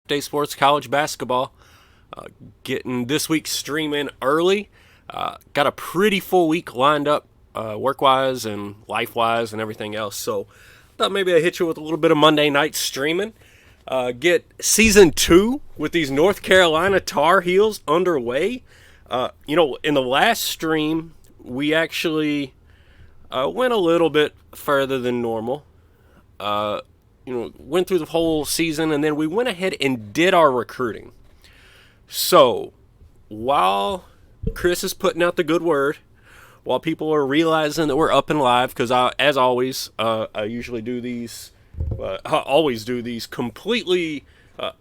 Day Sports College Basketball. Getting this week's stream in early. Got a pretty full week lined up, work-wise and life-wise and everything else. So thought maybe I'd hit you with a little bit of Monday night streaming. Get Season 2 with these North Carolina Tar Heels underway. In the last stream, we actually went a little bit further than normal. Went through the whole season, and then we went ahead and did our recruiting. So, while Chris is putting out the good word, while people are realizing that we're up and live, because as always, I usually do these, I always do these completely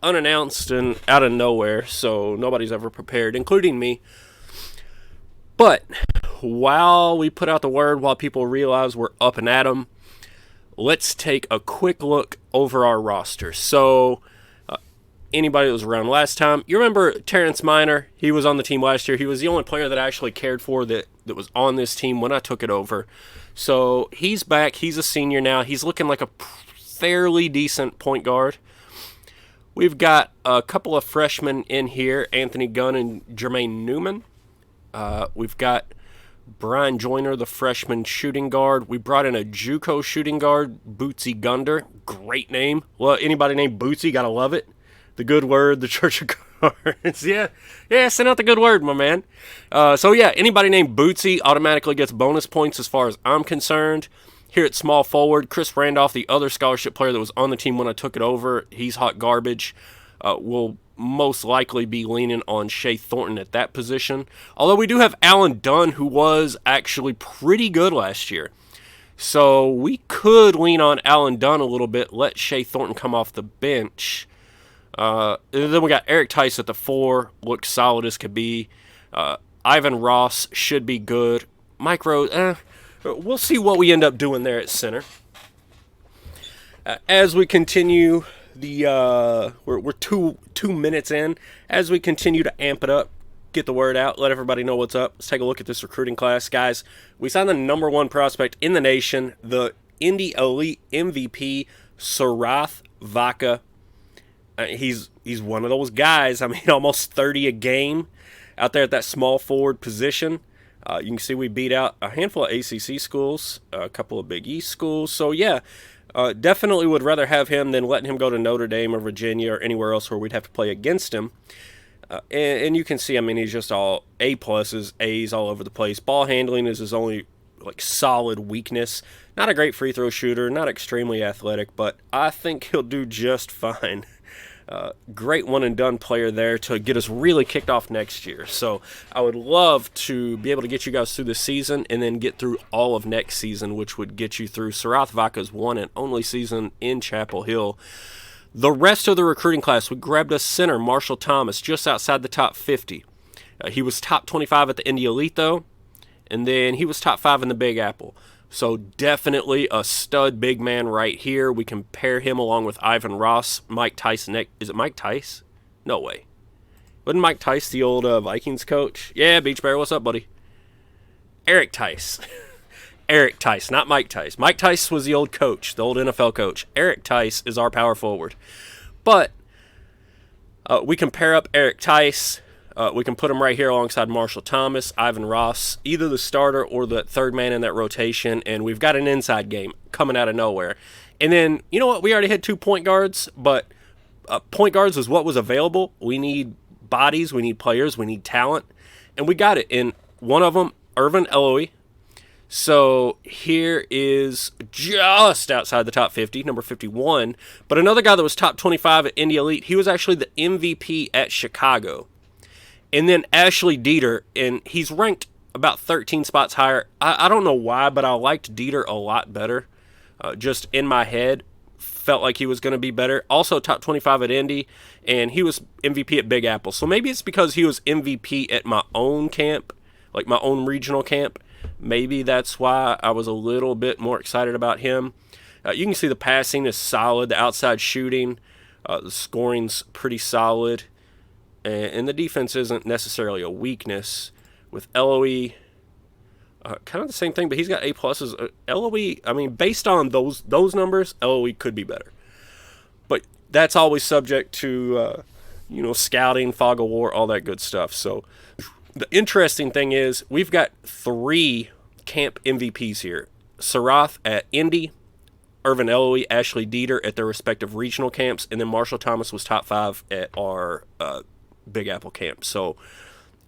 unannounced and out of nowhere, so nobody's ever prepared, including me. But while we put out the word, while people realize we're up and at 'em, let's take a quick look over our roster. So, anybody that was around last time, you remember Terrence Minor? He was on the team last year. He was the only player that I actually cared for that was on this team when I took it over. So, he's back. He's a senior now. He's looking like a fairly decent point guard. We've got a couple of freshmen in here, Anthony Gunn and Jermaine Newman. We've got Brian Joyner, the freshman shooting guard. We brought in a JUCO shooting guard, Bootsy Gunder. Great name. Well, anybody named Bootsy, gotta love it. The good word, the Church of Cards. yeah, send out the good word, my man. Anybody named Bootsy automatically gets bonus points as far as I'm concerned. Here at small forward, Chris Randolph, the other scholarship player that was on the team when I took it over, he's hot garbage. We'll most likely be leaning on Shea Thornton at that position. Although we do have Alan Dunn, who was actually pretty good last year. So we could lean on Alan Dunn a little bit, let Shea Thornton come off the bench. And then we got Eric Tice at the 4, looks solid as could be. Ivan Ross should be good. Mike Rose, we'll see what we end up doing there at center. As we continue, we're two minutes in. As we continue to amp it up, get the word out, let everybody know what's up. Let's take a look at this recruiting class, guys. We signed the number 1 prospect in the nation, the Indy Elite MVP, Sarath Vaca. He's one of those guys. I mean, almost 30 a game out there at that small forward position. You can see we beat out a handful of ACC schools, a couple of Big East schools. So, yeah, definitely would rather have him than letting him go to Notre Dame or Virginia or anywhere else where we'd have to play against him. And you can see, I mean, he's just all A+, A's all over the place. Ball handling is his only, solid weakness. Not a great free throw shooter, not extremely athletic, but I think he'll do just fine. Great one-and-done player there to get us really kicked off next year. So I would love to be able to get you guys through this season and then get through all of next season, which would get you through Sarath Vaca's one and only season in Chapel Hill. The rest of the recruiting class, we grabbed a center, Marshall Thomas, just outside the top 50. He was top 25 at the Indy Elite, though, and then he was top 5 in the Big Apple. So definitely a stud big man right here. We can pair him along with Ivan Ross, Mike Tice. Is it Mike Tice? No way. Wasn't Mike Tice the old Vikings coach? Yeah, Beach Bear, what's up, buddy? Eric Tice. Eric Tice, not Mike Tice. Mike Tice was the old coach, the old NFL coach. Eric Tice is our power forward. But we can pair up Eric Tice. We can put him right here alongside Marshall Thomas, Ivan Ross, either the starter or the third man in that rotation, and we've got an inside game coming out of nowhere. And then, you know what? We already had 2 point guards, but point guards is what was available. We need bodies, we need players, we need talent, and we got it in one of them, Irvin Eloy. So here is just outside the top 50, number 51, but another guy that was top 25 at Indy Elite, he was actually the MVP at Chicago. And then Ashley Dieter, and he's ranked about 13 spots higher. I don't know why, but I liked Dieter a lot better. Just in my head, felt like he was going to be better. Also top 25 at Indy, and he was MVP at Big Apple. So maybe it's because he was MVP at my own camp, like my own regional camp. Maybe that's why I was a little bit more excited about him. You can see the passing is solid, the outside shooting, the scoring's pretty solid. And the defense isn't necessarily a weakness. With Eloy, kind of the same thing, but he's got A+. Eloy, I mean, based on those numbers, Eloy could be better. But that's always subject to, you know, scouting, fog of war, all that good stuff. So the interesting thing is we've got 3 camp MVPs here. Sarath at Indy, Irvin Eloy, Ashley Dieter at their respective regional camps, and then Marshall Thomas was top 5 at our Big Apple camp. So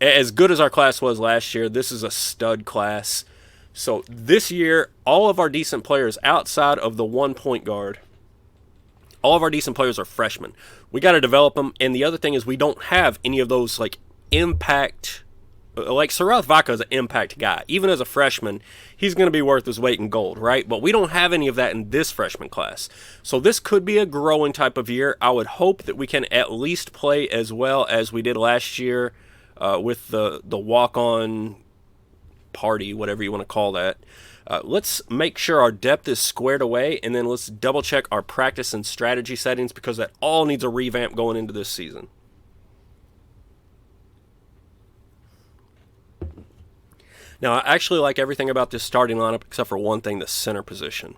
as good as our class was last year, this is a stud class. So this year, all of our decent players outside of the 1 point guard, all of our decent players are freshmen. We got to develop them. And the other thing is we don't have any of those like impact, like Sarath Vaca is an impact guy. Even as a freshman, he's going to be worth his weight in gold, right? But we don't have any of that in this freshman class. So this could be a growing type of year. I would hope that we can at least play as well as we did last year with the walk-on party, whatever you want to call that. Let's make sure our depth is squared away, and then let's double check our practice and strategy settings, because that all needs a revamp going into this season. Now, I actually like everything about this starting lineup except for one thing, the center position.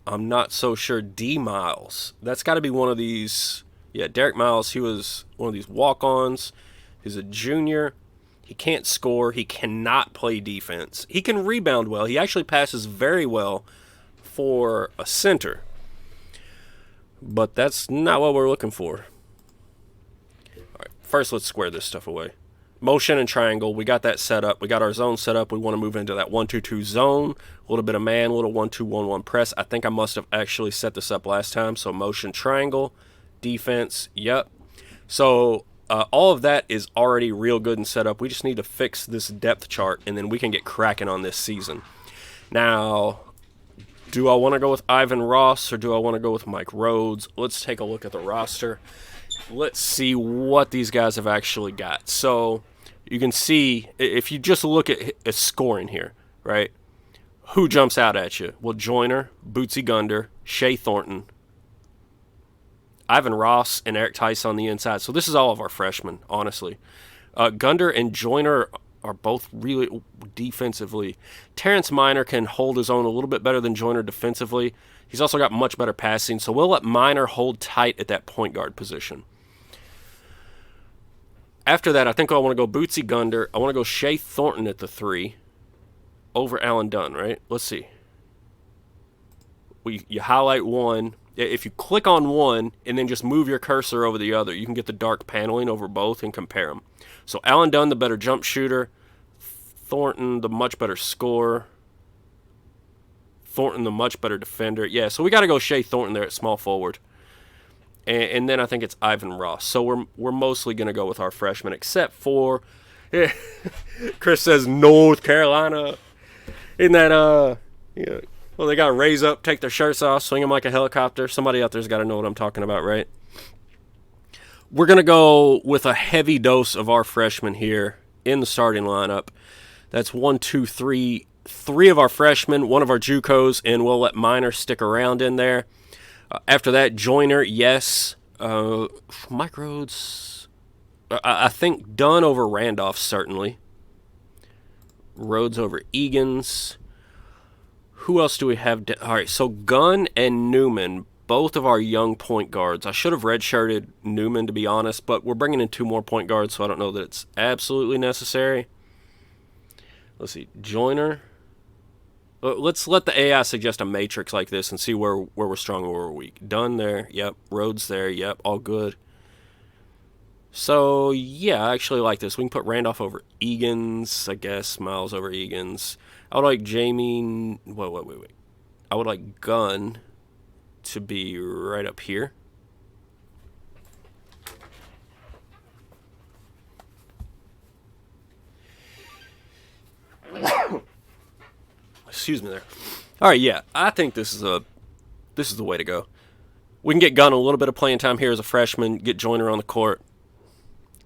I'm not so sure D. Miles. That's got to be one of these. Yeah, Derek Miles, he was one of these walk-ons. He's a junior. He can't score. He cannot play defense. He can rebound well. He actually passes very well for a center. But that's not what we're looking for. All right, first let's square this stuff away. Motion and triangle, we got that set up. We got our zone set up. We want to move into that 1-2-2 zone. A little bit of man, a little 1-2-1-1 press. I think I must have actually set this up last time. So motion, triangle, defense, yep. So all of that is already real good and set up. We just need to fix this depth chart, and then we can get cracking on this season. Now, do I want to go with Ivan Ross or do I want to go with Mike Rhodes? Let's take a look at the roster. Let's see what these guys have actually got. So you can see, if you just look at scoring here, right, who jumps out at you? Well, Joyner, Bootsy Gunder, Shea Thornton, Ivan Ross, and Eric Tice on the inside. So this is all of our freshmen, honestly. Gunder and Joyner are both really defensively. Terrence Minor can hold his own a little bit better than Joyner defensively. He's also got much better passing, so we'll let Minor hold tight at that point guard position. After that, I think I want to go Bootsy Gunder. I want to go Shea Thornton at the 3 over Alan Dunn, right? Let's see. You highlight one. If you click on one and then just move your cursor over the other, you can get the dark paneling over both and compare them. So Alan Dunn, the better jump shooter. Thornton, the much better scorer. Thornton, the much better defender. Yeah, so we got to go Shea Thornton there at small forward. And then I think it's Ivan Ross. So we're mostly going to go with our freshmen, except for, Chris says North Carolina. Isn't that, yeah. Well, they got to raise up, take their shirts off, swing them like a helicopter. Somebody out there's got to know what I'm talking about, right? We're going to go with a heavy dose of our freshmen here in the starting lineup. That's 1, 2, 3. 3 of our freshmen, 1 of our JUCOs, and we'll let Minor stick around in there. After that, Joyner, yes. Mike Rhodes, I think Dunn over Randolph, certainly. Rhodes over Egan's. Who else do we have? All right, so Gunn and Newman, both of our young point guards. I should have redshirted Newman, to be honest, but we're bringing in 2 more point guards, so I don't know that it's absolutely necessary. Let's see, Joyner. Let's let the AI suggest a matrix like this and see where we're strong and where we're weak. Dunn there, yep. Rhodes there, yep. All good. So, yeah, I actually like this. We can put Randolph over Egan's, I guess. Miles over Egan's. I would like Jamie... Wait. I would like Gunn to be right up here. Excuse me there. All right, yeah, I think this is the way to go. We can get Gunn a little bit of playing time here as a freshman, get Joyner on the court.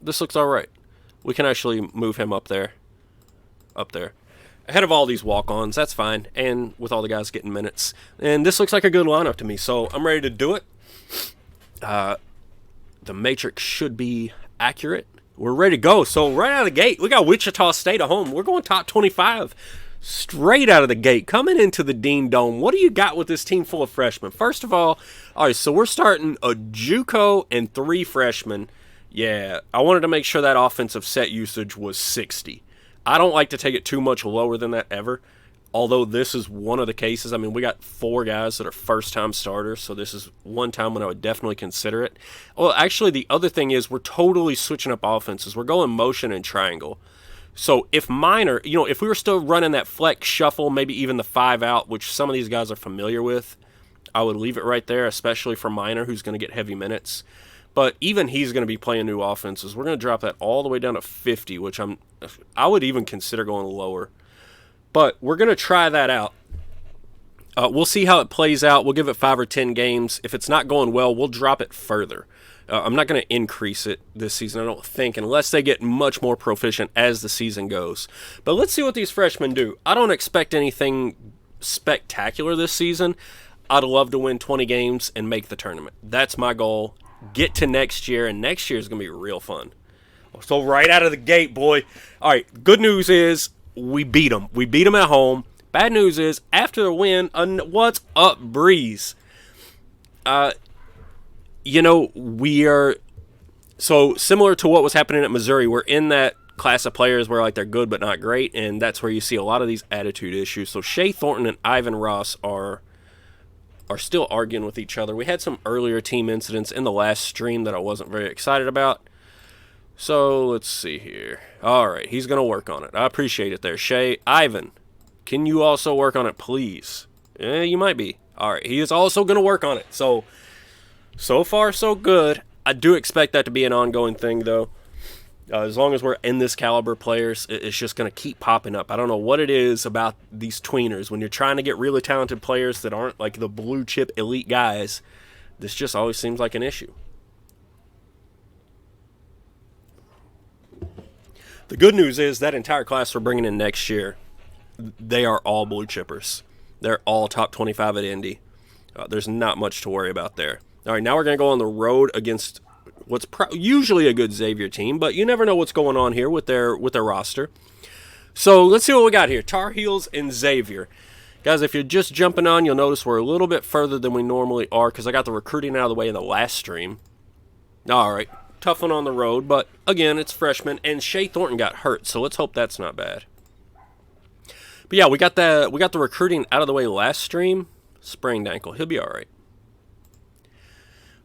This looks all right. We can actually move him up there. Ahead of all these walk-ons, that's fine, and with all the guys getting minutes. And this looks like a good lineup to me, so I'm ready to do it. The matrix should be accurate. We're ready to go. So right out of the gate, we got Wichita State at home. We're going top 25. straight out of the gate, coming into the Dean Dome, what do you got with this team full of freshmen? First of all right, so we're starting a JUCO and 3 freshmen. Yeah, I wanted to make sure that offensive set usage was 60. I don't like to take it too much lower than that ever, although this is one of the cases. I mean, we got 4 guys that are first-time starters, so this is one time when I would definitely consider it. Well, actually, the other thing is we're totally switching up offenses. We're going motion and triangle. So if Minor, if we were still running that flex shuffle, maybe even the 5 out, which some of these guys are familiar with, I would leave it right there, especially for Minor, who's going to get heavy minutes. But even he's going to be playing new offenses. We're going to drop that all the way down to 50, which I would even consider going lower. But we're going to try that out. We'll see how it plays out. We'll give it 5 or 10 games. If it's not going well, we'll drop it further. I'm not going to increase it this season, I don't think, unless they get much more proficient as the season goes. But let's see what these freshmen do. I don't expect anything spectacular this season. I'd love to win 20 games and make the tournament. That's my goal. Get to next year, and next year is going to be real fun. So right out of the gate, boy. All right, good news is we beat them. We beat them at home. Bad news is after the win, what's up, Breeze? We are so similar to what was happening at Missouri. We're in that class of players where they're good but not great, and that's where you see a lot of these attitude issues. So Shea Thornton and Ivan Ross are still arguing with each other. We had some earlier team incidents in the last stream that I wasn't very excited about. So let's see here. All right, he's going to work on it. I appreciate it there, Shea. Ivan, can you also work on it, please? You might be. All right, he is also going to work on it. So far, so good. I do expect that to be an ongoing thing, though. As long as we're in this caliber players, it's just going to keep popping up. I don't know what it is about these tweeners. When you're trying to get really talented players that aren't like the blue chip elite guys, this just always seems like an issue. The good news is that entire class we're bringing in next year, they are all blue chippers. They're all top 25 at Indy. There's not much to worry about there. All right, now we're going to go on the road against what's usually a good Xavier team, but you never know what's going on here with their roster. So let's see what we got here. Tar Heels and Xavier. Guys, if you're just jumping on, you'll notice we're a little bit further than we normally are because I got the recruiting out of the way in the last stream. All right, tough one on the road, but again, it's freshmen, and Shea Thornton got hurt, so let's hope that's not bad. But yeah, we got the recruiting out of the way last stream. Sprained ankle. He'll be all right.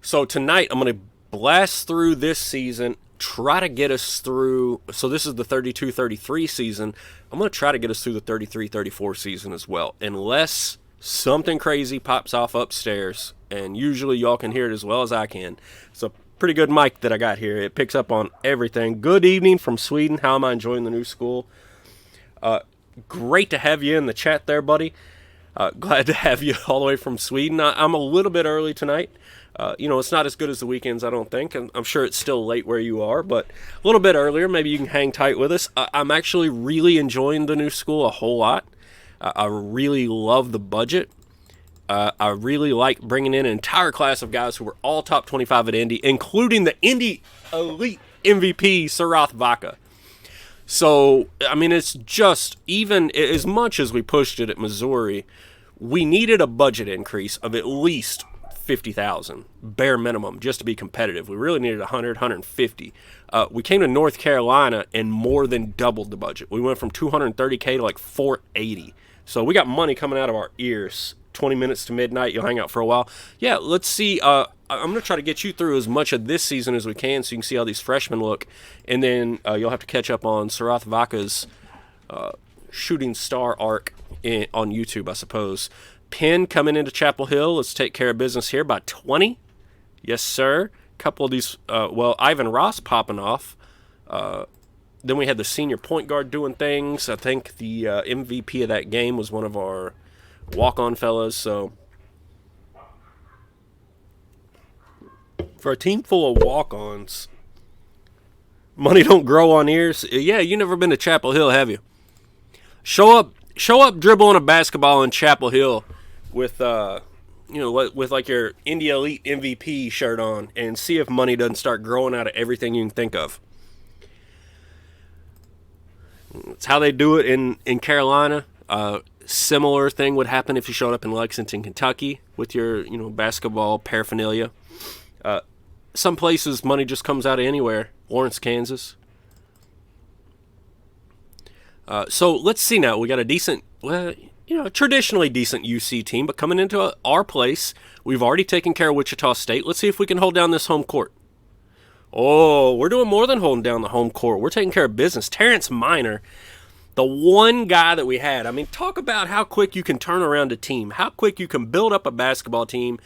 So tonight, I'm going to blast through this season, try to get us through. So this is the 32-33 season. I'm going to try to get us through the 33-34 season as well, unless something crazy pops off upstairs, and usually y'all can hear it as well as I can. It's a pretty good mic that I got here. It picks up on everything. Good evening from Sweden. How am I enjoying the new school? Great to have you in the chat there, buddy. Glad to have you all the way from Sweden. I'm a little bit early tonight. It's not as good as the weekends, I don't think. I'm sure it's still late where you are, but a little bit earlier. Maybe you can hang tight with us. I'm actually really enjoying the new school a whole lot. I really love the budget. I really like bringing in an entire class of guys who were all top 25 at Indy, including the Indy Elite MVP, Sarath Vaca. So, I mean, it's just, even as much as we pushed it at Missouri, we needed a budget increase of at least $50,000, bare minimum, just to be competitive. We really needed 100, 150. We came to North Carolina and more than doubled the budget. We went from $230K to like $480. So we got money coming out of our ears. 20 minutes to midnight, you'll hang out for a while. Yeah, let's see. I'm going to try to get you through as much of this season as we can so you can see how these freshmen look. And then you'll have to catch up on Sarath Vaca's shooting star arc on YouTube, I suppose. Penn coming into Chapel Hill. Let's take care of business here by 20. Yes, sir. Couple of these, Ivan Ross popping off. Then we had the senior point guard doing things. I think the MVP of that game was one of our walk-on fellas. So for a team full of walk-ons, money don't grow on ears. Yeah, you never been to Chapel Hill, have you? Show up dribbling a basketball in Chapel Hill with with like your India Elite MVP shirt on, and see if money doesn't start growing out of everything you can think of. It's how they do it in Carolina. Similar thing would happen if you showed up in Lexington, Kentucky with your, basketball paraphernalia. Some places money just comes out of anywhere. Lawrence, Kansas. So let's see now. We got a decent, traditionally decent UC team, but coming into our place, we've already taken care of Wichita State. Let's see if we can hold down this home court. Oh, we're doing more than holding down the home court. We're taking care of business. Terrence Minor, the one guy that we had. I mean, talk about how quick you can turn around a team, how quick you can build up a basketball team,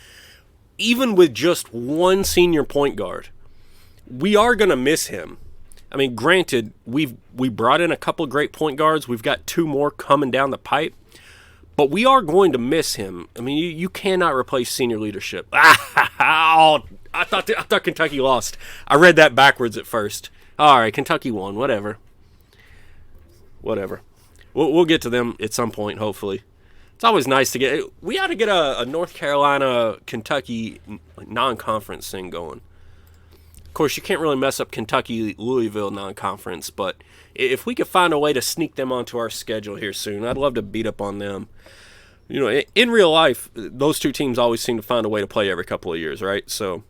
even with just one senior point guard. We are going to miss him. I mean, granted, we brought in a couple of great point guards. We've got 2 more coming down the pipe. But we are going to miss him. I mean, you cannot replace senior leadership. I thought Kentucky lost. I read that backwards at first. All right, Kentucky won. Whatever. We'll get to them at some point, hopefully. It's always nice to get. We ought to get a North Carolina, Kentucky non-conference thing going. Of course, you can't really mess up Kentucky, Louisville non-conference, but if we could find a way to sneak them onto our schedule here soon, I'd love to beat up on them. In real life, those 2 teams always seem to find a way to play every couple of years, right? So,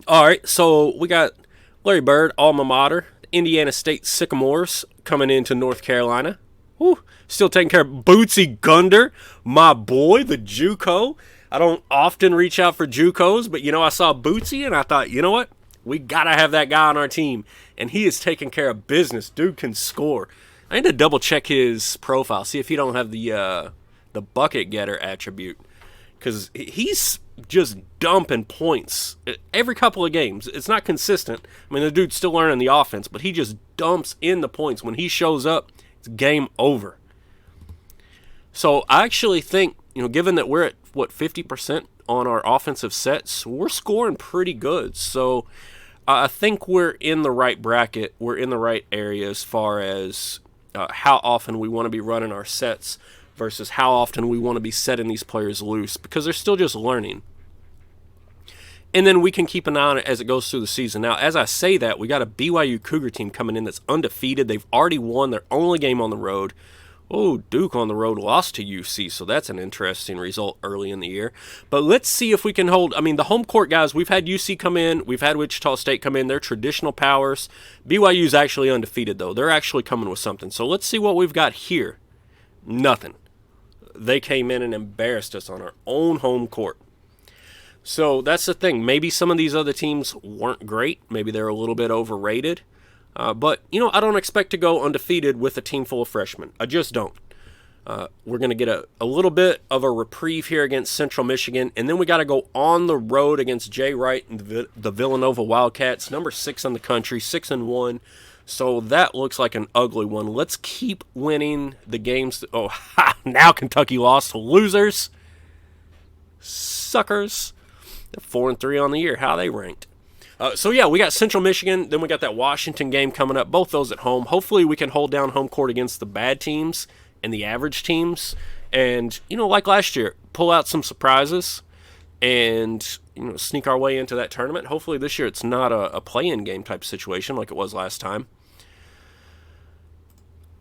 all right, so we got Larry Bird, alma mater, Indiana State Sycamores coming into North Carolina. Woo, still taking care of Bootsy Gunder, my boy, the JUCO. I don't often reach out for JUCOs, but, I saw Bootsy, and I thought, you know what? We got to have that guy on our team, and he is taking care of business. Dude can score. I need to double-check his profile, see if he don't have the bucket getter attribute, because he's just dumping points every couple of games. It's not consistent. I mean, the dude's still learning the offense, but he just dumps in the points. When he shows up, it's game over. So I actually think, given that we're at, 50% on our offensive sets, we're scoring pretty good. So I think we're in the right bracket. We're in the right area as far as how often we want to be running our sets versus how often we want to be setting these players loose, because they're still just learning. And then we can keep an eye on it as it goes through the season. Now, as I say that, we got a BYU Cougar team coming in that's undefeated. They've already won their only game on the road. Oh, Duke on the road lost to UC, so that's an interesting result early in the year. But let's see if we can hold. I mean, the home court guys, we've had UC come in. We've had Wichita State come in. They're traditional powers. BYU's actually undefeated, though. They're actually coming with something. So let's see what we've got here. Nothing. They came in and embarrassed us on our own home court. So that's the thing. Maybe some of these other teams weren't great. Maybe they're a little bit overrated. But, I don't expect to go undefeated with a team full of freshmen. I just don't. We're going to get a little bit of a reprieve here against Central Michigan, and then we got to go on the road against Jay Wright and the Villanova Wildcats, number 6 in the country, 6-1. So that looks like an ugly one. Let's keep winning the games. Now Kentucky lost. Losers. Suckers. They're 4-3 on the year. How are they ranked? We got Central Michigan, then we got that Washington game coming up, both those at home. Hopefully we can hold down home court against the bad teams and the average teams. And, like last year, pull out some surprises and, sneak our way into that tournament. Hopefully this year it's not a play-in game type situation like it was last time.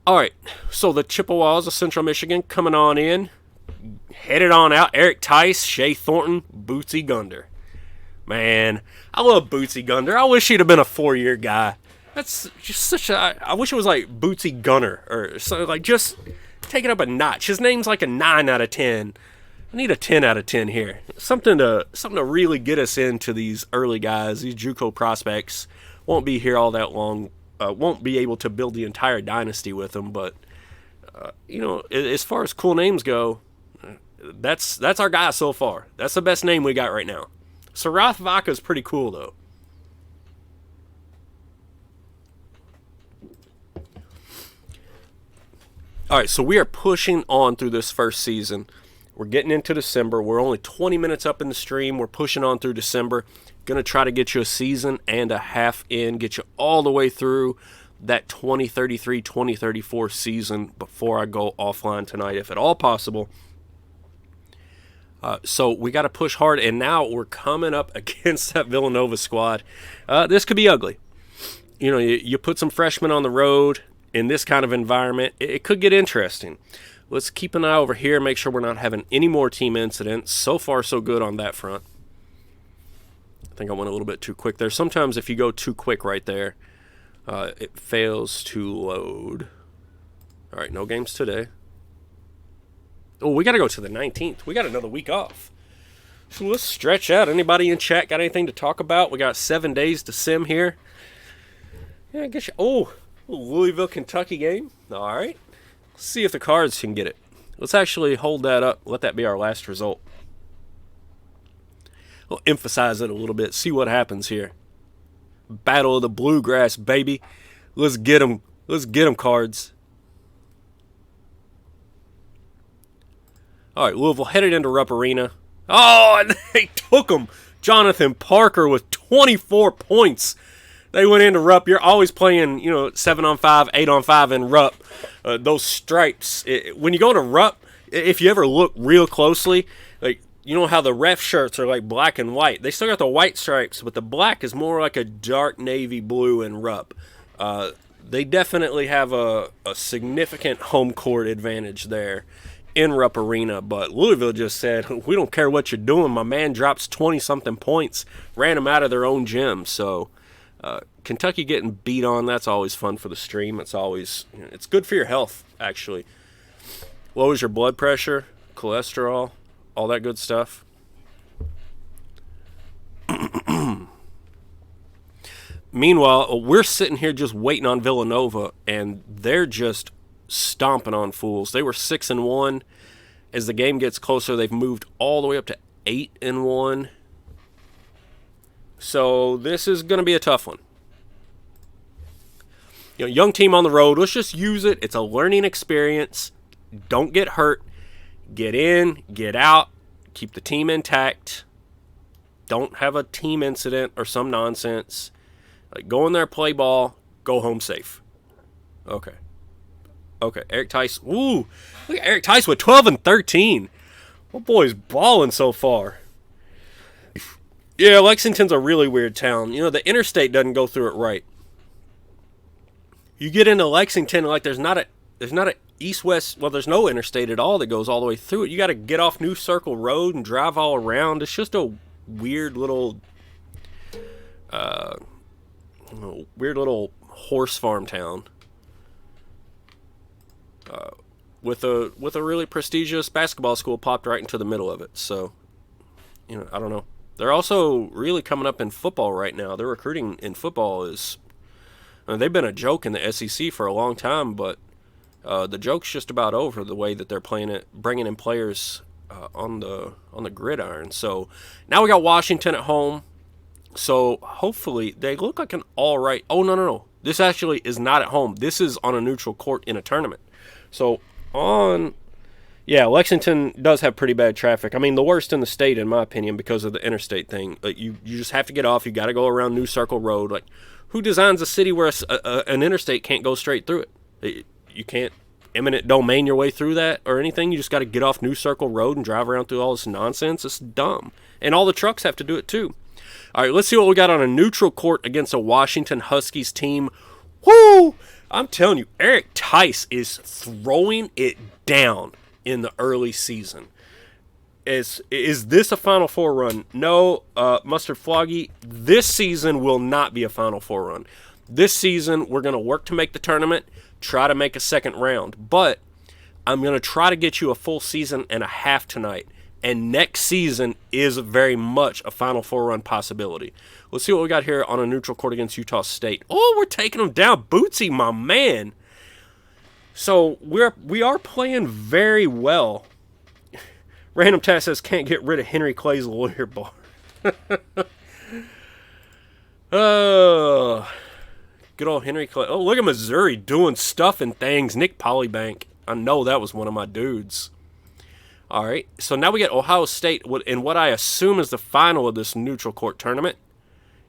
All right, so the Chippewas of Central Michigan coming on in. Headed on out. Eric Tice, Shea Thornton, Bootsy Gunder. Man, I love Bootsy Gunder. I wish he'd have been a 4-year guy. That's just I wish it was like Bootsy Gunner or something, like just take it up a notch. His name's like a 9 out of 10. I need a 10 out of 10 here. Something to really get us into these early guys. These JUCO prospects won't be here all that long. Won't be able to build the entire dynasty with them. But as far as cool names go, that's our guy so far. That's the best name we got right now. Sarath Vaca's pretty cool, though. All right, so we are pushing on through this first season. We're getting into December. We're only 20 minutes up in the stream. We're pushing on through December. Going to try to get you a season and a half in, get you all the way through that 2033-2034 season before I go offline tonight, if at all possible. So we got to push hard, and now we're coming up against that Villanova squad. This could be ugly. You put some freshmen on the road, in this kind of environment, it could get interesting. Let's keep an eye over here, make sure we're not having any more team incidents. So far, so good on that front. I think I went a little bit too quick there. Sometimes if you go too quick right there, it fails to load. All right, no games today. Oh, we got to go to the 19th. We got another week off. So let's stretch out. Anybody in chat got anything to talk about? We got 7 days to sim here. Yeah, I guess. Louisville, Kentucky game. All right. Let's see if the Cards can get it. Let's actually hold that up. Let that be our last result. We'll emphasize it a little bit. See what happens here. Battle of the Bluegrass, baby. Let's get them. Let's get them, Cards. All right, Louisville headed into Rupp Arena. Oh, and they took him. Jonathan Parker with 24 points. They went into Rupp. You're always playing, 7-on-5, 8-on-5 in Rupp. Those stripes. When you go to Rupp, if you ever look real closely, like, you know how the ref shirts are like black and white. They still got the white stripes, but the black is more like a dark navy blue in Rupp. They definitely have a significant home court advantage there in Rupp Arena, but Louisville just said, we don't care what you're doing. My man drops 20-something points, ran them out of their own gym. So Kentucky getting beat on, that's always fun for the stream. It's always, it's good for your health, actually. Lowers your blood pressure, cholesterol, all that good stuff. Meanwhile, we're sitting here just waiting on Villanova, and they're just stomping on fools. They were 6-1. As the game gets closer, they've moved all the way up to 8-1. So this is going to be a tough one. Young team on the road. Let's just use it. It's a learning experience. Don't get hurt. Get in, get out. Keep the team intact. Don't have a team incident or some nonsense. Like, go in there, play ball, go home safe. Okay, Eric Tice. Ooh, look at Eric Tice with 12 and 13. Oh, boy's balling so far. Yeah, Lexington's a really weird town. The interstate doesn't go through it right. You get into Lexington, like there's not a east-west, well, there's no interstate at all that goes all the way through it. You got to get off New Circle Road and drive all around. It's just a weird little horse farm town. With a really prestigious basketball school popped right into the middle of it. So, I don't know. They're also really coming up in football right now. Their recruiting in football they've been a joke in the SEC for a long time, but the joke's just about over the way that they're playing it, bringing in players on the gridiron. So now we got Washington at home. So hopefully they look like an all right. Oh, no. This actually is not at home. This is on a neutral court in a tournament. So Lexington does have pretty bad traffic. I mean, the worst in the state, in my opinion, because of the interstate thing. Like, you just have to get off. You got to go around New Circle Road. Like, who designs a city where an interstate can't go straight through it? You can't eminent domain your way through that or anything. You just got to get off New Circle Road and drive around through all this nonsense. It's dumb. And all the trucks have to do it too. All right, let's see what we got on a neutral court against a Washington Huskies team. Woo! I'm telling you, Eric Tice is throwing it down in the early season. Is this a Final Four run? No, Mustard Floggy, this season will not be a Final Four run. This season, we're going to work to make the tournament, try to make a second round. But I'm going to try to get you a full season and a half tonight. And next season is very much a Final Four run possibility. Let's see what we got here on a neutral court against Utah State. Oh, we're taking them down. Bootsy, my man. So we are playing very well. Random Test says can't get rid of Henry Clay's lawyer bar. Good old Henry Clay. Oh, look at Missouri doing stuff and things. Nick Polybank. I know that was one of my dudes. All right, so now we get Ohio State in what I assume is the final of this neutral court tournament,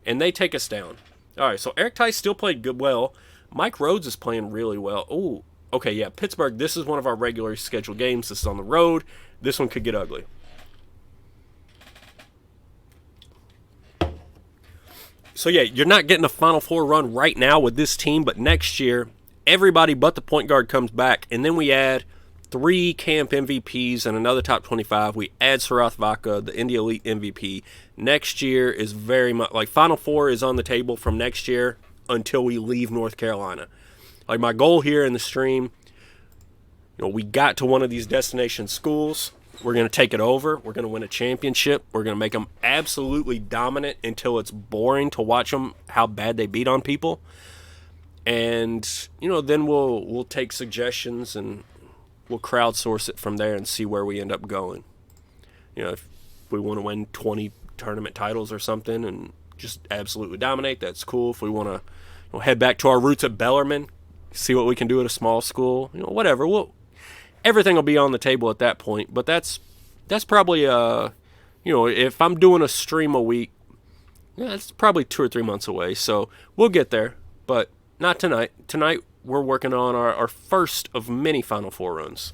and they take us down. All right, so Eric Tice still played good well. Mike Rhodes is playing really well. Oh, okay, yeah, Pittsburgh, this is one of our regularly scheduled games. This is on the road. This one could get ugly. So, yeah, you're not getting a Final Four run right now with this team, but next year, everybody but the point guard comes back, and then we add 3 camp MVPs and another top 25. We add Sarath Vaca, the Indy Elite MVP. Next year is very much like Final Four is on the table from next year until we leave North Carolina. Like, my goal here in the stream, we got to one of these destination schools. We're going to take it over. We're going to win a championship. We're going to make them absolutely dominant until it's boring to watch them, how bad they beat on people. And, then we'll take suggestions and we'll crowdsource it from there and see where we end up going. If we want to win 20 tournament titles or something and just absolutely dominate, that's cool. If we want to head back to our roots at Bellarmine, see what we can do at a small school, whatever. Everything will be on the table at that point. But that's probably if I'm doing a stream a week, it's probably 2 or 3 months away. So we'll get there, but not tonight. Tonight we're working on our first of many Final Four runs.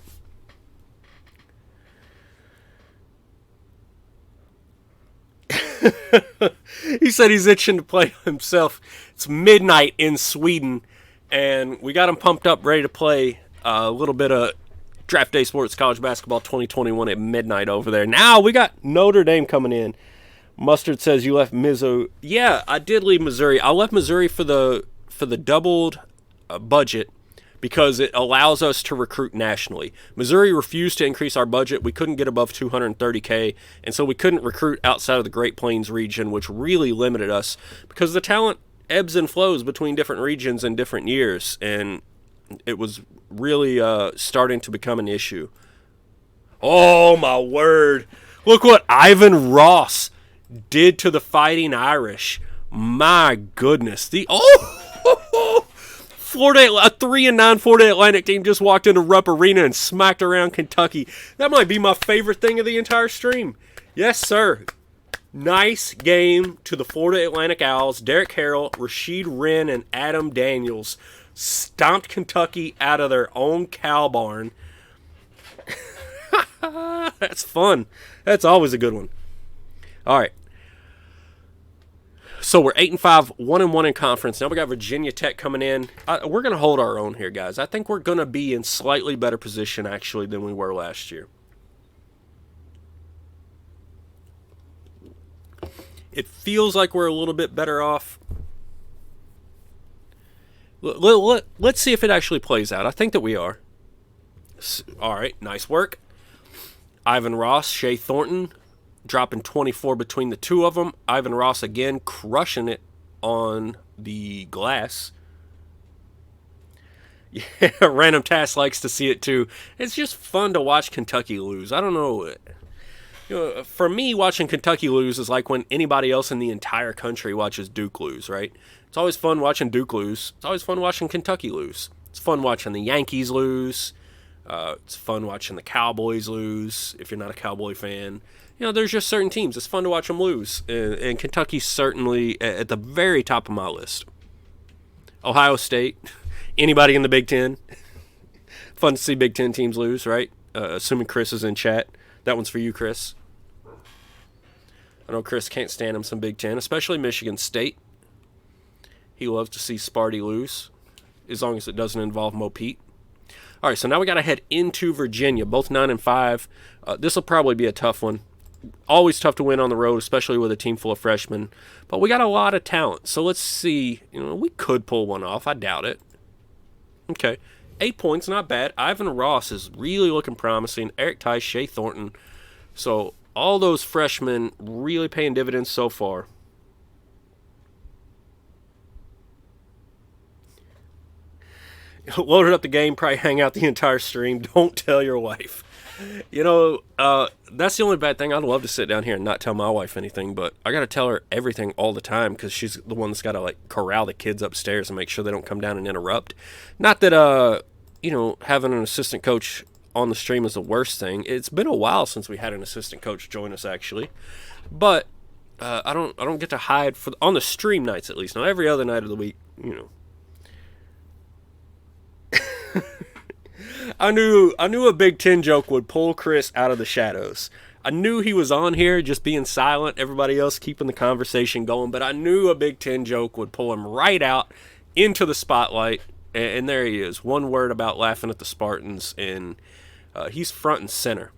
He said he's itching to play himself. It's midnight in Sweden, and we got him pumped up, ready to play a little bit of Draft Day Sports College Basketball 2021 at midnight over there. Now we got Notre Dame coming in. Mustard says you left Mizzo. Yeah, I did leave Missouri. I left Missouri for the doubled budget because it allows us to recruit nationally. Missouri refused to increase our budget. We couldn't get above $230K, and so we couldn't recruit outside of the Great Plains region, which really limited us because the talent ebbs and flows between different regions and different years, and it was really starting to become an issue. Oh, my word. Look what Ivan Ross did to the Fighting Irish. My goodness. Florida, a 3-9 Florida Atlantic team just walked into Rupp Arena and smacked around Kentucky. That might be my favorite thing of the entire stream. Yes, sir. Nice game to the Florida Atlantic Owls. Derek Harrell, Rasheed Wren, and Adam Daniels stomped Kentucky out of their own cow barn. That's fun. That's always a good one. All right. So we're 8-5, 1-1 in conference. Now we got Virginia Tech coming in. We're going to hold our own here, guys. I think we're going to be in slightly better position, actually, than we were last year. It feels like we're a little bit better off. Let's see if it actually plays out. I think that we are. All right, nice work. Ivan Ross, Shea Thornton, dropping 24 between the two of them. Ivan Ross again crushing it on the glass. Yeah, Random Task likes to see it too. It's just fun to watch Kentucky lose. I don't know. For me, watching Kentucky lose is like when anybody else in the entire country watches Duke lose, right? It's always fun watching Duke lose. It's always fun watching Kentucky lose. It's fun watching the Yankees lose. It's fun watching the Cowboys lose, if you're not a Cowboy fan. There's just certain teams. It's fun to watch them lose. And Kentucky's certainly at the very top of my list. Ohio State. Anybody in the Big Ten. Fun to see Big Ten teams lose, right? Assuming Chris is in chat. That one's for you, Chris. I know Chris can't stand him some Big Ten, especially Michigan State. He loves to see Sparty lose, as long as it doesn't involve Mo Pete. All right, so now we got to head into Virginia, both 9-5. This will probably be a tough one. Always tough to win on the road, especially with a team full of freshmen. But we got a lot of talent, so let's see. We could pull one off. I doubt it. Okay, 8 points, not bad. Ivan Ross is really looking promising. Eric Tice, Shea Thornton. So all those freshmen really paying dividends so far. Loaded up the game, probably hang out the entire stream. Don't tell your wife. That's the only bad thing. I'd love to sit down here and not tell my wife anything, but I got to tell her everything all the time because she's the one that's got to corral the kids upstairs and make sure they don't come down and interrupt. Not that having an assistant coach on the stream is the worst thing. It's been a while since we had an assistant coach join us actually, but I don't get to hide on the stream nights at least. Not every other night of the week, I knew a Big Ten joke would pull Chris out of the shadows. I knew he was on here just being silent, everybody else keeping the conversation going, but I knew a Big Ten joke would pull him right out into the spotlight. And there he is. One word about laughing at the Spartans, and he's front and center.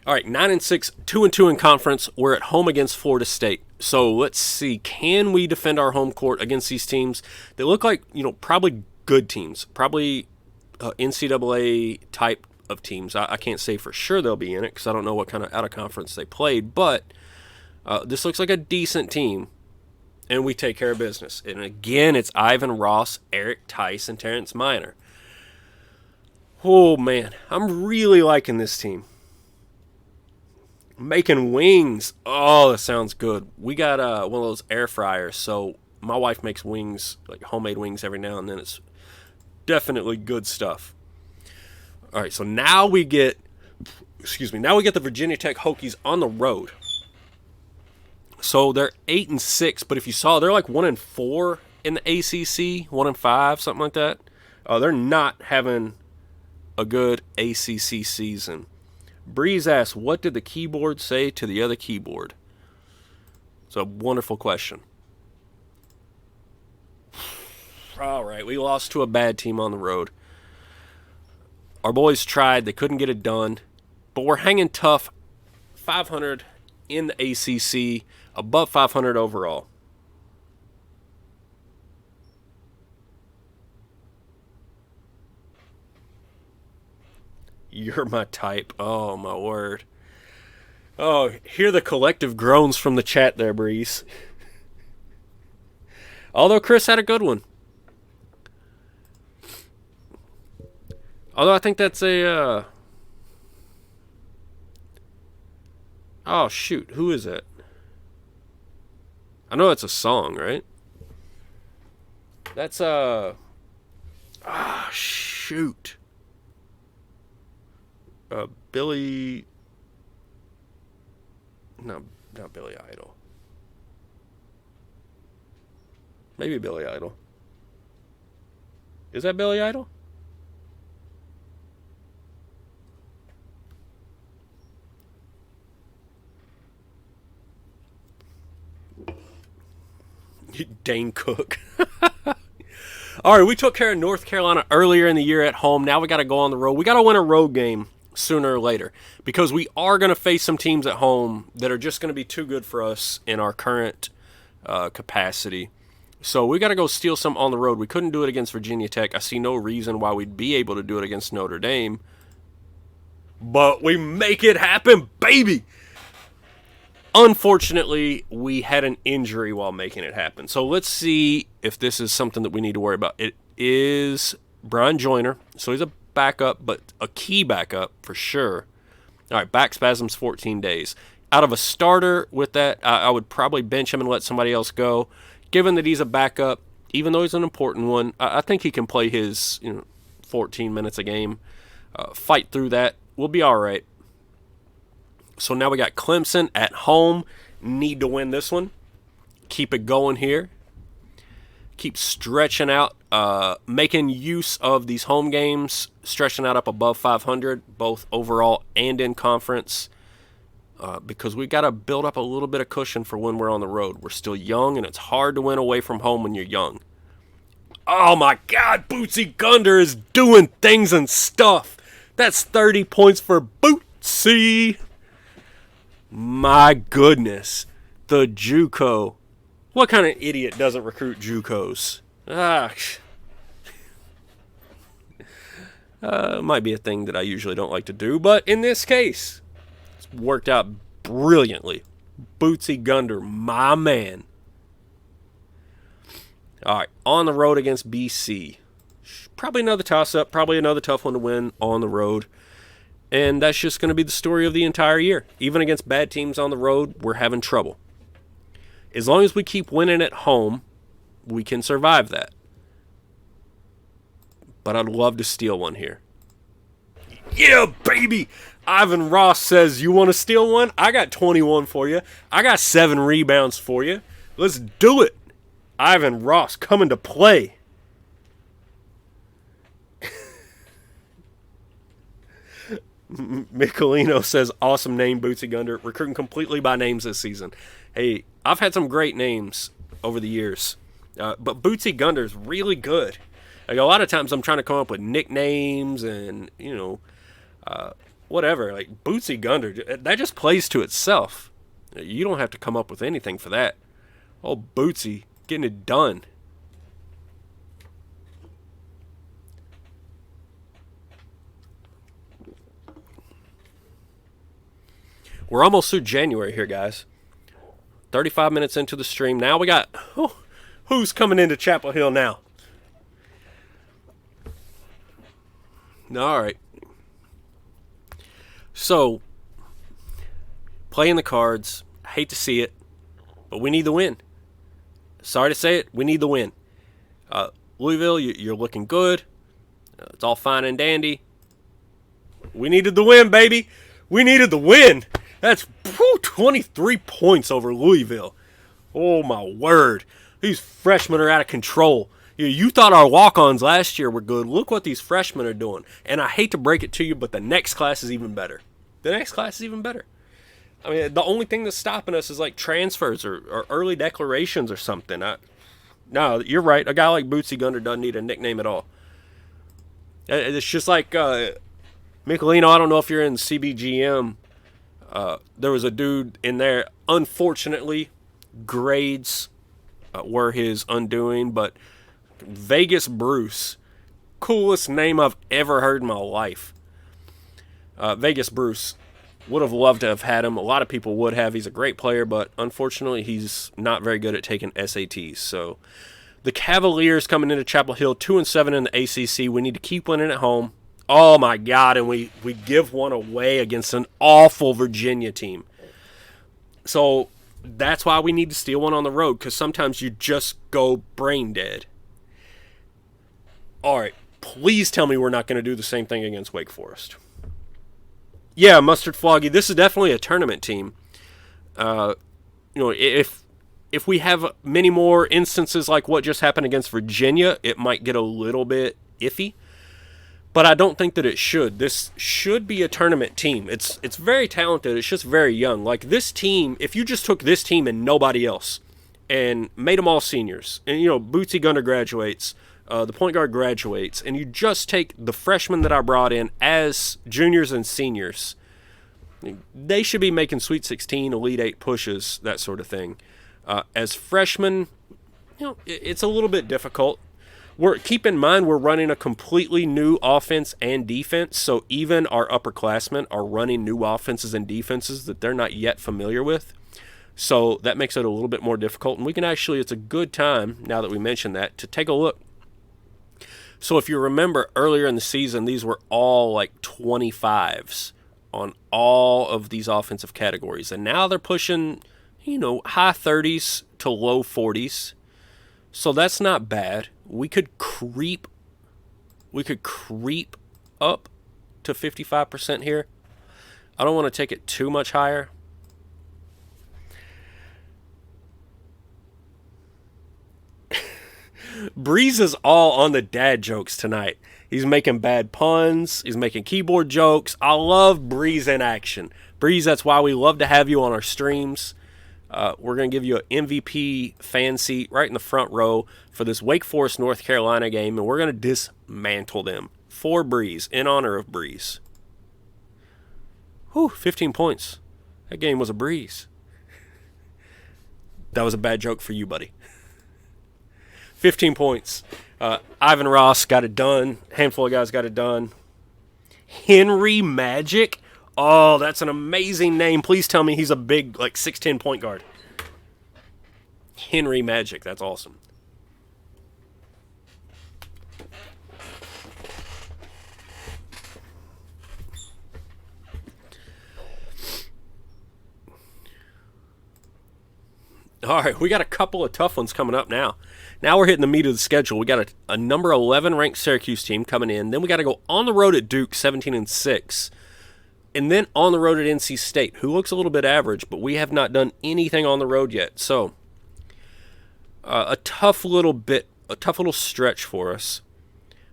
All right, 9-6, 2-2 in conference. We're at home against Florida State. So let's see, can we defend our home court against these teams? They look like, probably good teams, probably NCAA type of teams. I can't say for sure they'll be in it because I don't know what kind of out of conference they played, but this looks like a decent team, and we take care of business. And again, it's Ivan Ross, Eric Tice, and Terrence Minor. Oh man, I'm really liking this team. Making wings. Oh, that sounds good. We got one of those air fryers, so my wife makes wings, like homemade wings every now and then. It's definitely good stuff. All right, so now we get the Virginia Tech Hokies on the road. So they're 8-6, but if you saw, they're like 1-4 in the ACC, 1-5, something like that. They're not having a good ACC season. Breeze asks, what did the keyboard say to the other keyboard? It's a wonderful question. All right, we lost to a bad team on the road. Our boys tried. They couldn't get it done. But we're hanging tough. 500 in the ACC, above 500 overall. You're my type. Oh, my word. Oh, hear the collective groans from the chat there, Breeze. Although Chris had a good one. Although I think that's a... Oh, shoot. Who is it? I know it's a song, right? That's shoot. Billy... No, not Billy Idol. Maybe Billy Idol. Is that Billy Idol? Dane Cook. All right, we took care of North Carolina earlier in the year at home. Now we got to go on the road. We got to win a road game sooner or later because we are going to face some teams at home that are just going to be too good for us in our current capacity. So we got to go steal some on the road. We couldn't do it against Virginia Tech. I see no reason why we'd be able to do it against Notre Dame. But we make it happen, baby! Unfortunately, we had an injury while making it happen. So let's see if this is something that we need to worry about. It is Brian Joyner. So he's a backup, but a key backup for sure. All right, back spasms 14 days. Out of a starter with that, I would probably bench him and let somebody else go. Given that he's a backup, even though he's an important one, I think he can play his 14 minutes a game. Fight through that. We'll be all right. So now we got Clemson at home. Need to win this one. Keep it going here. Keep stretching out, making use of these home games, stretching out up above 500, both overall and in conference, because we got to build up a little bit of cushion for when we're on the road. We're still young, and it's hard to win away from home when you're young. Oh, my God, Bootsy Gunder is doing things and stuff. That's 30 points for Bootsy. My goodness, the JUCO. What kind of idiot doesn't recruit JUCOs? Might be a thing that I usually don't like to do, but in this case, it's worked out brilliantly. Bootsy Gunder, my man. All right, on the road against BC. Probably another toss-up, probably another tough one to win on the road. And that's just going to be the story of the entire year. Even against bad teams on the road, we're having trouble. As long as we keep winning at home, we can survive that. But I'd love to steal one here. Yeah, baby! Ivan Ross says, you want to steal one? I got 21 for you. I got 7 rebounds for you. Let's do it. Ivan Ross coming to play. Michelino says, awesome name, Bootsy Gunder. Recruiting completely by names this season. Hey, I've had some great names over the years. But Bootsy Gunder's really good. Like, a lot of times I'm trying to come up with nicknames and, whatever. Like, Bootsy Gunder, that just plays to itself. You don't have to come up with anything for that. Oh, Bootsy, getting it done. We're almost through January here, guys. 35 minutes into the stream. Now we got... who's coming into Chapel Hill now? All right. So, playing the cards. I hate to see it, but we need the win. Sorry to say it, we need the win. Louisville, you're looking good. It's all fine and dandy. We needed the win, baby. We needed the win. That's 23 points over Louisville. Oh, my word. These freshmen are out of control. You thought our walk-ons last year were good. Look what these freshmen are doing. And I hate to break it to you, but the next class is even better. The next class is even better. I mean, the only thing that's stopping us is like transfers or early declarations or something. No, you're right. A guy like Bootsy Gunter doesn't need a nickname at all. It's just like Michelino. I don't know if you're in CBGM. There was a dude in there. Unfortunately, grades were his undoing, but Vegas Bruce, coolest name I've ever heard in my life. Vegas Bruce, would have loved to have had him. A lot of people would have. He's a great player, but unfortunately he's not very good at taking SATs. So the Cavaliers coming into Chapel Hill 2-7 in the ACC. We need to keep winning at home. Oh my God, and we give one away against an awful Virginia team. So that's why we need to steal one on the road, because sometimes you just go brain dead. All right, please tell me we're not going to do the same thing against Wake Forest. Yeah, Mustard Floggy, this is definitely a tournament team. If we have many more instances like what just happened against Virginia, it might get a little bit iffy. But I don't think that it should. This should be a tournament team. It's very talented. It's just very young. Like this team, if you just took this team and nobody else and made them all seniors, and Bootsy Gunter graduates, the point guard graduates, and you just take the freshmen that I brought in as juniors and seniors, they should be making Sweet 16, Elite 8 pushes, that sort of thing. As freshmen, it's a little bit difficult. Keep in mind, we're running a completely new offense and defense, so even our upperclassmen are running new offenses and defenses that they're not yet familiar with. So that makes it a little bit more difficult, and we can it's a good time, now that we mentioned that, to take a look. So if you remember earlier in the season, these were all like 25s on all of these offensive categories, and now they're pushing, high 30s to low 40s. So that's not bad. We could creep up to 55% here. I don't want to take it too much higher. Breeze is all on the dad jokes tonight. He's making bad puns. He's making keyboard jokes. I love Breeze in action. Breeze, that's why we love to have you on our streams. We're going to give you an MVP fan seat right in the front row for this Wake Forest, North Carolina game, and we're going to dismantle them for Breeze, in honor of Breeze. Whew, 15 points. That game was a breeze. That was a bad joke for you, buddy. 15 points. Ivan Ross got it done. Handful of guys got it done. Henry Magic. Oh, that's an amazing name. Please tell me he's a big, 6'10" point guard. Henry Magic. That's awesome. All right, we got a couple of tough ones coming up now. Now we're hitting the meat of the schedule. We got a number 11 ranked Syracuse team coming in. Then we got to go on the road at Duke, 17-6. And then on the road at NC State, who looks a little bit average, but we have not done anything on the road yet. So, a tough little stretch for us.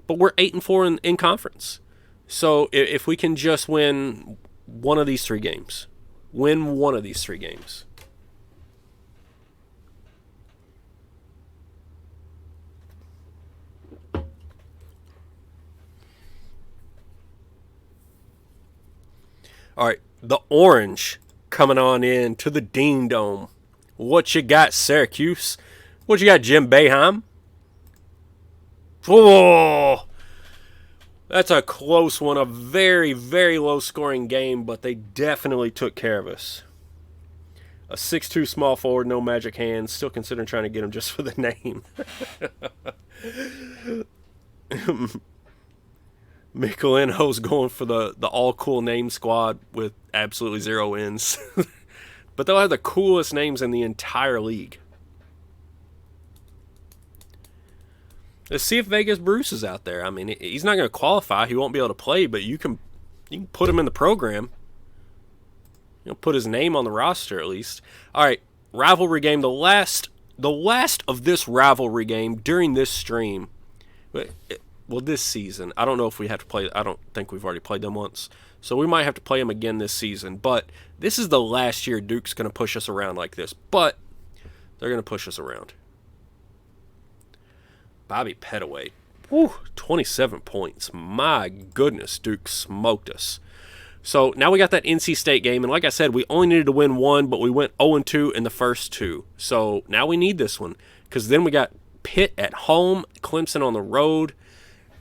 But we're 8-4 in conference. So, if we can just win one of these three games. All right, the orange coming on in to the Dean Dome. What you got, Syracuse? What you got, Jim Boeheim? Oh, that's a close one. A very, very low-scoring game, but they definitely took care of us. A 6'2" small forward, no magic hands. Still considering trying to get him just for the name. Michelino's going for the all-cool name squad with absolutely 0 wins. But they'll have the coolest names in the entire league. Let's see if Vegas Bruce is out there. I mean, he's not going to qualify. He won't be able to play, but you can put him in the program. Put his name on the roster at least. All right, rivalry game. The last of this rivalry game during this stream. Well, this season. I don't know if we have to play. I don't think we've already played them once. So we might have to play them again this season. But this is the last year Duke's going to push us around like this. But they're going to push us around. Bobby Pettaway. Whew, 27 points. My goodness, Duke smoked us. So now we got that NC State game. And like I said, we only needed to win one, but we went 0-2 in the first 2. So now we need this one. Because then we got Pitt at home, Clemson on the road.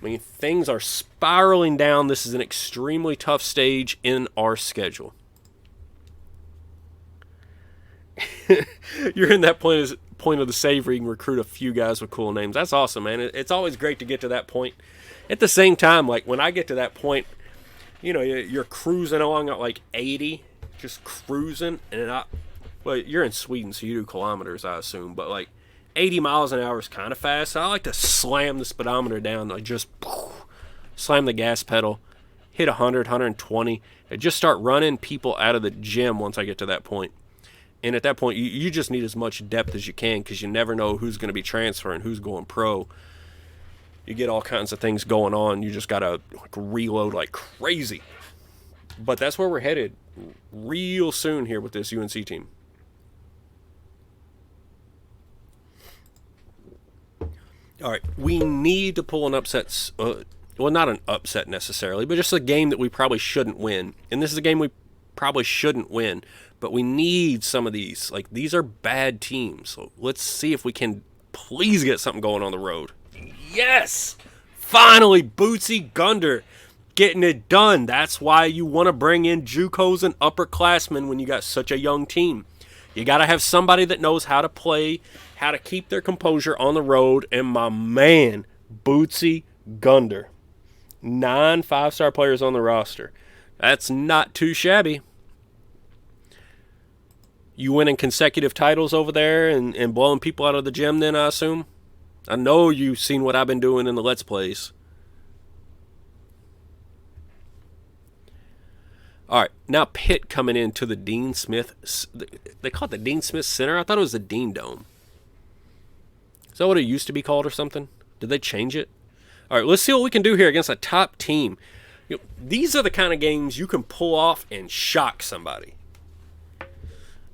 I mean, things are spiraling down. This is an extremely tough stage in our schedule. You're in that point of the save where you can recruit a few guys with cool names. That's awesome, man. It's always great to get to that point. At the same time, like when I get to that point, you're cruising along at like 80, just cruising, and well, you're in Sweden, so you do kilometers, I assume, but like 80 miles an hour is kind of fast. So I like to slam the speedometer down, like just slam the gas pedal, hit 100, 120, and just start running people out of the gym once I get to that point. And at that point, you just need as much depth as you can because you never know who's going to be transferring, who's going pro. You get all kinds of things going on. You just got to reload like crazy. But that's where we're headed real soon here with this UNC team. All right, we need to pull an upset. Well, not an upset necessarily, but just a game that we probably shouldn't win. And this is a game we probably shouldn't win. But we need some of these. Like, these are bad teams. So let's see if we can please get something going on the road. Yes! Finally, Bootsy Gunder getting it done. That's why you want to bring in JUCOs and upperclassmen when you got such a young team. You got to have somebody that knows how to play, how to keep their composure on the road. And my man, Bootsy Gunder. 9 5-star players on the roster. That's not too shabby. You winning consecutive titles over there and blowing people out of the gym then, I assume? I know you've seen what I've been doing in the Let's Plays. All right, now Pitt coming into the Dean Smith. They call it the Dean Smith Center? I thought it was the Dean Dome. Is that what it used to be called or something? Did they change it? All right, let's see what we can do here against a top team. These are the kind of games you can pull off and shock somebody.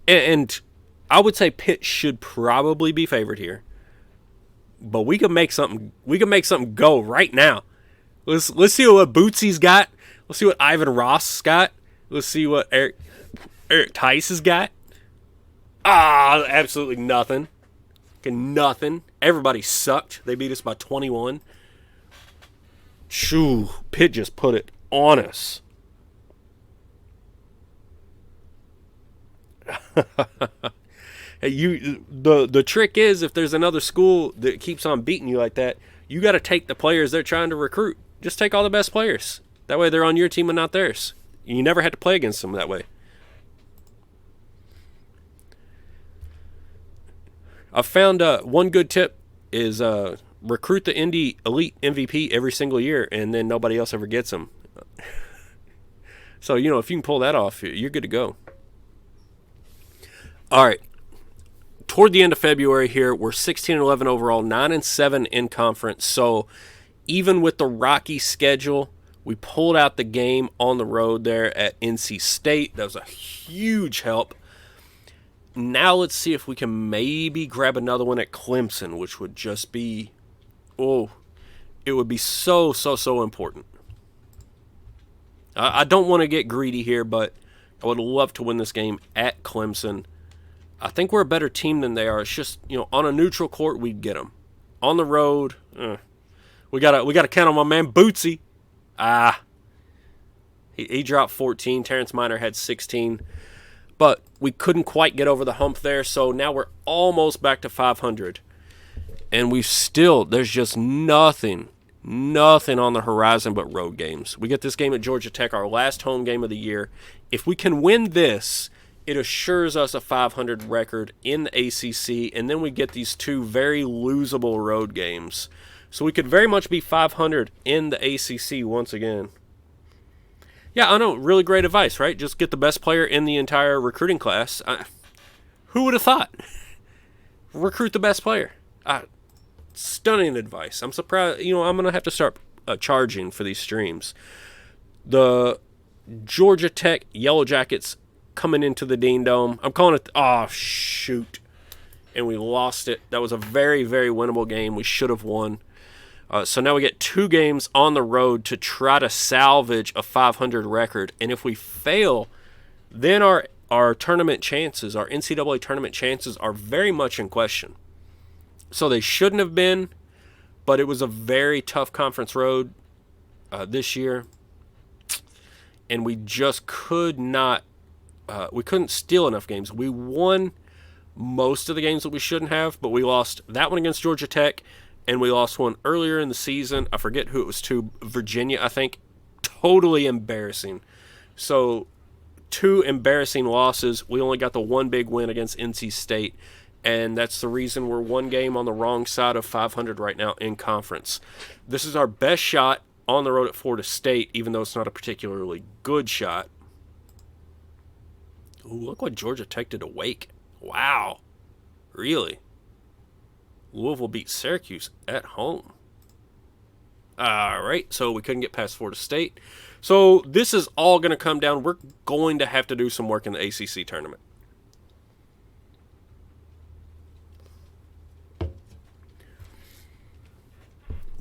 And I would say Pitt should probably be favored here, but we can make something. We can make something go right now. Let's see what Bootsy's got. Let's see what Ivan Ross's got. Let's see what Eric Tice has got. Absolutely nothing. Nothing. Everybody sucked. They beat us by 21. Shoo! Pitt just put it on us. The trick is, if there's another school that keeps on beating you like that, you got to take the players they're trying to recruit. Just take all the best players. That way they're on your team and not theirs. You never had to play against them that way. I found one good tip is recruit the Indy Elite MVP every single year, and then nobody else ever gets them. So, if you can pull that off, you're good to go. All right, toward the end of February here, we're 16-11 overall, 9-7 in conference. So even with the rocky schedule, we pulled out the game on the road there at NC State. That was a huge help. Now let's see if we can maybe grab another one at Clemson, which would just be, it would be so important. I don't want to get greedy here, but I would love to win this game at Clemson. I think we're a better team than they are. It's just, on a neutral court, we'd get them. On the road, we gotta count on my man Bootsy. He dropped 14. Terrence Minor had 16. But we couldn't quite get over the hump there, so now we're almost back to 500. And there's just nothing on the horizon but road games. We get this game at Georgia Tech, our last home game of the year. If we can win this, it assures us a 500 record in the ACC, and then we get these two very losable road games. So we could very much be 500 in the ACC once again. Yeah, I know, really great advice, right? Just get the best player in the entire recruiting class. Who would have thought? Recruit the best player. Stunning advice. I'm surprised. I'm going to have to start charging for these streams. The Georgia Tech Yellow Jackets coming into the Dean Dome. I'm calling it, shoot. And we lost it. That was a very, very winnable game. We should have won. So now we get 2 games on the road to try to salvage a 500 record. And if we fail, then our tournament chances, our NCAA tournament chances are very much in question. So they shouldn't have been, but it was a very tough conference road this year. And we just could not, we couldn't steal enough games. We won most of the games that we shouldn't have, but we lost that one against Georgia Tech, and we lost one earlier in the season. I forget who it was to. Virginia, I think. Totally embarrassing. So 2 embarrassing losses. We only got the 1 big win against NC State, and that's the reason we're 1 game on the wrong side of 500 right now in conference. This is our best shot on the road at Florida State, even though it's not a particularly good shot. Ooh, look what Georgia Tech did to Wake. Wow. Really? Louisville beat Syracuse at home. All right, so we couldn't get past Florida State. So this is all going to come down. We're going to have to do some work in the ACC tournament.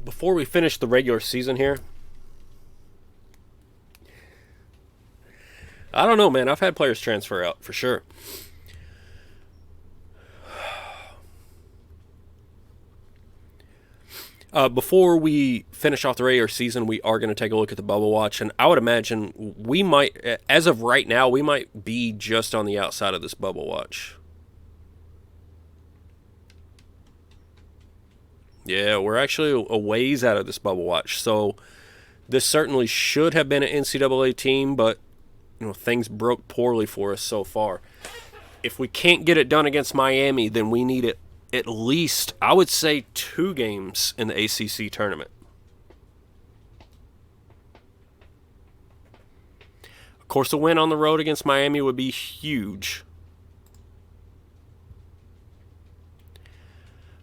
Before we finish the regular season here, I don't know, man. I've had players transfer out for sure. Before we finish off the regular season, we are going to take a look at the bubble watch, and I would imagine we might, as of right now, we might be just on the outside of this bubble watch. Yeah, we're actually a ways out of this bubble watch, so this certainly should have been an NCAA team, but things broke poorly for us so far. If we can't get it done against Miami, then we need it. At least, I would say, 2 games in the ACC tournament. Of course, a win on the road against Miami would be huge.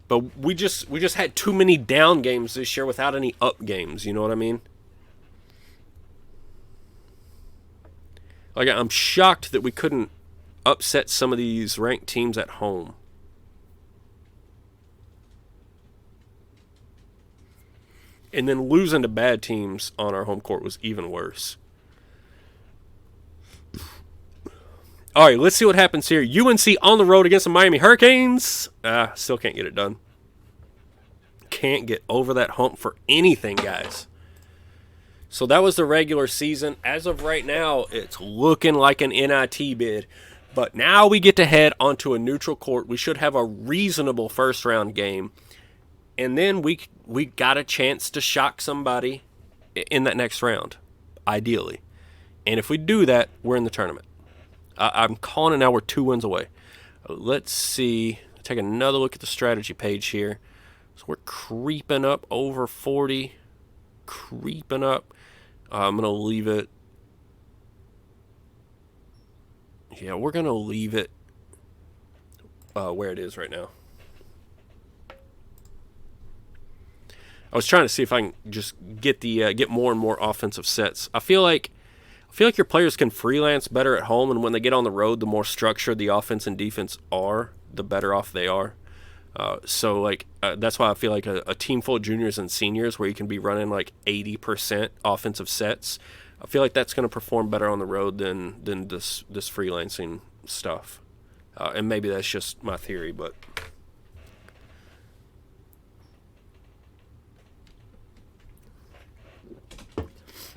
But we just had too many down games this year without any up games, you know what I mean? Like, I'm shocked that we couldn't upset some of these ranked teams at home. And then losing to bad teams on our home court was even worse. All right, let's see what happens here. UNC on the road against the Miami Hurricanes. Still can't get it done. Can't get over that hump for anything, guys. So that was the regular season. As of right now, it's looking like an NIT bid. But now we get to head onto a neutral court. We should have a reasonable first-round game. And then we got a chance to shock somebody in that next round, ideally. And if we do that, we're in the tournament. I'm calling it now. We're 2 wins away. Let's see. Take another look at the strategy page here. So we're creeping up over 40. Creeping up. I'm going to leave it. Yeah, we're going to leave it where it is right now. I was trying to see if I can just get get more and more offensive sets. I feel like your players can freelance better at home, and when they get on the road, the more structured the offense and defense are, the better off they are. So that's why I feel like a team full of juniors and seniors where you can be running like 80% offensive sets I feel like that's going to perform better on the road than this freelancing stuff. And maybe that's just my theory, but...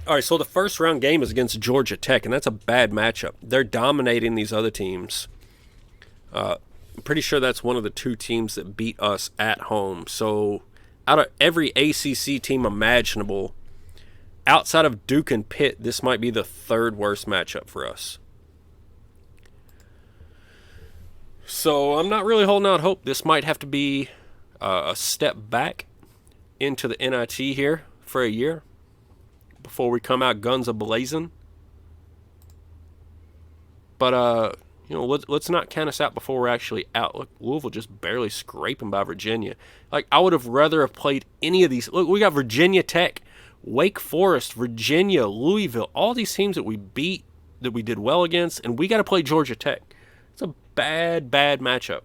All right, so the first round game is against Georgia Tech, and that's a bad matchup. They're dominating these other teams. I'm pretty sure that's one of the two teams that beat us at home. So out of every ACC team imaginable, outside of Duke and Pitt, this might be the third worst matchup for us. So I'm not really holding out hope. This might have to be a step back into the NIT here for a year before we come out guns a-blazing. But, you know, let's not count us out before we're actually out. Look, Louisville just barely scraping by Virginia. Like, I would have rather have played any of these. Look, we got Virginia Tech, Wake Forest, Virginia, Louisville, all these teams that we beat, that we did well against, and we got to play Georgia Tech. It's a bad matchup.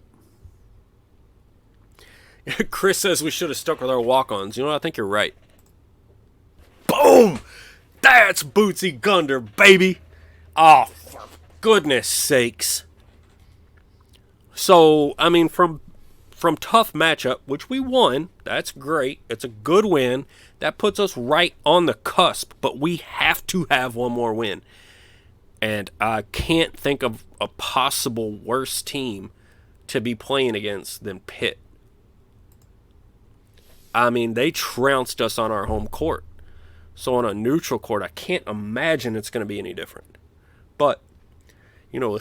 Chris says we should have stuck with our walk-ons. You know, I think you're right. Boom! That's Bootsy Gunder, baby! Oh, for goodness sakes. So, I mean, from tough matchup, which we won, that's great. It's a good win. That puts us right on the cusp, but we have to have one more win. And I can't think of a possible worse team to be playing against than Pitt. I mean, they trounced us on our home court. So on a neutral court, I can't imagine it's going to be any different. But, you know,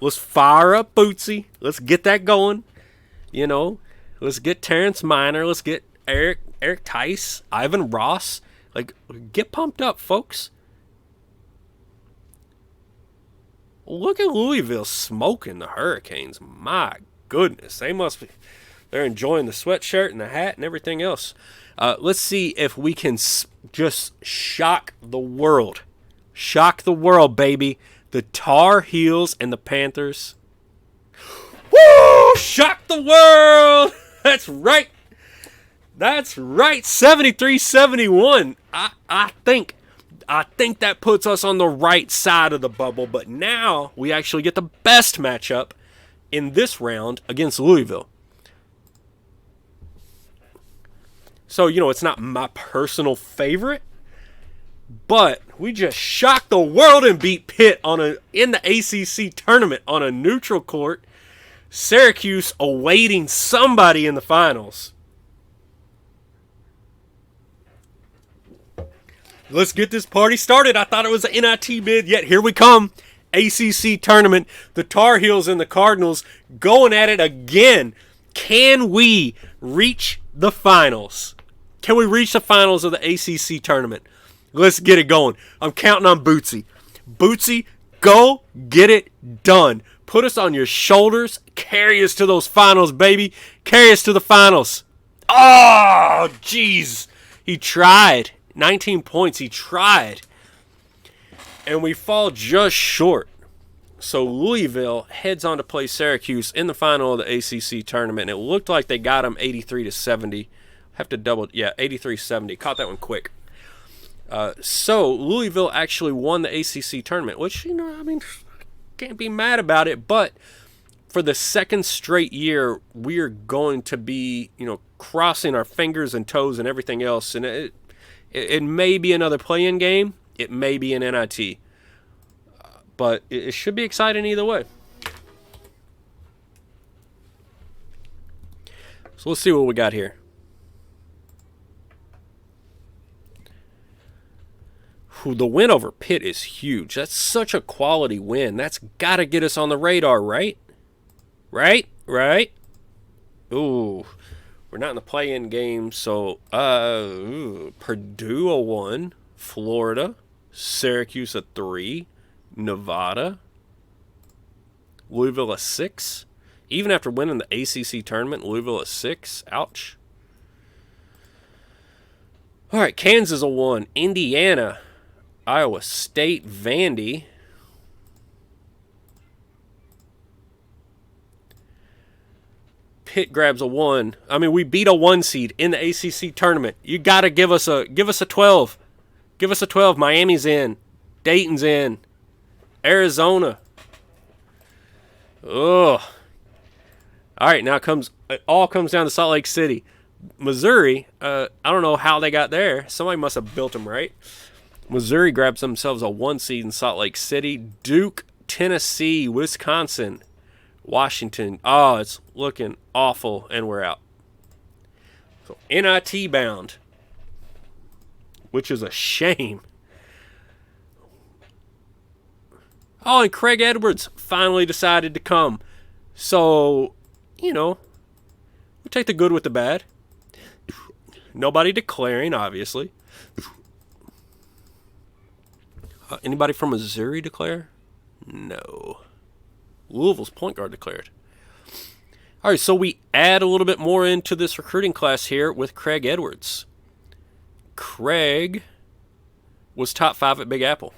let's fire up Bootsy. Let's get that going. You know, let's get Terrence Minor. Let's get Eric Tice, Ivan Ross. Like, get pumped up, folks. Look at Louisville smoking the Hurricanes. My goodness. They're enjoying the sweatshirt and the hat and everything else. Let's see if we can just shock the world. Shock the world, baby. The Tar Heels and the Panthers. Woo! Shock the world! That's right. That's right. 73-71. I think that puts us on the right side of the bubble, but now we actually get the best matchup in this round against Louisville. So, you know, it's not my personal favorite, but we just shocked the world and beat Pitt in the ACC tournament on a neutral court. Syracuse awaiting somebody in the finals. Let's get this party started. I thought it was an NIT bid, yet here we come. ACC tournament. The Tar Heels and the Cardinals going at it again. Can we reach the finals? Can we reach the finals of the ACC tournament? Let's get it going. I'm counting on Bootsy. Bootsy, go get it done. Put us on your shoulders. Carry us to those finals, baby. Carry us to the finals. Oh, jeez. He tried. 19 points. He tried. And we fall just short. So Louisville heads on to play Syracuse in the final of the ACC tournament. And it looked like they got them 83-70. Have to double. Yeah, 83-70. Caught that one quick. So Louisville actually won the ACC tournament, which, you know, I mean, can't be mad about it. But for the second straight year, we are going to be, you know, crossing our fingers and toes and everything else. And it may be another play-in game. It may be an NIT. But it should be exciting either way. So let's see what we got here. The win over Pitt is huge. That's such a quality win. That's got to get us on the radar, right? Right? Ooh. We're not in the play-in game, so Purdue a 1, Florida, Syracuse a 3, Nevada, Louisville a 6. Even after winning the ACC tournament, Louisville a 6. Ouch. All right, Kansas a 1, Indiana, Iowa State, Vandy. Pitt grabs a 1. I mean, we beat a 1 seed in the ACC tournament. You got to give us a 12. Give us a 12. Miami's in. Dayton's in. Arizona. Ugh. All right, now it all comes down to Salt Lake City. Missouri, I don't know how they got there. Somebody must have built them right. Missouri grabs themselves a 1 seed in Salt Lake City. Duke, Tennessee, Wisconsin, Washington. Oh, it's looking awful, and we're out. So NIT bound, which is a shame. Oh, and Craig Edwards finally decided to come. So, you know, we take the good with the bad. Nobody declaring, obviously. Anybody from Missouri declare? No. Louisville's point guard declared. All right, so we add a little bit more into this recruiting class here with Craig Edwards. Craig was top 5 at Big Apple.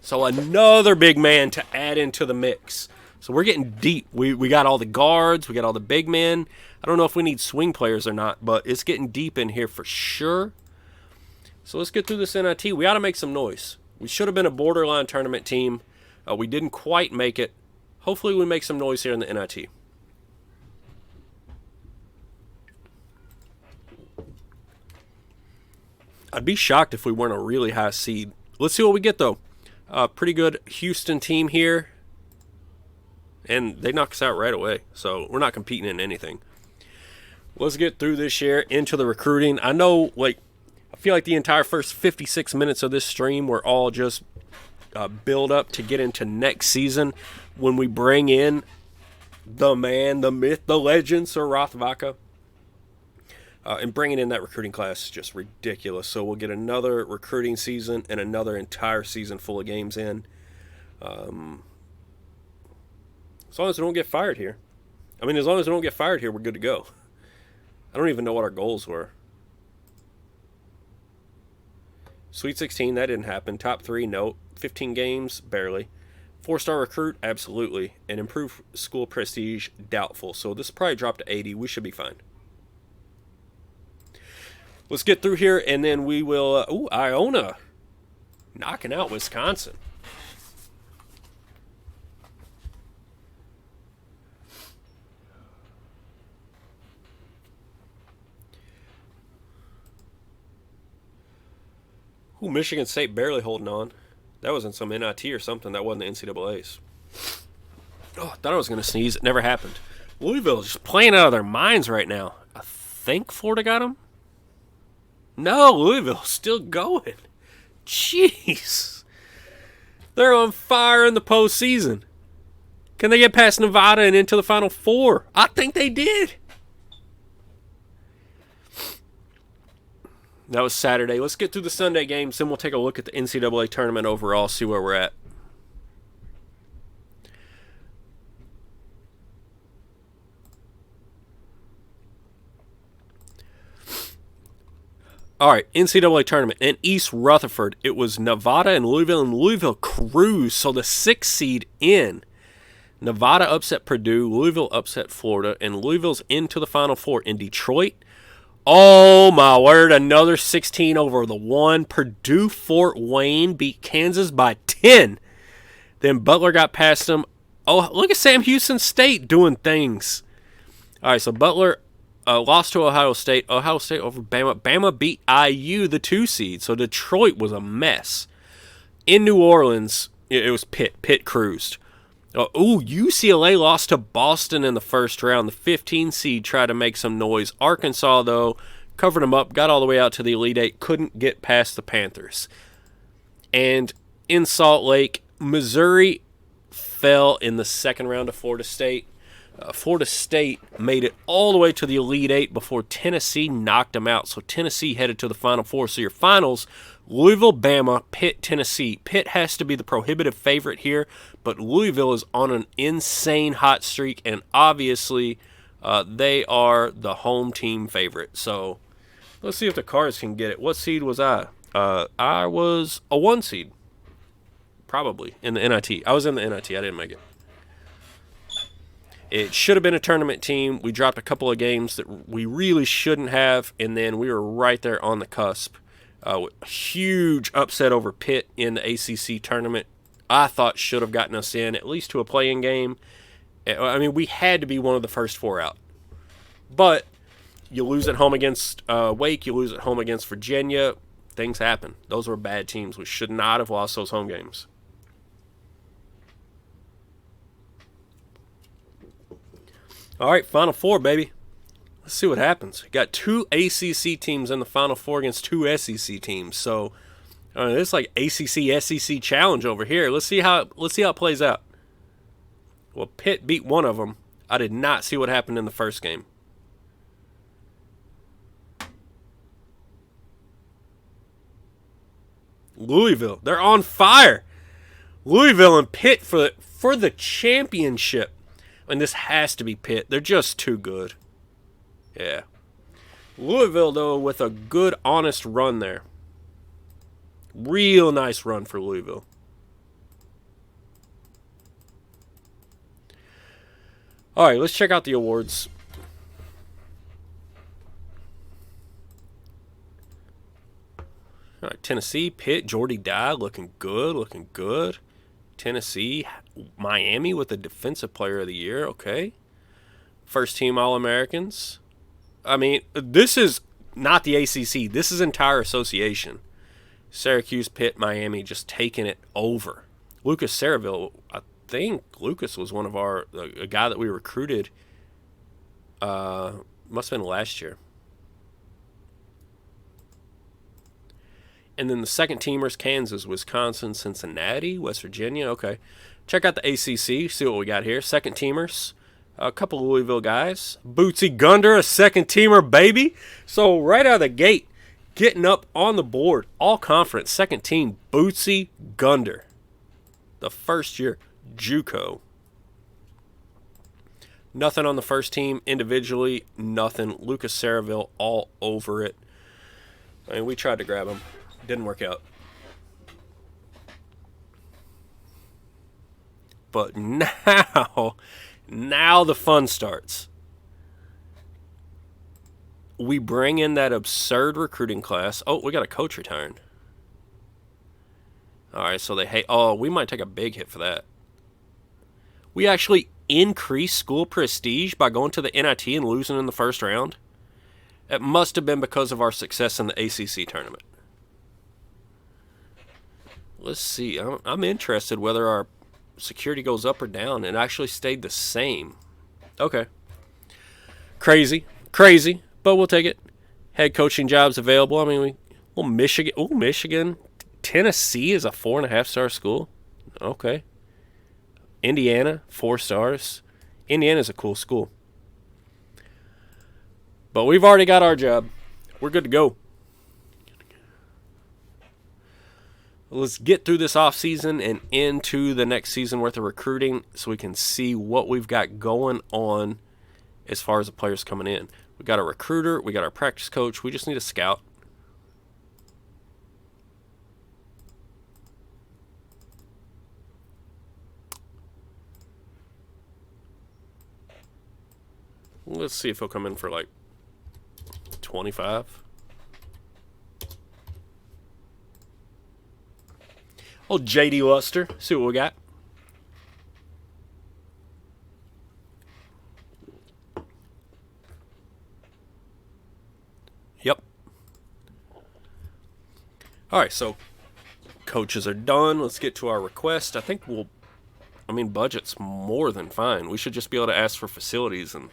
So another big man to add into the mix. So we're getting deep. We got all the guards. We got all the big men. I don't know if we need swing players or not, but it's getting deep in here for sure. So let's get through this NIT. We ought to make some noise. We should have been a borderline tournament team. We didn't quite make it. Hopefully we make some noise here in the NIT. I'd be shocked if we weren't a really high seed. Let's see what we get, though. Pretty good Houston team here. And they knock us out right away. So we're not competing in anything. Let's get through this year into the recruiting. I know, I feel like the entire first 56 minutes of this stream were all just build up to get into next season when we bring in the man, the myth, the legend, Sir Rothvaca. And bringing in that recruiting class is just ridiculous. So we'll get another recruiting season and another entire season full of games in. As long as we don't get fired here. I mean, as long as we don't get fired here, we're good to go. I don't even know what our goals were. Sweet 16, that didn't happen. Top 3, no. 15 games, barely. 4-star recruit, absolutely. And improved school prestige, doubtful. So this probably dropped to 80. We should be fine. Let's get through here, and then we will... Iona knocking out Wisconsin. Michigan State barely holding on. That was in some NIT or something. That wasn't the NCAAs. Oh, I thought I was going to sneeze. It never happened. Louisville's just playing out of their minds right now. I think Florida got them. No, Louisville's still going. Jeez. They're on fire in the postseason. Can they get past Nevada and into the Final Four? I think they did. That was Saturday. Let's get through the Sunday games, then we'll take a look at the NCAA tournament overall, see where we're at. All right, NCAA tournament. In East Rutherford, it was Nevada and Louisville cruised. So the 6th seed in. Nevada upset Purdue, Louisville upset Florida, and Louisville's into the Final Four. In Detroit, oh my word, another 16 over the 1. Purdue Fort Wayne beat Kansas by 10. Then Butler got past them. Oh, look at Sam Houston State doing things. All right, so Butler lost to Ohio State. Ohio State over Bama. Bama beat IU, the 2 seed. So Detroit was a mess. In New Orleans, it was Pitt. Pitt cruised. UCLA lost to Boston in the first round. The 15 seed tried to make some noise. Arkansas, though, covered them up, got all the way out to the Elite Eight, couldn't get past the Panthers. And in Salt Lake, Missouri fell in the second round of Florida State. Florida State made it all the way to the Elite Eight before Tennessee knocked them out. So Tennessee headed to the Final Four. So your finals, Louisville, Bama, Pitt, Tennessee. Pitt has to be the prohibitive favorite here, but Louisville is on an insane hot streak, and obviously they are the home team favorite. So let's see if the Cards can get it. What seed was I? I was a 1 seed, probably, in the NIT. I was in the NIT. I didn't make it. It should have been a tournament team. We dropped a couple of games that we really shouldn't have, and then we were right there on the cusp. Huge upset over Pitt in the ACC tournament. I thought should have gotten us in, at least to a play-in game. I mean, we had to be one of the first 4 out. But you lose at home against Wake, you lose at home against Virginia. Things happen. Those were bad teams. We should not have lost those home games. All right, Final Four, baby. Let's see what happens. Got 2 ACC teams in the Final Four against 2 SEC teams. So it's like ACC SEC challenge over here. Let's see how it plays out. Well, Pitt beat one of them. I did not see what happened in the first game. Louisville, they're on fire. Louisville and Pitt for the championship. And this has to be Pitt. They're just too good. Yeah. Louisville, though, with a good, honest run there. Real nice run for Louisville. All right, let's check out the awards. All right, Tennessee, Pitt, Jordy Dye, looking good. Tennessee, Miami with the Defensive Player of the Year, okay. First team All-Americans. I mean, this is not the ACC. This is entire association. Syracuse, Pitt, Miami just taking it over. Lucas Saraville, I think Lucas was one of a guy that we recruited. Must have been last year. And then the second teamers, Kansas, Wisconsin, Cincinnati, West Virginia. Okay. Check out the ACC. See what we got here. Second teamers. A couple of Louisville guys. Bootsy Gunder, a second teamer, baby. So right out of the gate, getting up on the board. All conference. Second team, Bootsy Gunder. The first year, JUCO. Nothing on the first team individually. Nothing. Lucas Saraville all over it. I mean, we tried to grab him. Didn't work out. But now the fun starts. We bring in that absurd recruiting class. Oh, we got a coach retiring. All right, so they hate. Oh, we might take a big hit for that. We actually increase school prestige by going to the NIT and losing in the first round. It must have been because of our success in the ACC tournament. Let's see. I'm interested whether our security goes up or down. It actually stayed the same. Okay. Crazy. But we'll take it. Head coaching jobs available. I mean, Michigan. Tennessee is a 4.5-star school. Okay. Indiana, 4 stars. Indiana's a cool school. But we've already got our job. We're good to go. Let's get through this offseason and into the next season worth of recruiting so we can see what we've got going on as far as the players coming in. We got a recruiter. We got our practice coach. We just need a scout. Let's see if he'll come in for like 25. Oh, J.D. Luster. See what we got. Yep. All right, so coaches are done. Let's get to our request. I think budget's more than fine. We should just be able to ask for facilities and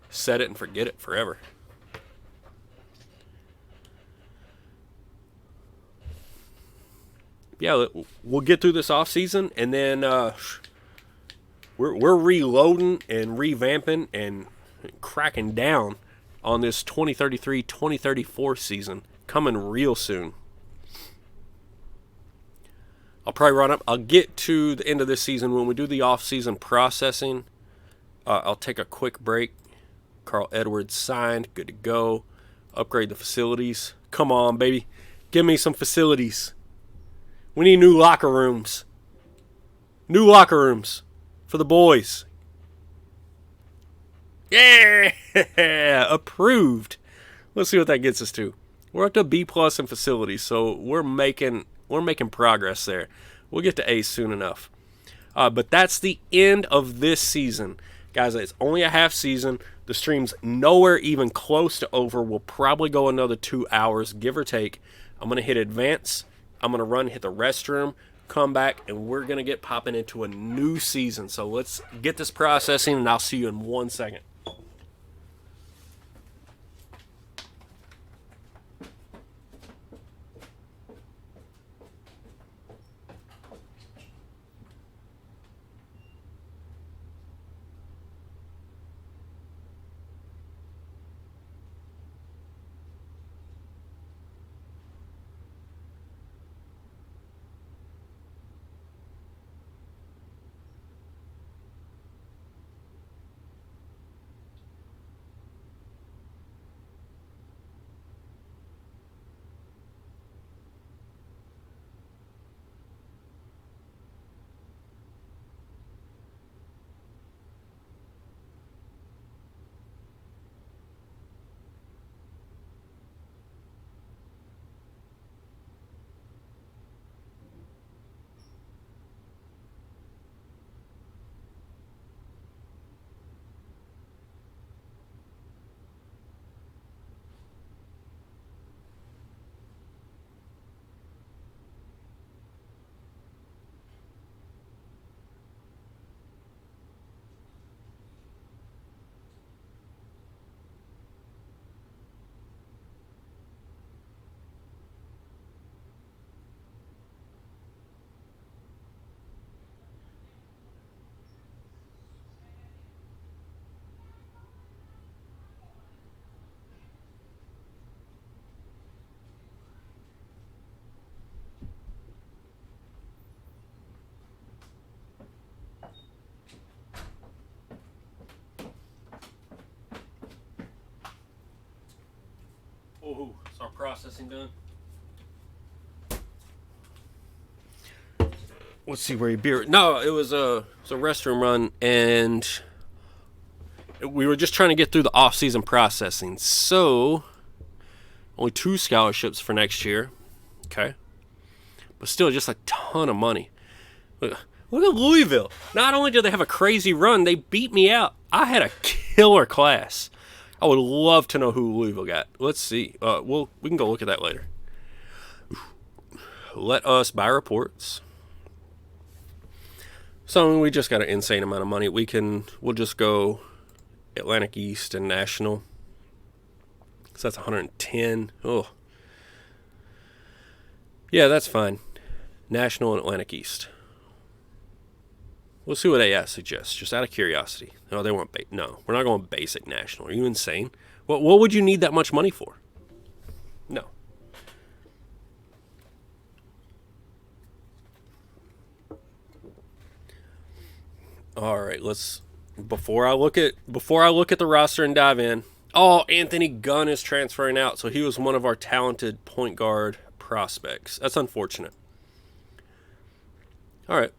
set it and forget it forever. Yeah, we'll get through this off season, and then we're reloading and revamping and cracking down on this 2033-2034 season coming real soon. I'll probably run up. I'll get to the end of this season when we do the off season processing. I'll take a quick break. Carl Edwards signed, good to go. Upgrade the facilities. Come on, baby, give me some facilities. We need new locker rooms. New locker rooms for the boys. Yeah! Approved. Let's see what that gets us to. We're up to B plus in facilities, so we're making progress there. We'll get to A soon enough. But that's the end of this season. Guys, it's only a half season. The stream's nowhere even close to over. We'll probably go another 2 hours, give or take. I'm going to hit advance. I'm going to run, hit the restroom, come back, and we're going to get popping into a new season. So let's get this processing, and I'll see you in 1 second. Oh, is our processing done? Let's see where you beer. No, it was a restroom run, and we were just trying to get through the off-season processing. So, only 2 scholarships for next year. Okay. But still, just a ton of money. Look at Louisville. Not only did they have a crazy run, they beat me out. I had a killer class. I would love to know who Louisville got. Let's see. We can go look at that later. Let us buy reports. So we just got an insane amount of money. We'll just go Atlantic East and National. So that's 110. Oh. Yeah, that's fine. National and Atlantic East. We'll see what AS suggests, just out of curiosity. No, they want no, we're not going basic national. Are you insane? What would you need that much money for? No. All right, before I look at the roster and dive in. Oh, Anthony Gunn is transferring out, so he was one of our talented point guard prospects. That's unfortunate. All right.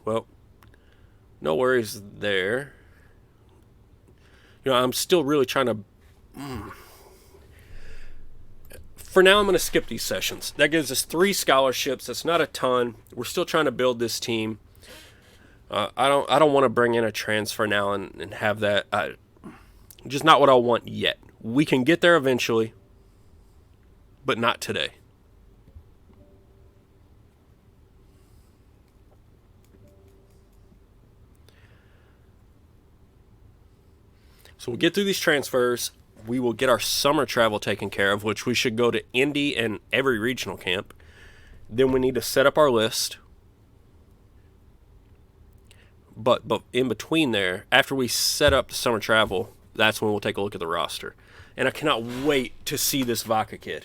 Well, no worries there. You know, I'm still really trying to... For now, I'm going to skip these sessions. That gives us 3 scholarships. That's not a ton. We're still trying to build this team. I don't want to bring in a transfer now and have that. Just not what I want yet. We can get there eventually, but not today. So we'll get through these transfers. We will get our summer travel taken care of, which we should go to Indy and every regional camp. Then we need to set up our list. But in between there, after we set up the summer travel, that's when we'll take a look at the roster. And I cannot wait to see this Vaca kid.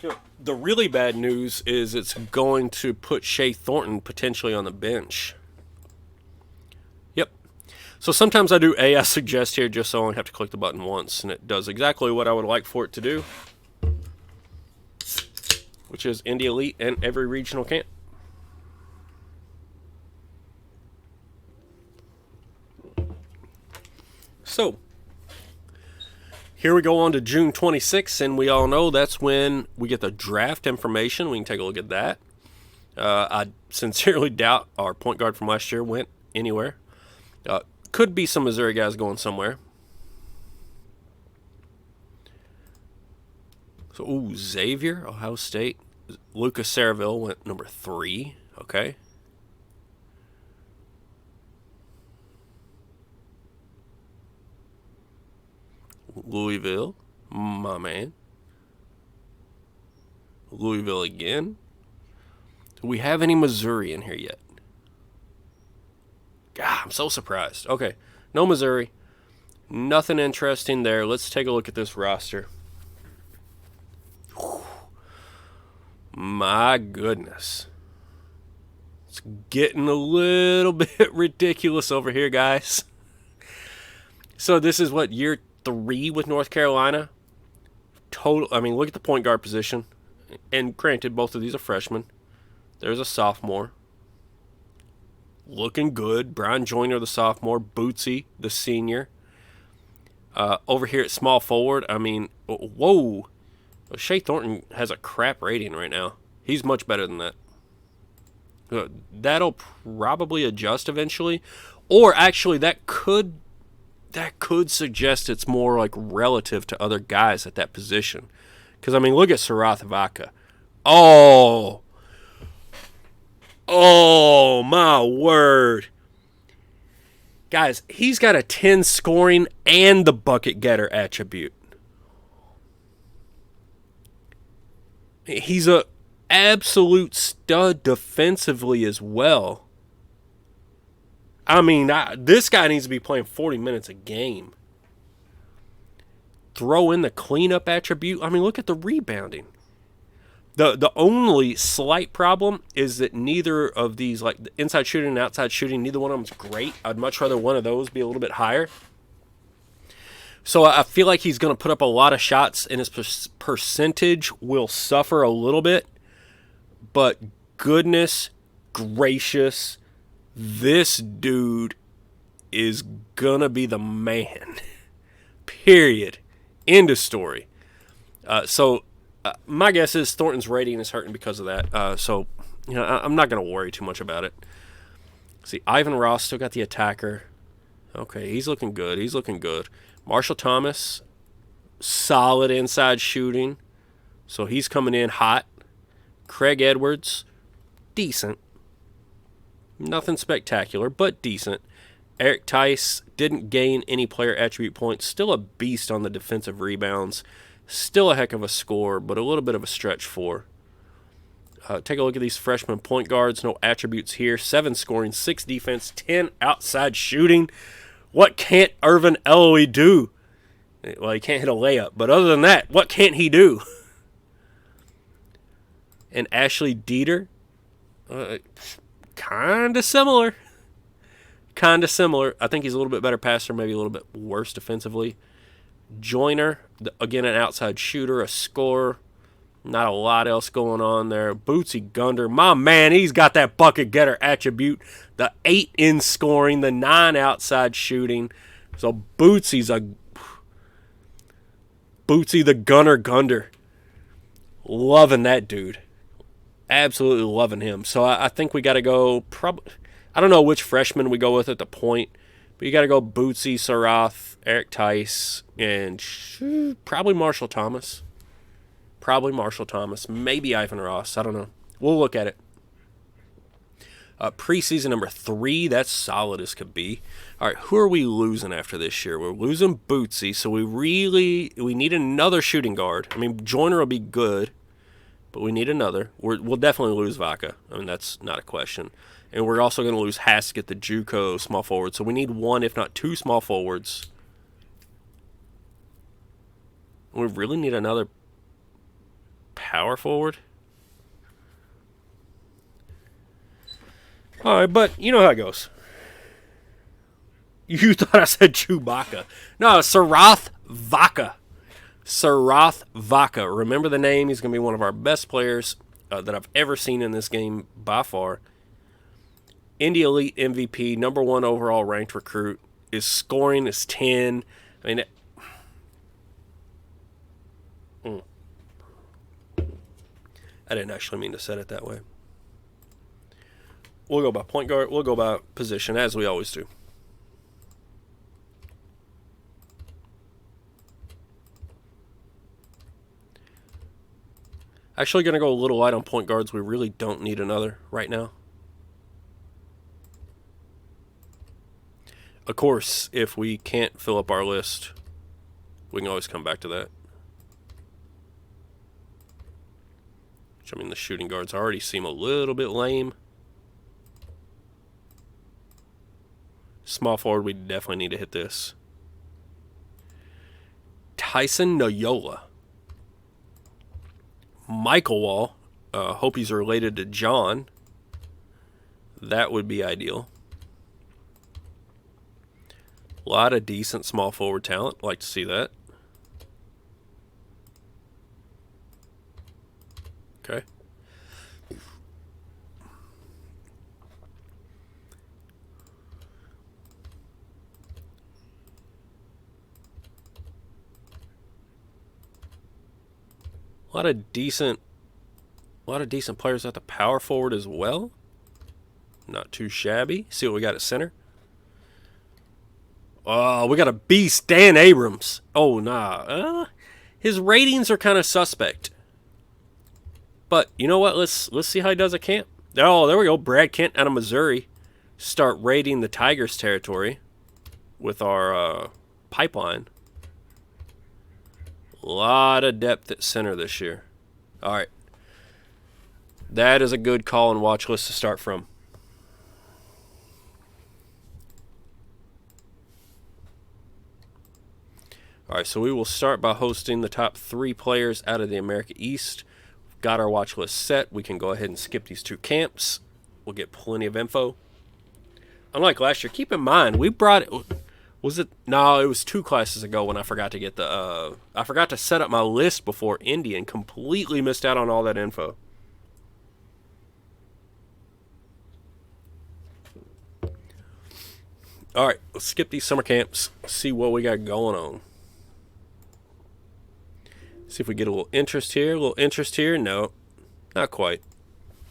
You know, the really bad news is it's going to put Shea Thornton potentially on the bench. Yep. So sometimes I do I suggest here just so I only have to click the button once, and it does exactly what I would like for it to do, which is Indy Elite and every regional camp. So, Here we go on to June 26th, and we all know that's when we get the draft information. We can take a look at that. I sincerely doubt our point guard from last year went anywhere. Could be some Missouri guys going somewhere. So, ooh, Xavier, Ohio State. Lucas Saraville went number 3. Okay. Louisville, my man. Louisville again. Do we have any Missouri in here yet? God, I'm so surprised. Okay, no Missouri. Nothing interesting there. Let's take a look at this roster. Whew. My goodness. It's getting a little bit ridiculous over here, guys. So this is what, year 3 with North Carolina? Total. I mean, look at the point guard position. And granted, both of these are freshmen. There's a sophomore. Looking good. Brian Joyner, the sophomore. Bootsy, the senior. Over here at small forward, I mean, whoa. Shea Thornton has a crap rating right now. He's much better than that. That'll probably adjust eventually. Or actually, that could suggest it's more like relative to other guys at that position. Because, I mean, look at Sarath Vaca. Oh, my word. Guys, he's got a 10 scoring and the bucket getter attribute. He's a absolute stud defensively as well. I mean, this guy needs to be playing 40 minutes a game. Throw in the cleanup attribute. I mean, look at the rebounding. The only slight problem is that neither of these, like the inside shooting and outside shooting, neither one of them is great. I'd much rather one of those be a little bit higher. So I feel like he's going to put up a lot of shots, and his percentage will suffer a little bit. But goodness gracious, this dude is going to be the man. Period. End of story. My guess is Thornton's rating is hurting because of that. So, you know, I'm not going to worry too much about it. See, Ivan Ross still got the attacker. Okay, he's looking good. He's looking good. Marshall Thomas, solid inside shooting. So he's coming in hot. Craig Edwards, decent. Nothing spectacular, but decent. Eric Tice didn't gain any player attribute points. Still a beast on the defensive rebounds. Still a heck of a scorer, but a little bit of a stretch for. Take a look at these freshman point guards. No attributes here. 7 scoring, 6 defense, 10 outside shooting. What can't Irvin Eloy do? Well, he can't hit a layup, but other than that, what can't he do? And Ashley Dieter, kind of similar. Kind of similar. I think he's a little bit better passer, maybe a little bit worse defensively. Joyner, again, an outside shooter, a scorer. Not a lot else going on there. Bootsy Gunder, my man, he's got that bucket getter attribute. The 8 in scoring, the 9 outside shooting. So Bootsy the Gunner Gunder. Loving that dude. Absolutely loving him. So I think we got to go, I don't know which freshman we go with at the point, but you got to go Bootsy, Sarath, Eric Tice, and probably Marshall Thomas. Maybe Ivan Ross. I don't know. We'll look at it. Preseason number 3, that's solid as could be. All right, who are we losing after this year? We're losing Bootsy, so we need another shooting guard. I mean, Joyner will be good, but we need another. We'll definitely lose Vaca. I mean, that's not a question. And we're also going to lose Haskett, the JUCO small forward. So we need 1, if not 2 small forwards. We really need another power forward. All right, but you know how it goes. You thought I said Chewbacca. No, Sarath Vaca. Sarath Vaca. Remember the name. He's going to be one of our best players that I've ever seen in this game by far. Indy Elite MVP, number 1 overall ranked recruit. His scoring is 10. I mean, I didn't actually mean to set it that way. We'll go by point guard. We'll go by position, as we always do. Actually going to go a little light on point guards. We really don't need another right now. Of course, if we can't fill up our list, we can always come back to that. Which, I mean, the shooting guards already seem a little bit lame. Small forward, we definitely need to hit this. Tyson Noyola. Michael Wall. Hope he's related to John. That would be ideal. A lot of decent small forward talent. Like to see that. Okay. A lot of decent players at the power forward as well. Not too shabby. See what we got at center. Oh, we got a beast, Dan Abrams. Oh, nah. His ratings are kind of suspect. But you know what? Let's see how he does at camp. Oh, there we go. Brad Kent out of Missouri. Start raiding the Tigers territory with our pipeline. A lot of depth at center this year. All right. That is a good call and watch list to start from. All right, so we will start by hosting the top 3 players out of the America East. We've got our watch list set. We can go ahead and skip these 2 camps. We'll get plenty of info. Unlike last year, keep in mind, we brought it... Was it? No, it was 2 classes ago when I forgot to get the... I forgot to set up my list before Indy and completely missed out on all that info. All right, let's skip these summer camps. See what we got going on. See if we get a little interest here. A little interest here. No, not quite.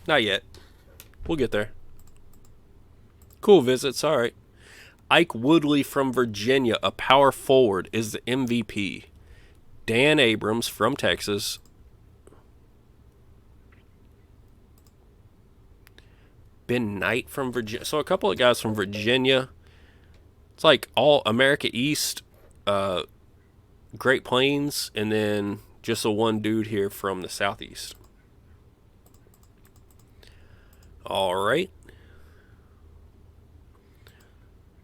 Not yet. We'll get there. Cool visits. All right. Ike Woodley from Virginia, a power forward, is the MVP. Dan Abrams from Texas. Ben Knight from Virginia. So a couple of guys from Virginia. It's like all America East, Great Plains, and then just a one dude here from the Southeast. All right.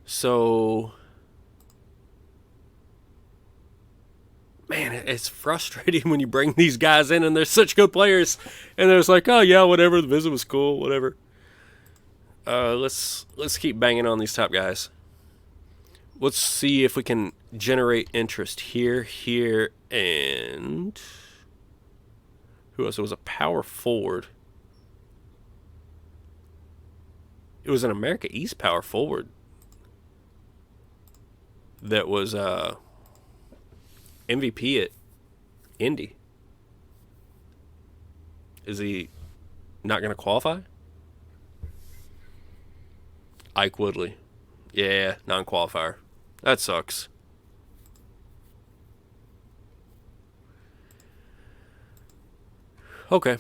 So, man, it's frustrating when you bring these guys in and they're such good players, and they're just like, oh yeah, whatever, the visit was cool, whatever. Let's keep banging on these top guys. Let's see if we can generate interest here, and who else? It was a power forward. It was an America East power forward that was MVP at Indy. Is he not going to qualify? Ike Woodley. Yeah, non-qualifier. That sucks. Okay.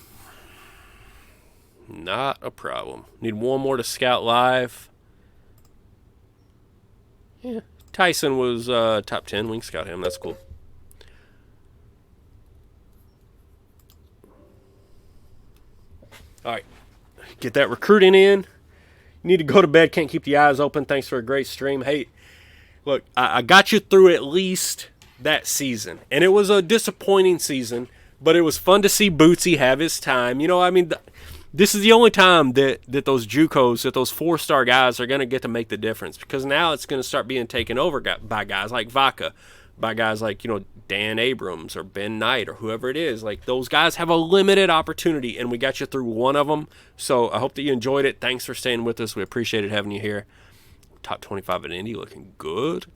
Not a problem. Need one more to scout live. Yeah. Tyson was top 10. We can scout him. That's cool. All right. Get that recruiting in. You need to go to bed. Can't keep the eyes open. Thanks for a great stream. Hey, look, I got you through at least that season. And it was a disappointing season, but it was fun to see Bootsy have his time. You know, I mean, this is the only time that those JUCOs, that those 4-star guys are going to get to make the difference, because now it's going to start being taken over by guys like Vaca, by guys like, you know, Dan Abrams or Ben Knight or whoever it is. Like, those guys have a limited opportunity, and we got you through one of them. So I hope that you enjoyed it. Thanks for staying with us. We appreciated having you here. Top 25 at Indy, looking good.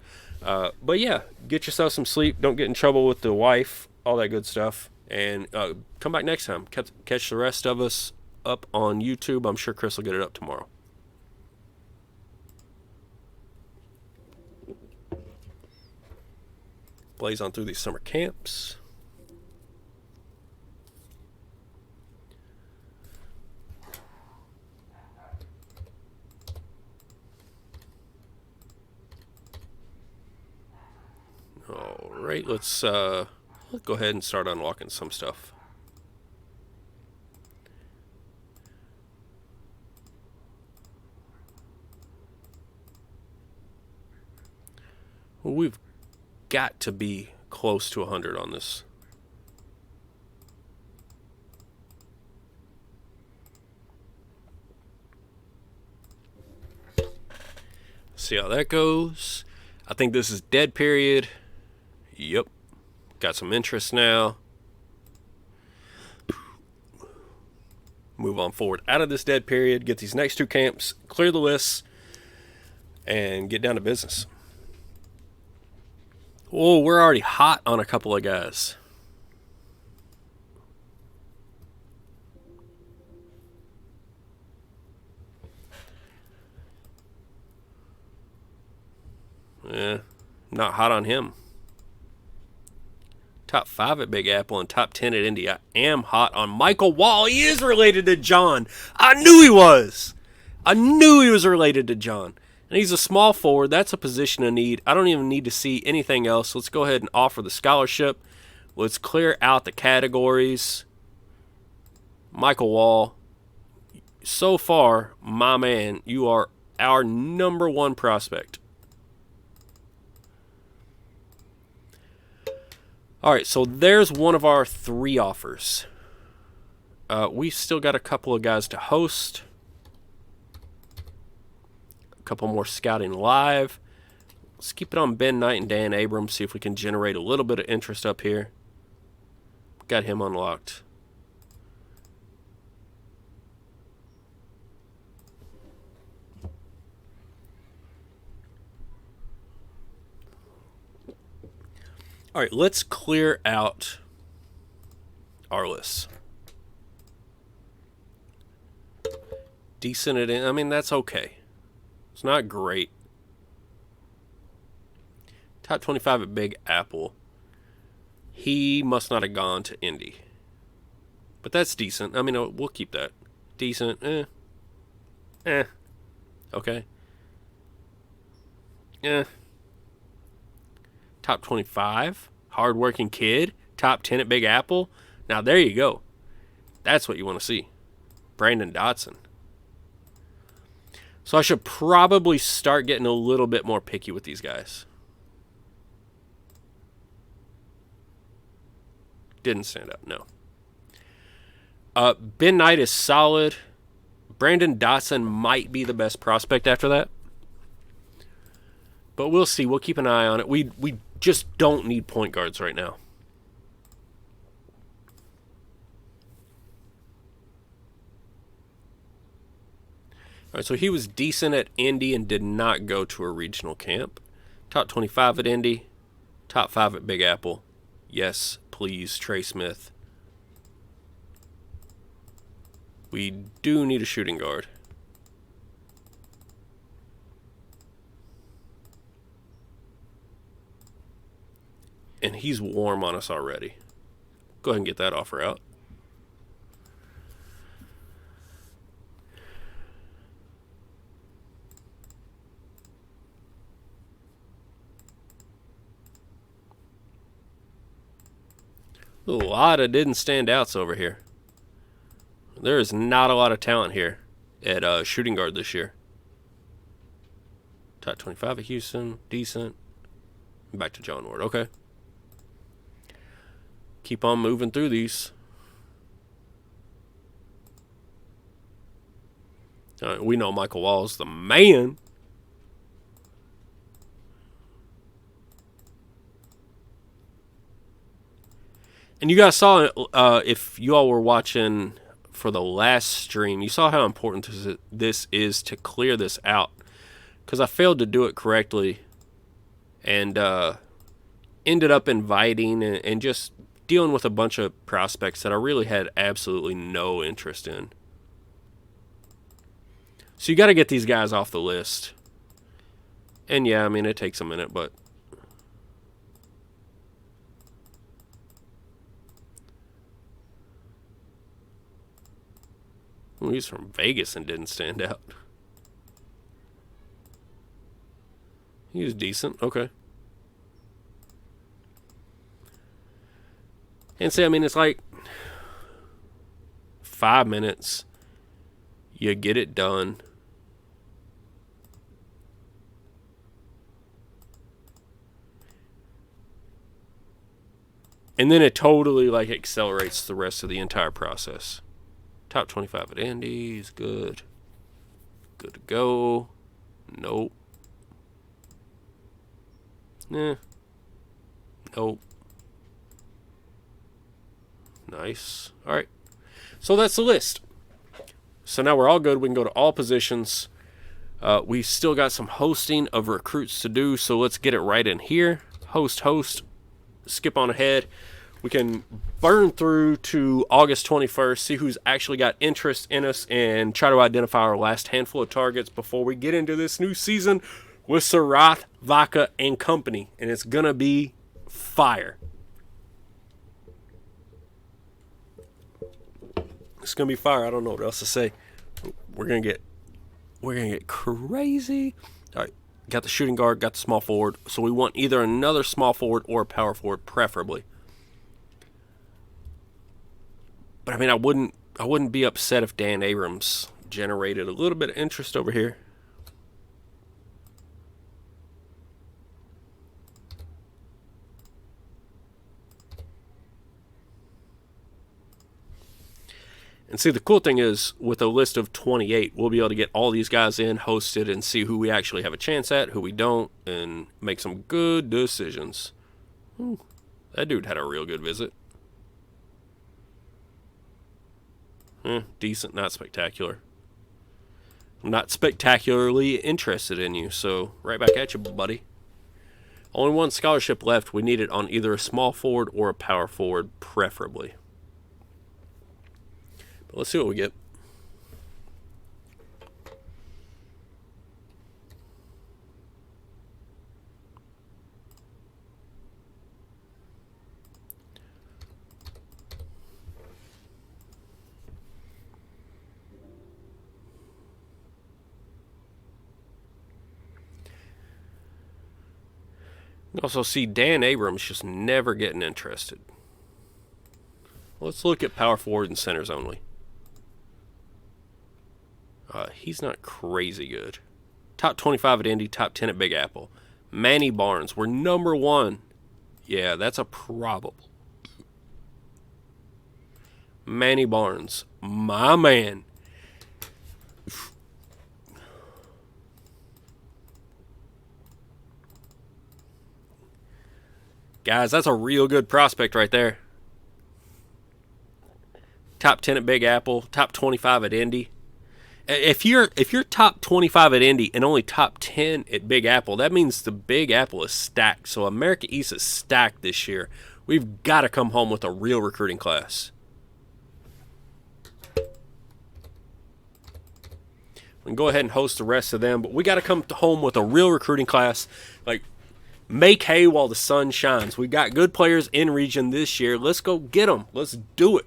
But yeah, get yourself some sleep. Don't get in trouble with the wife. All that good stuff. And come back next time. Catch the rest of us up on YouTube. I'm sure Chris will get it up tomorrow. Blaze on through these summer camps. All right, let's go ahead and start unlocking some stuff. Well, we've got to be close to 100 on this. See how that goes. I think this is dead period. Yep. Got some interest now. Move on forward out of this dead period. Get these next two camps. Clear the lists. And get down to business. Oh, we're already hot on a couple of guys. Yeah, not hot on him. Top 5 at Big Apple and top 10 at Indy. I am hot on Michael Wall. He is related to John. I knew he was. I knew he was related to John. And he's a small forward. That's a position of need. I don't even need to see anything else. Let's go ahead and offer the scholarship. Let's clear out the categories. Michael Wall. So far, my man, you are our #1 prospect. All right, so there's one of our 3 offers. We've still got a couple of guys to host. A couple more scouting live. Let's keep it on Ben Knight and Dan Abrams, see if we can generate a little bit of interest up here. Got him unlocked. All right, let's clear out our list. Decent at, I mean, that's okay. It's not great. Top 25 at Big Apple. He must not have gone to Indy. But that's decent. I mean, we'll keep that. Decent. Okay. Top 25. Hardworking kid. Top 10 at Big Apple. Now, there you go. That's what you want to see. Brandon Dotson. So I should probably start getting a little bit more picky with these guys. Didn't stand out, no. Ben Knight is solid. Brandon Dotson might be the best prospect after that. But we'll see. We'll keep an eye on it. We just don't need point guards right now. All right, so he was decent at Indy and did not go to a regional camp. Top 25 at Indy. Top 5 at Big Apple. Yes, please, Trey Smith. We do need a shooting guard. And he's warm on us already. Go ahead and get that offer out. A lot of didn't stand outs over here. There is not a lot of talent here at shooting guard this year. Top 25 at Houston. Decent. Back to John Ward. Okay. Keep on moving through these. We know Michael Wall's the man. And you guys saw, if you all were watching for the last stream, you saw how important this is to clear this out. Because I failed to do it correctly. And ended up inviting and just dealing with a bunch of prospects that I really had absolutely no interest in. So you got to get these guys off the list. And yeah, I mean, it takes a minute, but... Well, he's from Vegas and didn't stand out. He was decent. Okay. And see, I mean, it's like 5 minutes. You get it done. And then it totally, like, accelerates the rest of the entire process. Top 25 at Andy's. Good. Good to go. Nope. Nope. Nice. Alright. So that's the list. So now we're all good. We can go to all positions. We still got some hosting of recruits to do, so let's get it right in here. Host. Skip on ahead. We can burn through to August 21st, see who's actually got interest in us, and try to identify our last handful of targets before we get into this new season with Sarath, Vaca, and company. And it's going to be fire. It's going to be fire. I don't know what else to say. We're going to get crazy. All right. Got the shooting guard, got the small forward. So we want either another small forward or a power forward, preferably. But I mean, I wouldn't be upset if Dan Abrams generated a little bit of interest over here. And see, the cool thing is, with a list of 28, we'll be able to get all these guys in, hosted, and see who we actually have a chance at, who we don't, and make some good decisions. Ooh, that dude had a real good visit. Decent, not spectacular. I'm not spectacularly interested in you, so right back at you, buddy. Only one scholarship left. We need it on either a small forward or a power forward, preferably. But let's see what we get. You also see Dan Abrams just never getting interested. Let's look at power forward and centers only. He's not crazy good. Top 25 at Indy, top 10 at Big Apple. Manny Barnes, we're number 1. Yeah, that's a probable. Manny Barnes, my man. Guys, that's a real good prospect right there. Top 10 at Big Apple, top 25 at Indy. If you're top 25 at Indy and only top 10 at Big Apple, that means the Big Apple is stacked. So America East is stacked this year. We've got to come home with a real recruiting class. We can go ahead and host the rest of them, but we got to come home with a real recruiting class. Like, make hay while the sun shines. We got good players in region this year. Let's go get them. Let's do it.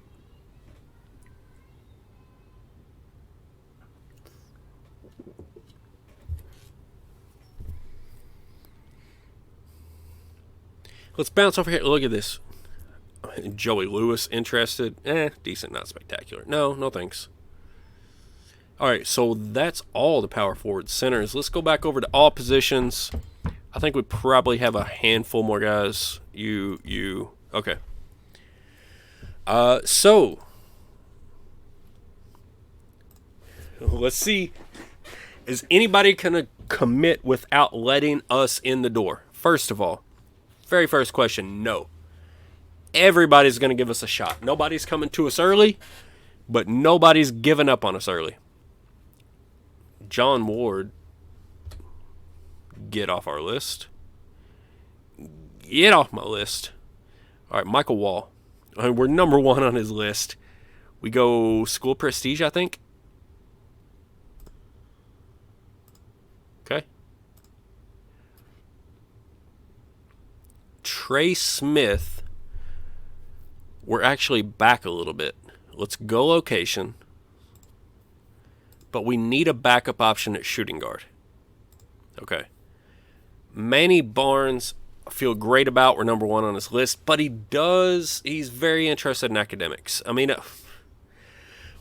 Let's bounce over here. Look at this. Joey Lewis interested. Decent, not spectacular. No thanks. All right, so that's all the power forward centers. Let's go back over to all positions. I think we probably have a handful more guys. Okay. So let's see. Is anybody gonna commit without letting us in the door? First of all, very first question, no. Everybody's gonna give us a shot. Nobody's coming to us early, but nobody's giving up on us early. John Ward, get off our list. Get off my list. All right, Michael Wall. We're number 1 on his list. We go school prestige, I think. Okay. Trey Smith. We're actually back a little bit. Let's go location. But we need a backup option at shooting guard. Okay. Manny Barnes, I feel great about. We're number 1 on his list. But he's very interested in academics. I mean,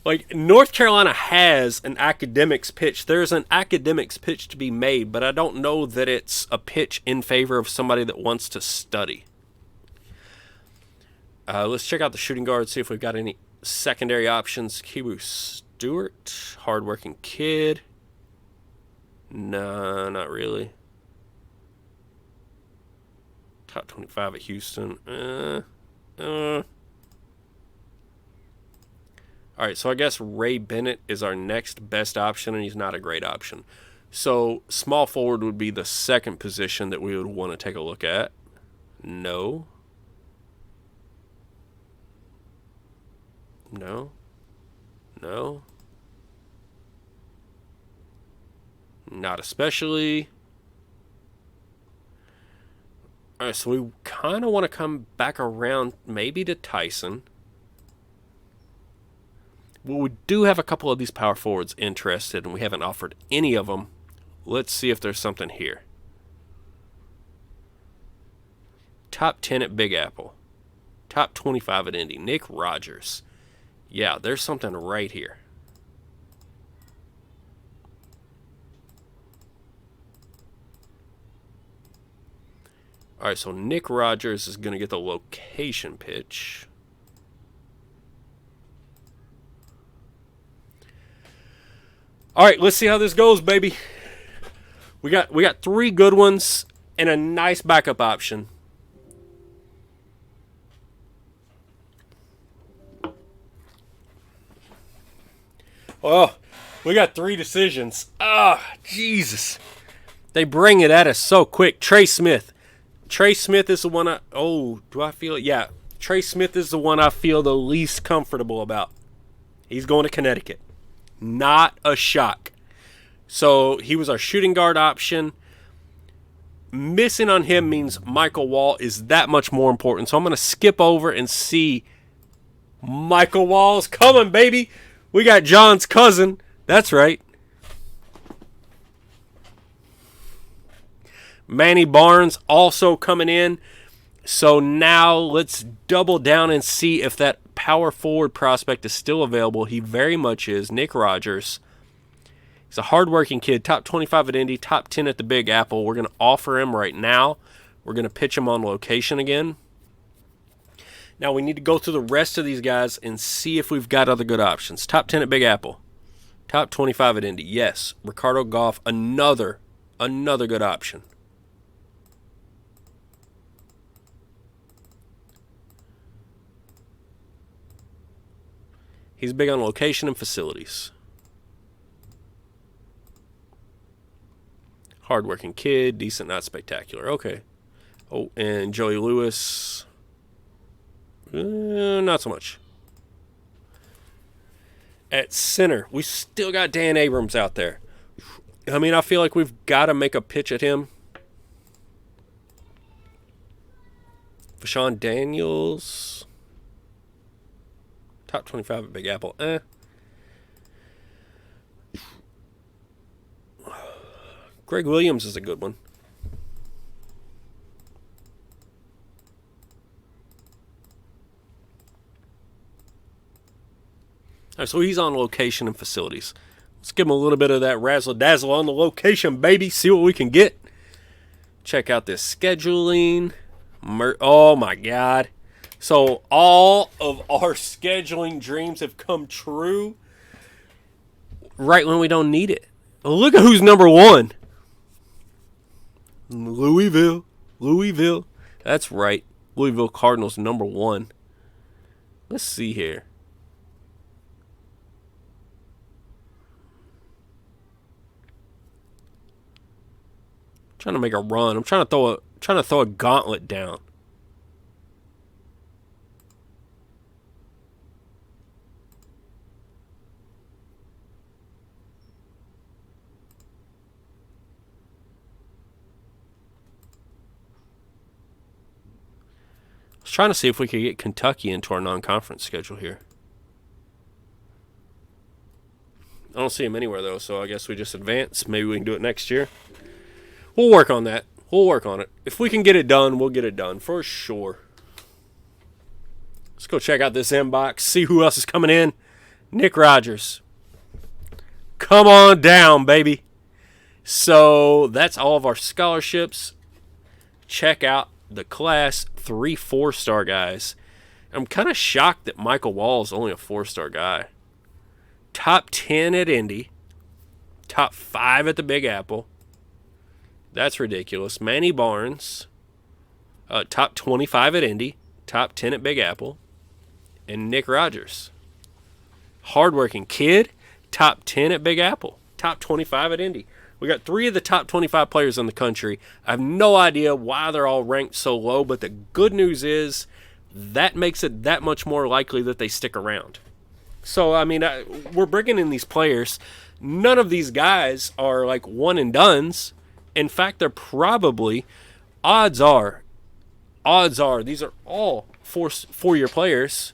like, North Carolina has an academics pitch. There's an academics pitch to be made, but I don't know that it's a pitch in favor of somebody that wants to study. Let's check out the shooting guard, see if we've got any secondary options. Kibu Stewart, hardworking kid. Nah, not really. Top 25 at Houston. All right, so I guess Ray Bennett is our next best option, and he's not a great option. So small forward would be the second position that we would want to take a look at. No. No. No. Not especially. All right, so we kind of want to come back around maybe to Tyson. Well, we do have a couple of these power forwards interested, and we haven't offered any of them. Let's see if there's something here. Top 10 at Big Apple. Top 25 at Indy. Nick Rogers. Yeah, there's something right here. All right, so Nick Rogers is going to get the location pitch. All right, let's see how this goes, baby. We got 3 good ones and a nice backup option. Oh, we got 3 decisions. Ah, Jesus. They bring it at us so quick. Trey Smith. Trey Smith is the one do I feel it? Yeah. Trey Smith is the one I feel the least comfortable about. He's going to Connecticut. Not a shock. So he was our shooting guard option. Missing on him means Michael Wall is that much more important. So I'm going to skip over and see Michael Wall's coming, baby. We got John's cousin. That's right. Manny Barnes also coming in. So now let's double down and see if that power forward prospect is still available. He very much is. Nick Rogers. He's a hardworking kid. Top 25 at Indy. Top 10 at the Big Apple. We're going to offer him right now. We're going to pitch him on location again. Now we need to go through the rest of these guys and see if we've got other good options. Top 10 at Big Apple. Top 25 at Indy. Yes. Ricardo Goff, another good option. He's big on location and facilities. Hardworking kid, decent, not spectacular. Okay. Oh, and Joey Lewis. Not so much. At center, we still got Dan Abrams out there. I mean, I feel like we've got to make a pitch at him. Vashawn Daniels. Top 25 at Big Apple. Greg Williams is a good one. All right, so he's on location and facilities. Let's give him a little bit of that razzle-dazzle on the location, baby. See what we can get. Check out this scheduling. Oh, my God. So all of our scheduling dreams have come true right when we don't need it. Look at who's number 1. Louisville. That's right. Louisville Cardinals number 1. Let's see here. I'm trying to make a run. I'm trying to throw a gauntlet down. Trying to see if we could get Kentucky into our non-conference schedule here. I don't see him anywhere, though, so I guess we just advance. Maybe we can do it next year. We'll work on that. We'll work on it. If we can get it done, we'll get it done for sure. Let's go check out this inbox, see who else is coming in. Nick Rogers. Come on down, baby. So that's all of our scholarships. Check out the class 3 4-star guys. I'm kind of shocked that Michael Wall is only a 4-star guy. Top 10 at Indy. Top 5 at the Big Apple. That's ridiculous. Manny Barnes. Top 25 at Indy. Top 10 at Big Apple. And Nick Rogers. Hardworking kid. Top 10 at Big Apple. Top 25 at Indy. We got 3 of the top 25 players in the country. I have no idea why they're all ranked so low, but the good news is that makes it that much more likely that they stick around. So, I mean, we're bringing in these players. None of these guys are like one and dones. In fact, they're probably, odds are, these are all four-year players.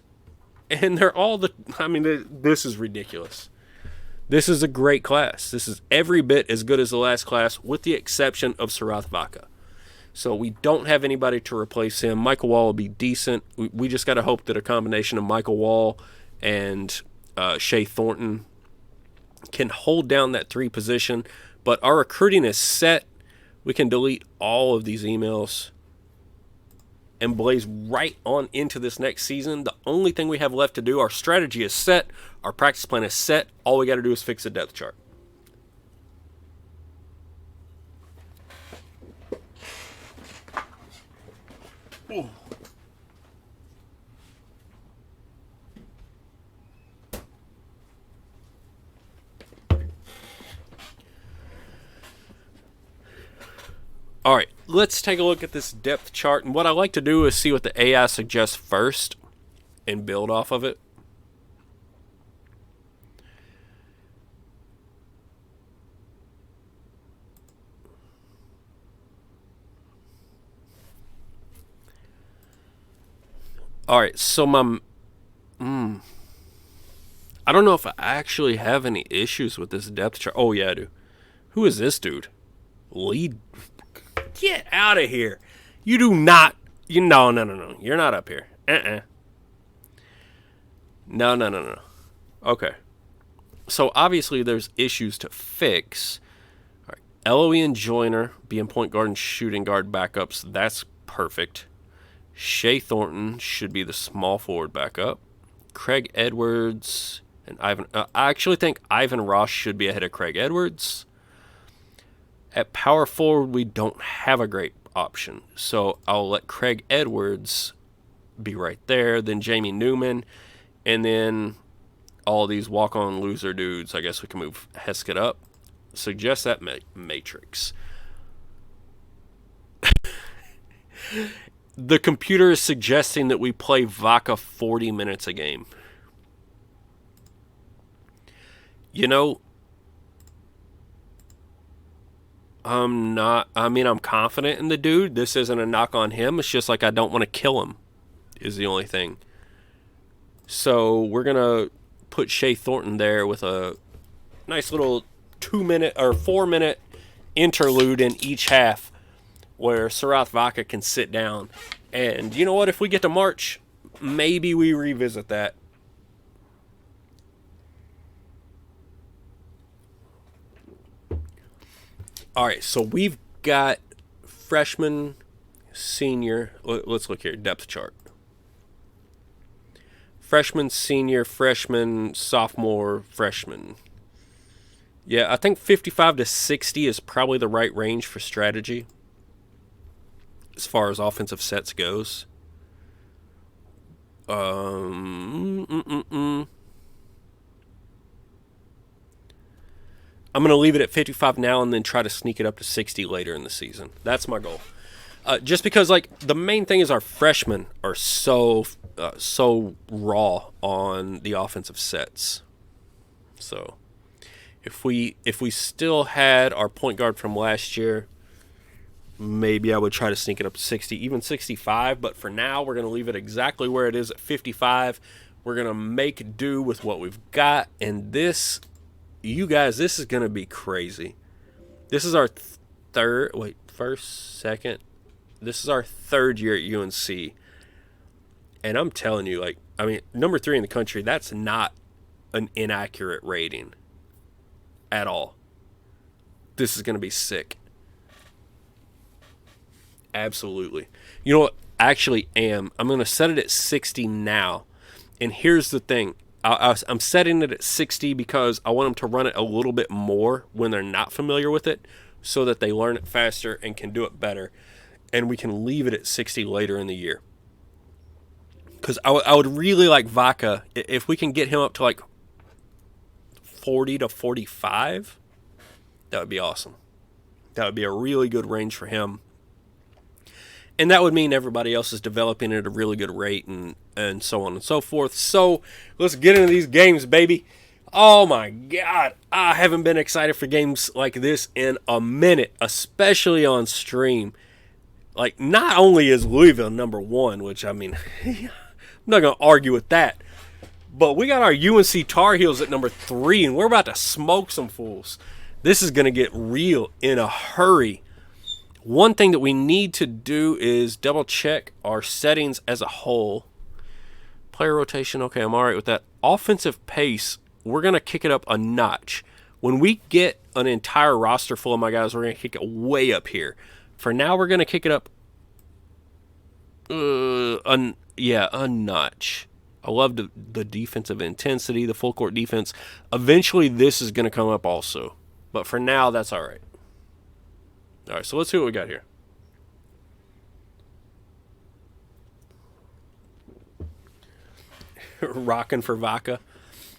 And they're all this is ridiculous. This is a great class. This is every bit as good as the last class, with the exception of Sarath Vaca. So we don't have anybody to replace him. Michael Wall will be decent. We just got to hope that a combination of Michael Wall and Shea Thornton can hold down that 3 position. But our recruiting is set. We can delete all of these emails and blaze right on into this next season. The only thing we have left to do, our strategy is set, our practice plan is set. All we got to do is fix the depth chart. Ooh. All right, let's take a look at this depth chart. And what I like to do is see what the AI suggests first and build off of it. All right, so I don't know if I actually have any issues with this depth chart. Oh, yeah, I do. Who is this dude? Lead. Get out of here. You do not. No. You're not up here. No. Okay. So, obviously, there's issues to fix. All right. LOE and Joyner being point guard and shooting guard backups. That's perfect. Shea Thornton should be the small forward backup. Craig Edwards and Ivan. I actually think Ivan Ross should be ahead of Craig Edwards. At power forward, we don't have a great option. So I'll let Craig Edwards be right there. Then Jamie Newman. And then all these walk-on loser dudes. I guess we can move Heskett up. Suggest that matrix. The computer is suggesting that we play Vaca 40 minutes a game. I'm confident in the dude. This isn't a knock on him. It's just like I don't want to kill him is the only thing. So we're going to put Shea Thornton there with a nice little 2-minute or 4-minute interlude in each half where Sarath Vaca can sit down. And you know what? If we get to March, maybe we revisit that. All right, so we've got freshman, senior. Let's look here, depth chart. Freshman, senior, freshman, sophomore, freshman. Yeah, I think 55 to 60 is probably the right range for strategy as far as offensive sets goes. I'm going to leave it at 55 now and then try to sneak it up to 60 later in the season. That's my goal. Just because, the main thing is our freshmen are so raw on the offensive sets. So, if we still had our point guard from last year, maybe I would try to sneak it up to 60, even 65. But for now, we're going to leave it exactly where it is at 55. We're going to make do with what we've got. And this, you guys, this is going to be crazy. This is our second. This is our third year at UNC. And I'm telling you, like, I mean, number 3 in the country, that's not an inaccurate rating at all. This is going to be sick. Absolutely. You know what? I actually am. I'm going to set it at 60 now. And here's the thing. I'm setting it at 60 because I want them to run it a little bit more when they're not familiar with it so that they learn it faster and can do it better. And we can leave it at 60 later in the year. Because I would really like Vaca, if we can get him up to like 40 to 45, that would be awesome. That would be a really good range for him. And that would mean everybody else is developing at a really good rate and so on and so forth. So let's get into these games, baby. Oh my God. I haven't been excited for games like this in a minute, especially on stream. Like, not only is Louisville number 1, which, I mean, I'm not going to argue with that. But we got our UNC Tar Heels at number 3, and we're about to smoke some fools. This is going to get real in a hurry. One thing that we need to do is double check our settings as a whole. Player rotation, okay, I'm all right with that. Offensive pace, we're going to kick it up a notch. When we get an entire roster full of my guys, we're going to kick it way up here. For now, we're going to kick it up a notch. I love the defensive intensity, the full court defense. Eventually, this is going to come up also. But for now, that's all right. All right, so let's see what we got here. Rocking for Vaca.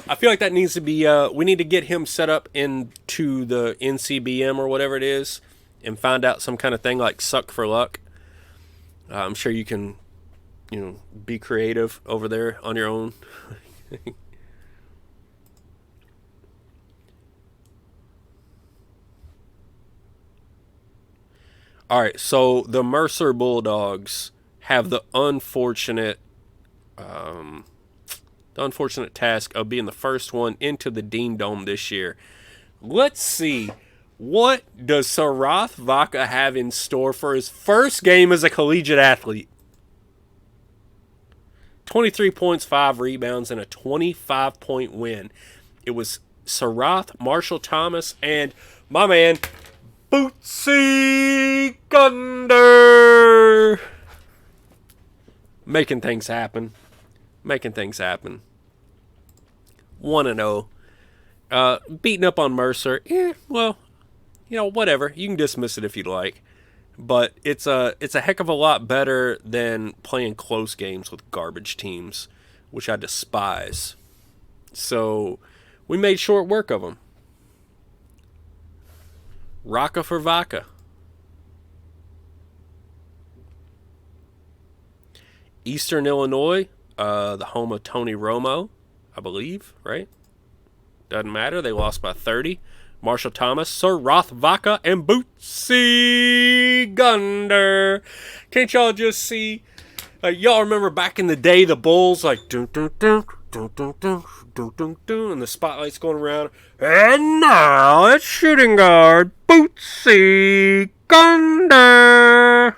I feel like that needs to be, we need to get him set up into the NCBM or whatever it is and find out some kind of thing like suck for luck. I'm sure you can, be creative over there on your own. All right, so the Mercer Bulldogs have the unfortunate task of being the first one into the Dean Dome this year. Let's see, what does Sarath Vaca have in store for his first game as a collegiate athlete? 23 points, 5 rebounds, and a 25-point win. It was Sarath, Marshall Thomas, and my man, Bootsy Gunder. Making things happen. 1-0. Beating up on Mercer. Well, whatever. You can dismiss it if you'd like. But it's a heck of a lot better than playing close games with garbage teams, which I despise. So we made short work of them. Rocka for Vaca. Eastern Illinois, the home of Tony Romo, I believe, right? Doesn't matter. They lost by 30. Marshall Thomas, Sarath Vaca, and Bootsy Gunder. Can't y'all just see? Y'all remember back in the day, the Bulls, like, dun, dun, dun, dun, dun, dun, dun, dun, dun, and the spotlight's going around. And now it's shooting guard, Bootsy Gunder.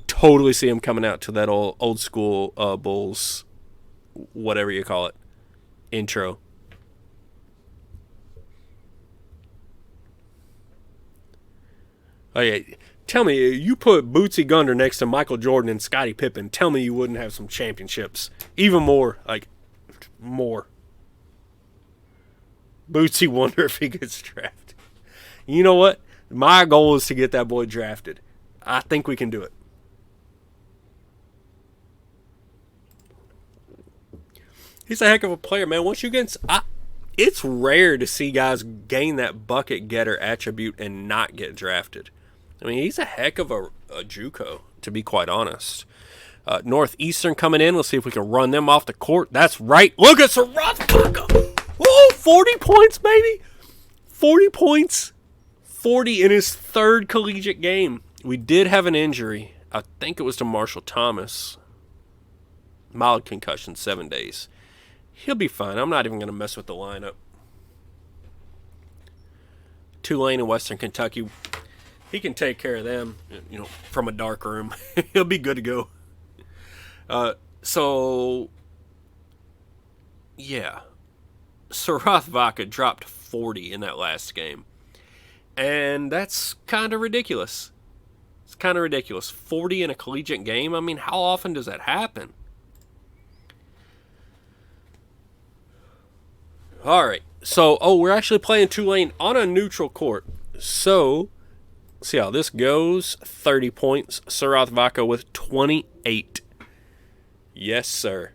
Totally see him coming out to that old school Bulls, whatever you call it, intro. Oh yeah, tell me, you put Bootsy Gunder next to Michael Jordan and Scottie Pippen, tell me you wouldn't have some championships. Even more, more. Bootsy, wonder if he gets drafted. You know what? My goal is to get that boy drafted. I think we can do it. He's a heck of a player, man. Once you get... it's rare to see guys gain that bucket getter attribute and not get drafted. I mean, he's a heck of a JUCO, to be quite honest. Northeastern coming in. Let's see if we can run them off the court. That's right. Look at Sarath Vaca. Whoa, 40 points, baby. 40 points. 40 in his third collegiate game. We did have an injury. I think it was to Marshall Thomas. Mild concussion, 7 days. He'll be fine. I'm not even going to mess with the lineup. Tulane and Western Kentucky. He can take care of them, you know, from a dark room. He'll be good to go. So, yeah. Sarath Vaca dropped 40 in that last game. And that's kind of ridiculous. It's kind of ridiculous. 40 in a collegiate game? I mean, how often does that happen? Alright. So, we're actually playing Tulane on a neutral court. So, see how this goes. 30 points. Sarath Vaca with 28. Yes, sir.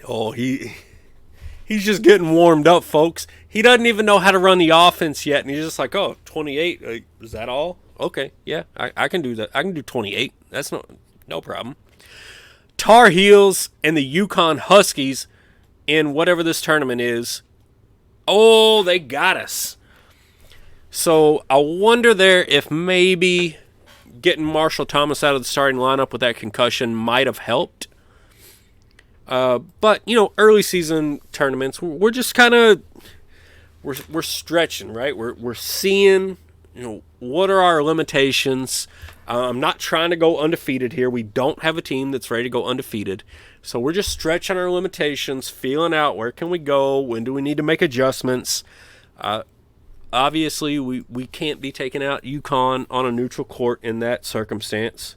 Oh, he's just getting warmed up, folks. He doesn't even know how to run the offense yet, and he's just like, oh, 28, is that all? Okay, yeah, I can do that. I can do 28. That's no problem. Tar Heels and the Yukon Huskies in whatever this tournament is. Oh, they got us. So I wonder there if maybe getting Marshall Thomas out of the starting lineup with that concussion might have helped. But, you know, early season tournaments, we're just kind of, we're stretching, right? We're seeing, you know, what are our limitations. I'm not trying to go undefeated here. We don't have a team that's ready to go undefeated. So we're just stretching our limitations, feeling out where can we go, when do we need to make adjustments. Obviously, we can't be taking out UConn on a neutral court in that circumstance.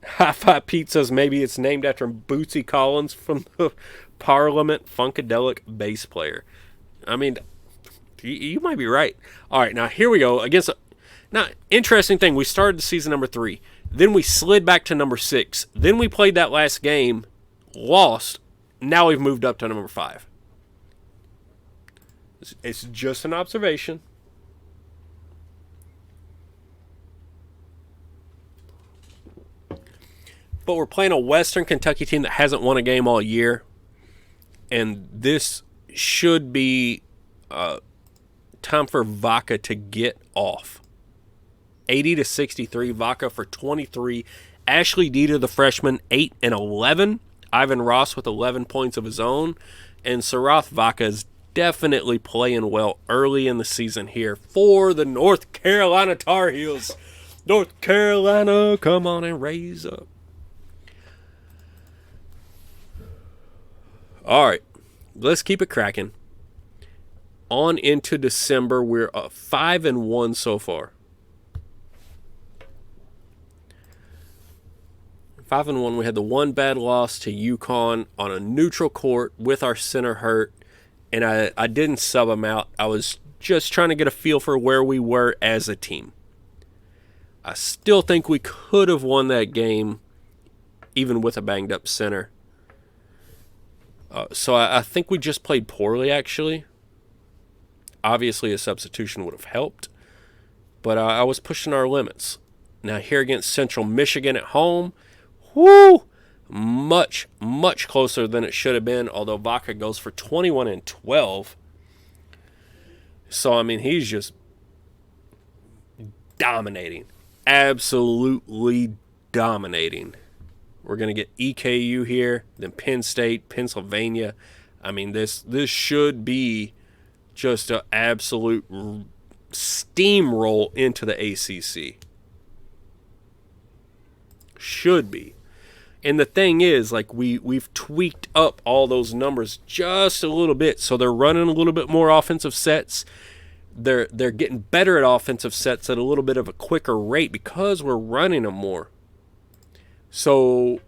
Hi-Fi Pete says maybe it's named after Bootsy Collins from the Parliament Funkadelic bass player. I mean, you might be right. All right, now here we go. Now, interesting thing, we started the season number 3. Then we slid back to number 6. Then we played that last game, lost. Now we've moved up to number 5. It's just an observation. But we're playing a Western Kentucky team that hasn't won a game all year. And this should be time for Vaca to get off. 80-63, Vaca for 23. Ashley Dieter, the freshman, 8 and 11. Ivan Ross with 11 points of his own. And Sarath Vaca is definitely playing well early in the season here for the North Carolina Tar Heels. North Carolina, come on and raise up. All right, let's keep it cracking. On into December, we're 5-1 so far. 5-1. We had the one bad loss to UConn on a neutral court with our center hurt, and I didn't sub him out. I was just trying to get a feel for where we were as a team. I still think we could have won that game, even with a banged up center. So I think we just played poorly, actually. Obviously, a substitution would have helped. But I was pushing our limits. Now, here against Central Michigan at home, whoo! Much, much closer than it should have been, although Vaca goes for 21 and 12. So, I mean, he's just dominating. Absolutely dominating. We're going to get EKU here, then Penn State, Pennsylvania. I mean, this should be just an absolute steamroll into the ACC. Should be. And the thing is, like, we've tweaked up all those numbers just a little bit. So they're running a little bit more offensive sets. They're getting better at offensive sets at a little bit of a quicker rate because we're running them more. So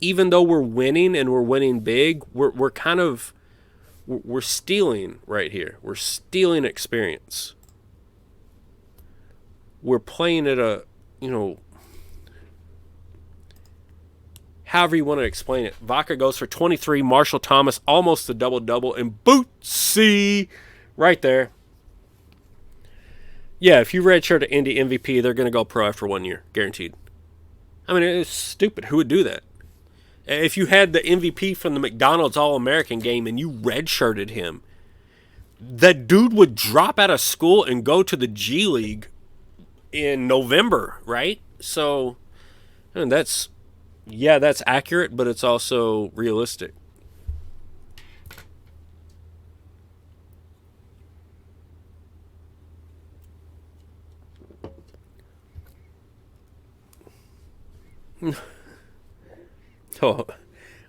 even though we're winning and we're winning big, we're stealing right here. We're stealing experience. We're playing at a, however you want to explain it. Vaca goes for 23. Marshall Thomas almost a double-double. And Bootsy right there. Yeah, if you redshirt an Indy MVP, they're going to go pro after 1 year. Guaranteed. I mean, it's stupid. Who would do that? If you had the MVP from the McDonald's All-American game and you redshirted him, that dude would drop out of school and go to the G League in November, right? So, and that's accurate, but it's also realistic. Oh,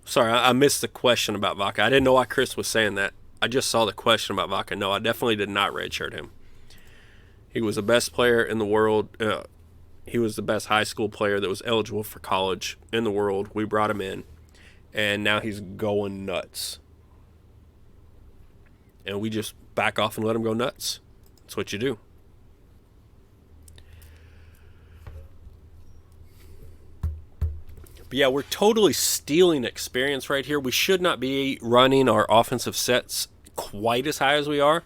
sorry, I missed the question about Vaca. I didn't know why Chris was saying that. I just saw the question about Vaca. No, I definitely did not redshirt him. He was the best player in the world. He was the best high school player that was eligible for college in the world. We brought him in, and now he's going nuts. And we just back off and let him go nuts. That's what you do. But yeah, we're totally stealing experience right here. We should not be running our offensive sets quite as high as we are,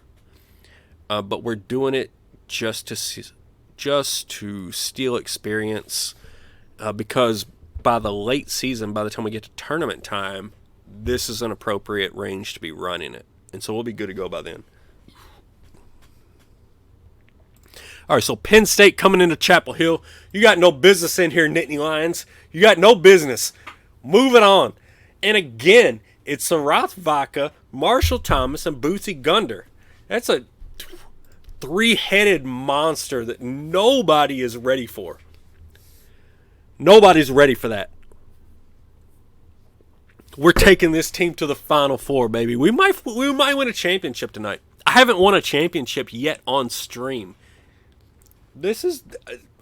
but we're doing it just to steal experience, because by the late season, by the time we get to tournament time, this is an appropriate range to be running it, and so we'll be good to go by then. All right, so Penn State coming into Chapel Hill. You got no business in here, Nittany Lions. You got no business. Moving on. And again, it's Sarath Vaca, Marshall Thomas, and Bootsy Gunder. That's a three-headed monster that nobody is ready for. Nobody's ready for that. We're taking this team to the Final Four, baby. We might win a championship tonight. I haven't won a championship yet on stream. This is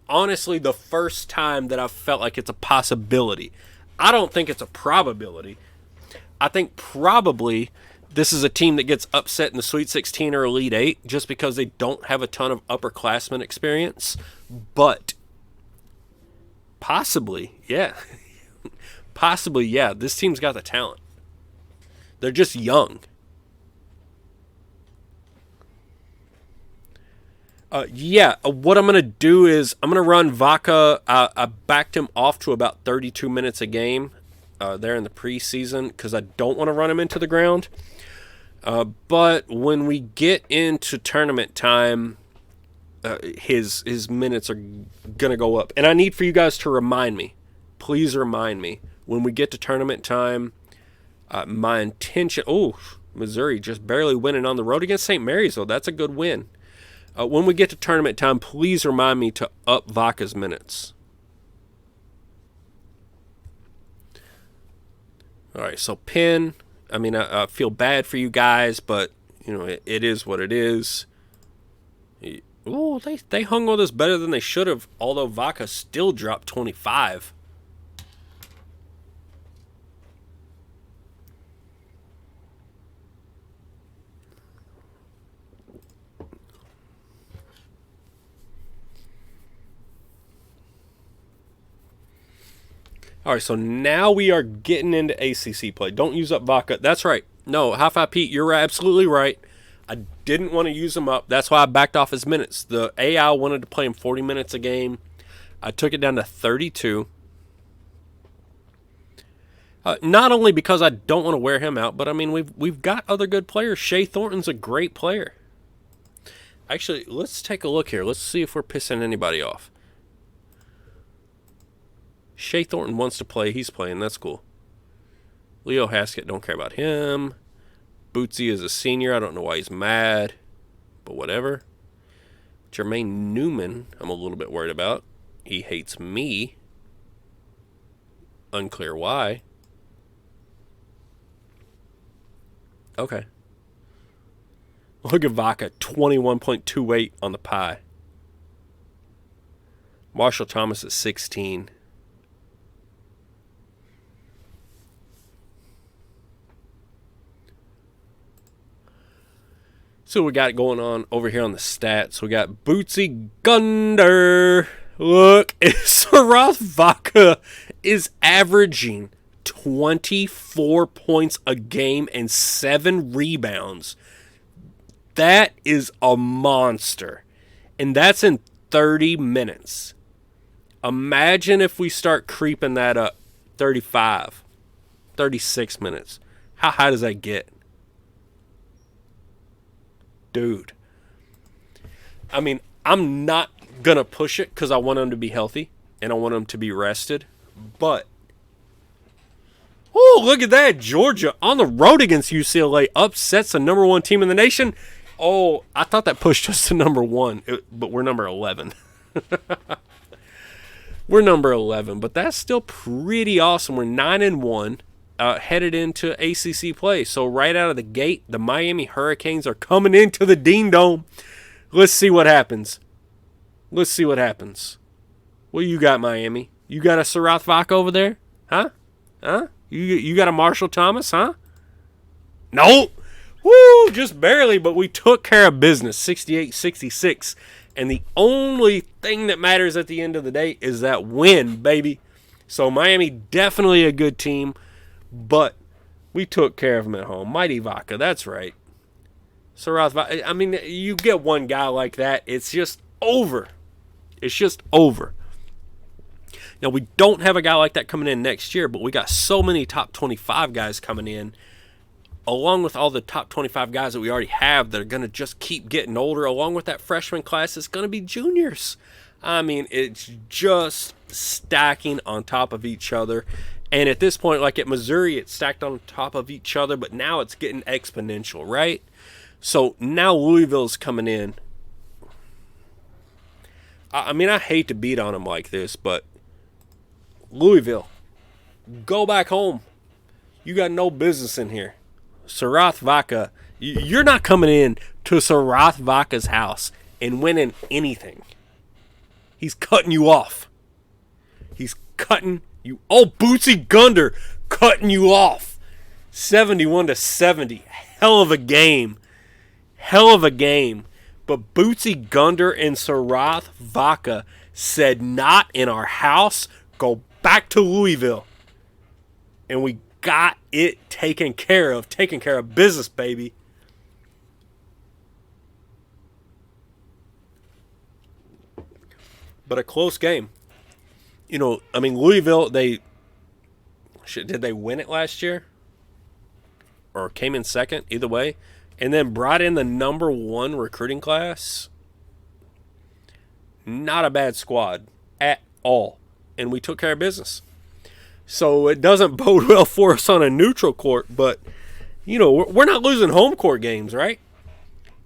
honestly the first time that I've felt like it's a possibility. I don't think it's a probability. I think probably this is a team that gets upset in the Sweet 16 or Elite 8 just because they don't have a ton of upperclassmen experience. But possibly, yeah. Possibly, yeah. This team's got the talent. They're just young. What I'm going to do is I'm going to run Vaca. I backed him off to about 32 minutes a game there in the preseason because I don't want to run him into the ground. But when we get into tournament time, his minutes are going to go up. And I need for you guys to remind me. Please remind me. When we get to tournament time, my intention... Oh, Missouri just barely winning on the road against St. Mary's, though. That's a good win. When we get to tournament time, please remind me to up Vaca's minutes. All right, so Penn, I mean, I feel bad for you guys, but, you know, it is what it is. Oh, they hung on this better than they should have, although Vaca still dropped 25. All right, so now we are getting into ACC play. Don't use up Vaca. That's right. No, High-Five Pete, you're absolutely right. I didn't want to use him up. That's why I backed off his minutes. The AI wanted to play him 40 minutes a game. I took it down to 32. Not only because I don't want to wear him out, but I mean we've got other good players. Shea Thornton's a great player. Actually, let's take a look here. Let's see if we're pissing anybody off. Shea Thornton wants to play. He's playing. That's cool. Leo Haskett, don't care about him. Bootsy is a senior. I don't know why he's mad, but whatever. Jermaine Newman, I'm a little bit worried about. He hates me. Unclear why. Okay. Look at Vaca, 21.28 on the pie. Marshall Thomas at 16. So we got going on over here on the stats. We got Bootsy Gunder. Look, Sarath Vaca is averaging 24 points a game and 7 rebounds. That is a monster. And that's in 30 minutes. Imagine if we start creeping that up. 35. 36 minutes. How high does that get? Dude. I mean, I'm not going to push it because I want him to be healthy and I want him to be rested. But, oh, look at that. Georgia on the road against UCLA upsets the number 1 team in the nation. Oh, I thought that pushed us to number 1, but we're number 11. We're number 11, but that's still pretty awesome. We're 9-1, headed into ACC play. So right out of the gate, the Miami Hurricanes are coming into the Dean Dome. Let's see what happens. Let's see what happens. What you got, Miami? You got a Sarath Vaka over there? Huh? Huh? You got a Marshall Thomas, huh? No. Woo, just barely, but we took care of business, 68-66. And the only thing that matters at the end of the day is that win, baby. So Miami, definitely a good team, but we took care of them at home. Mighty Vaka, that's right. Sarath Vaka, I mean, you get one guy like that, it's just over. It's just over. Now, we don't have a guy like that coming in next year, but we got so many top 25 guys coming in, along with all the top 25 guys that we already have that are going to just keep getting older, along with that freshman class, it's going to be juniors. I mean, it's just stacking on top of each other. And at this point, like at Missouri, it's stacked on top of each other, but now it's getting exponential, right? So now Louisville's coming in. I mean, I hate to beat on them like this, but Louisville, go back home. You got no business in here. Sarath Vaka, you're not coming in to Sarath Vaka's house and winning anything. He's cutting you off. He's cutting you. Oh, Bootsy Gunder cutting you off. 71-70. Hell of a game. Hell of a game. But Bootsy Gunder and Sarath Vaka said, not in our house. Go back to Louisville. And we got it taken care of business, baby. But a close game. You know, I mean, Louisville, did they win it last year? Or came in second, either way. And then brought in the number 1 recruiting class. Not a bad squad at all. And we took care of business. So it doesn't bode well for us on a neutral court, but, you know, we're not losing home court games, right?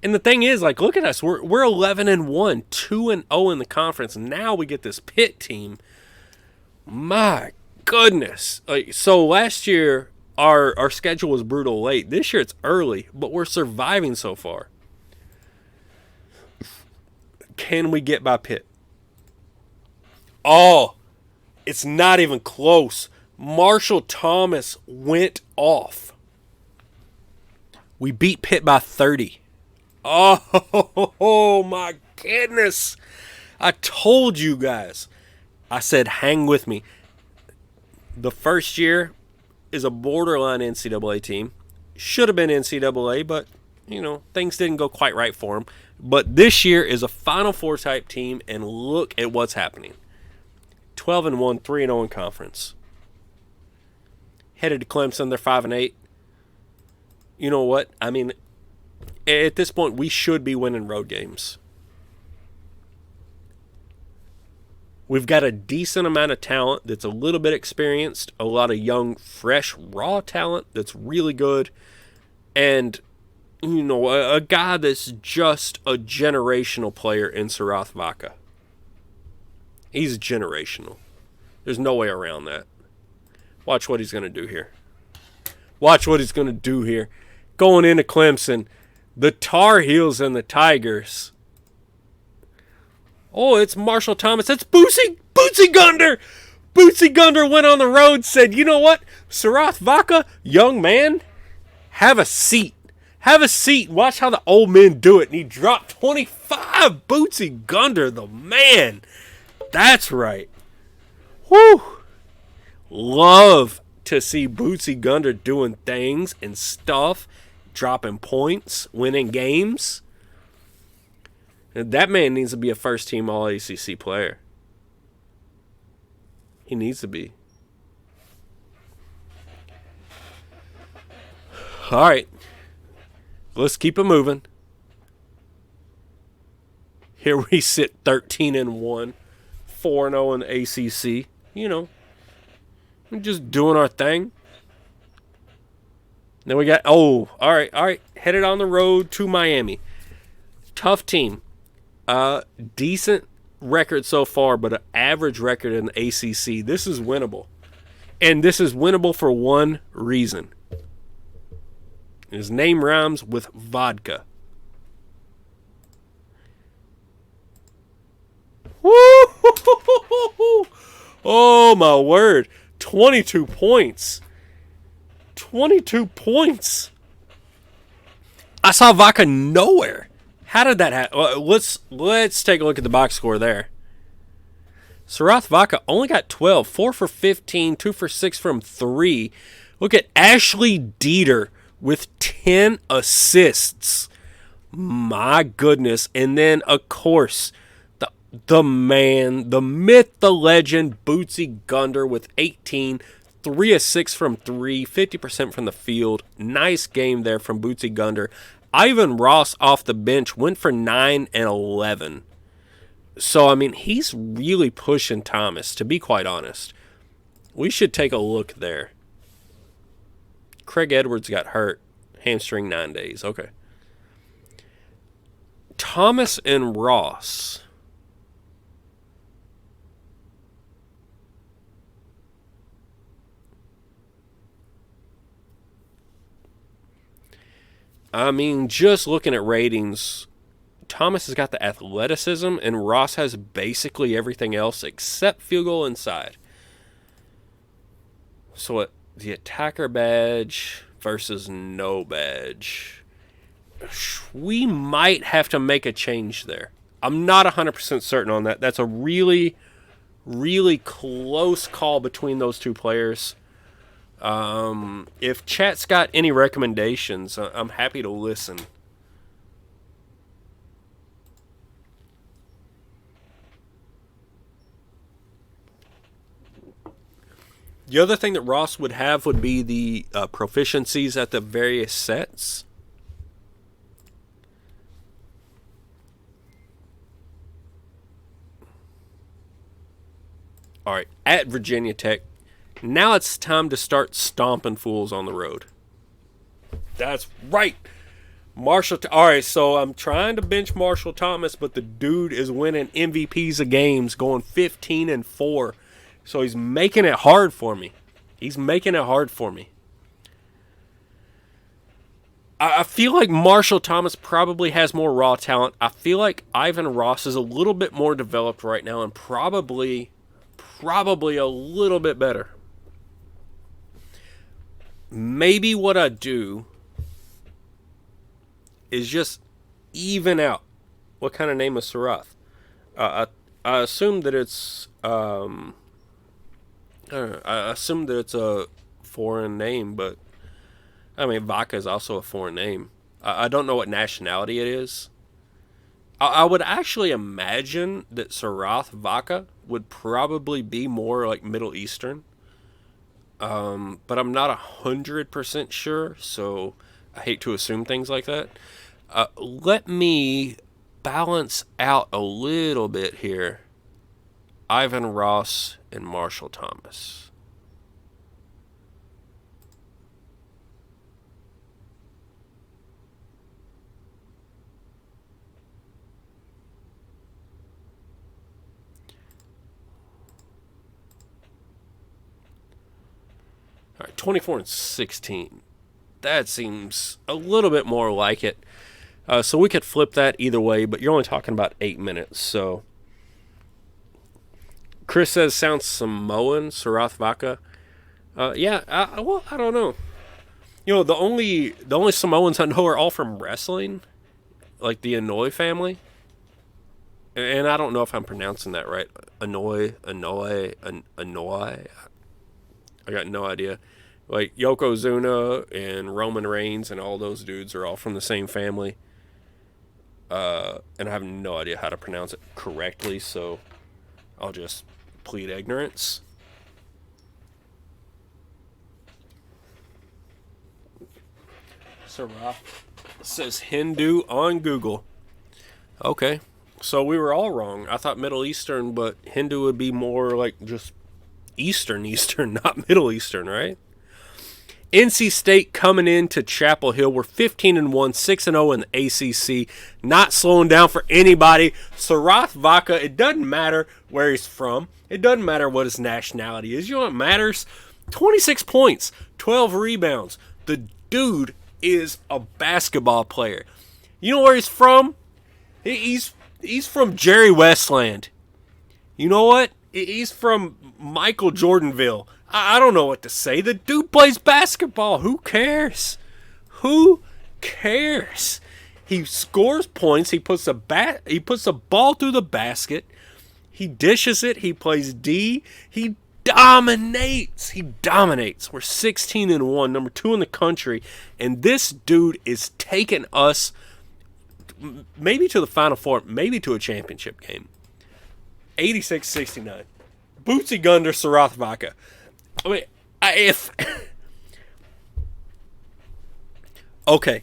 And the thing is, like, look at us. We're 11-1, 2-0 in the conference. Now we get this Pitt team. My goodness. Like, so last year, our schedule was brutal late. This year it's early, but we're surviving so far. Can we get by Pitt? Oh, it's not even close. Marshall Thomas went off. We beat Pitt by 30. Oh, my goodness. I told you guys. I said, hang with me. The first year is a borderline NCAA team. Should have been NCAA, but, you know, things didn't go quite right for them. But this year is a Final Four type team, and look at what's happening. 12-1, 3-0 in conference. Headed to Clemson, they're 5-8. You know what? I mean, at this point, we should be winning road games. We've got a decent amount of talent that's a little bit experienced, a lot of young, fresh, raw talent that's really good, and, you know, a guy that's just a generational player in Sarath Vaka. He's generational. There's no way around that. Watch what he's going to do here. Watch what he's going to do here. Going into Clemson, the Tar Heels and the Tigers. Oh, it's Marshall Thomas. It's Bootsy Gunder. Bootsy Gunder went on the road, said, you know what? Sarath Vaka, young man, have a seat. Have a seat. Watch how the old men do it. And he dropped 25. Bootsy Gunder, the man. That's right. Whew. Love to see Bootsy Gunder doing things and stuff, dropping points, winning games. That man needs to be a first-team All-ACC player. He needs to be. All right. Let's keep it moving. Here we sit 13-1, 4-0 in the ACC. You know, we're just doing our thing. Then we got, all right. Headed on the road to Miami. Tough team. Decent record so far, but an average record in the ACC. This is winnable. And this is winnable for one reason. His name rhymes with vodka. Woo! Oh, my word. 22 points. 22 points. I saw vodka nowhere. How did that happen? Well, let's take a look at the box score there. Sarath Vodka only got 12. 4 for 15. 2 for 6 from 3. Look at Ashley Dieter with 10 assists. My goodness. And then, of course, the man, the myth, the legend, Bootsy Gunder with 18. 3 of 6 from 3. 50% from the field. Nice game there from Bootsy Gunder. Ivan Ross off the bench went for 9 and 11. So, I mean, he's really pushing Thomas, to be quite honest. We should take a look there. Craig Edwards got hurt. Hamstring 9 days. Okay. Thomas and Ross. I mean, just looking at ratings, Thomas has got the athleticism, and Ross has basically everything else except field goal inside. So the attacker badge versus no badge. We might have to make a change there. I'm not 100% certain on that. That's a really, really close call between those two players. If chat's got any recommendations, I'm happy to listen. The other thing that Ross would have would be the proficiencies at the various sets. All right, at Virginia Tech. Now it's time to start stomping fools on the road. That's right. All right, so I'm trying to bench Marshall Thomas, but the dude is winning MVPs of games, going 15-4. So he's making it hard for me. I feel like Marshall Thomas probably has more raw talent. I feel like Ivan Ross is a little bit more developed right now and probably a little bit better. Maybe what I do is just even out. What kind of name is Sarath? I assume that it's I assume that it's a foreign name, but I mean vodka is also a foreign name. I don't know what nationality it is. I would actually imagine that Sarath Vodka would probably be more like Middle Eastern. But I'm not 100% sure, so I hate to assume things like that. Let me balance out a little bit here. Ivan Ross and Marshall Thomas. All right, 24-16. That seems a little bit more like it. So we could flip that either way, but you're only talking about 8 minutes. So Chris says sounds Samoan, Sarath Vodka. Yeah, well, I don't know. You know, the only Samoans I know are all from wrestling, like the Inouye family. And I don't know if I'm pronouncing that right. Inouye. I got no idea. Like Yokozuna and Roman Reigns and all those dudes are all from the same family. And I have no idea how to pronounce it correctly, so I'll just plead ignorance. Sarath says Hindu on Google. Okay. So we were all wrong. I thought Middle Eastern, but Hindu would be more like just Eastern, not Middle Eastern, right? NC State coming into Chapel Hill. We're 15-1, 6-0 in the ACC. Not slowing down for anybody. Sarath Vaca, it doesn't matter where he's from. It doesn't matter what his nationality is. You know what matters? 26 points, 12 rebounds. The dude is a basketball player. You know where he's from? He's from Jerry Westland. You know what? He's from Michael Jordanville. I don't know what to say. The dude plays basketball. Who cares? Who cares? He scores points. He puts the ball through the basket. He dishes it. He plays D. He dominates. We're 16-1, number 2 in the country, and this dude is taking us maybe to the Final Four, maybe to a championship game. 86-69. Bootsy Gunder, Sarath Vaca. I mean, okay,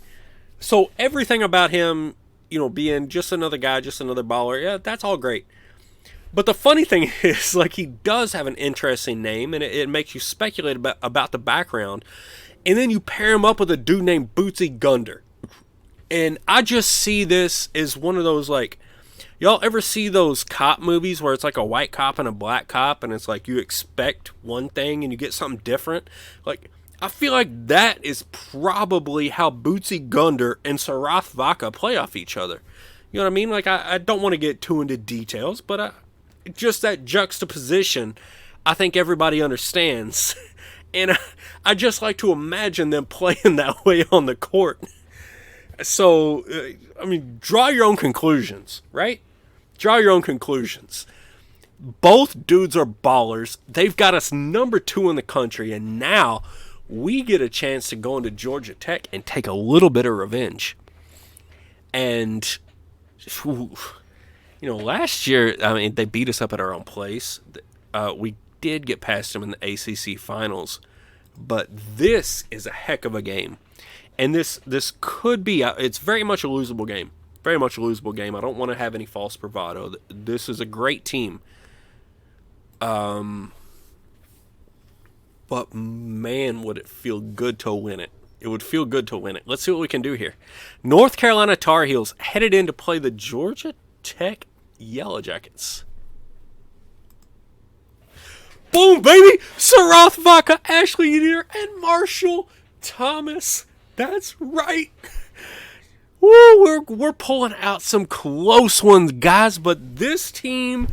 so everything about him, being just another guy, just another baller, yeah, that's all great. But the funny thing is, like, he does have an interesting name, and it makes you speculate about the background. And then you pair him up with a dude named Bootsy Gunder. And I just see this as one of those, like, y'all ever see those cop movies where it's like a white cop and a black cop, and it's like you expect one thing and you get something different? Like, I feel like that is probably how Bootsy Gunder and Sarath Vaca play off each other. You know what I mean? Like, I don't want to get too into details, but just that juxtaposition, I think everybody understands. And I just like to imagine them playing that way on the court. So, I mean, draw your own conclusions, right? Draw your own conclusions. Both dudes are ballers. They've got us number 2 in the country, and now we get a chance to go into Georgia Tech and take a little bit of revenge. And, last year, I mean, they beat us up at our own place. We did get past them in the ACC finals, but this is a heck of a game. And this could be, it's very much a losable game. Very much a losable game. I don't want to have any false bravado. This is a great team. But man, would it feel good to win it. It would feel good to win it. Let's see what we can do here. North Carolina Tar Heels headed in to play the Georgia Tech Yellow Jackets. Boom, baby! Sarath Vaca, Ashley Unier, and Marshall Thomas. That's right. Woo, we're pulling out some close ones, guys, but this team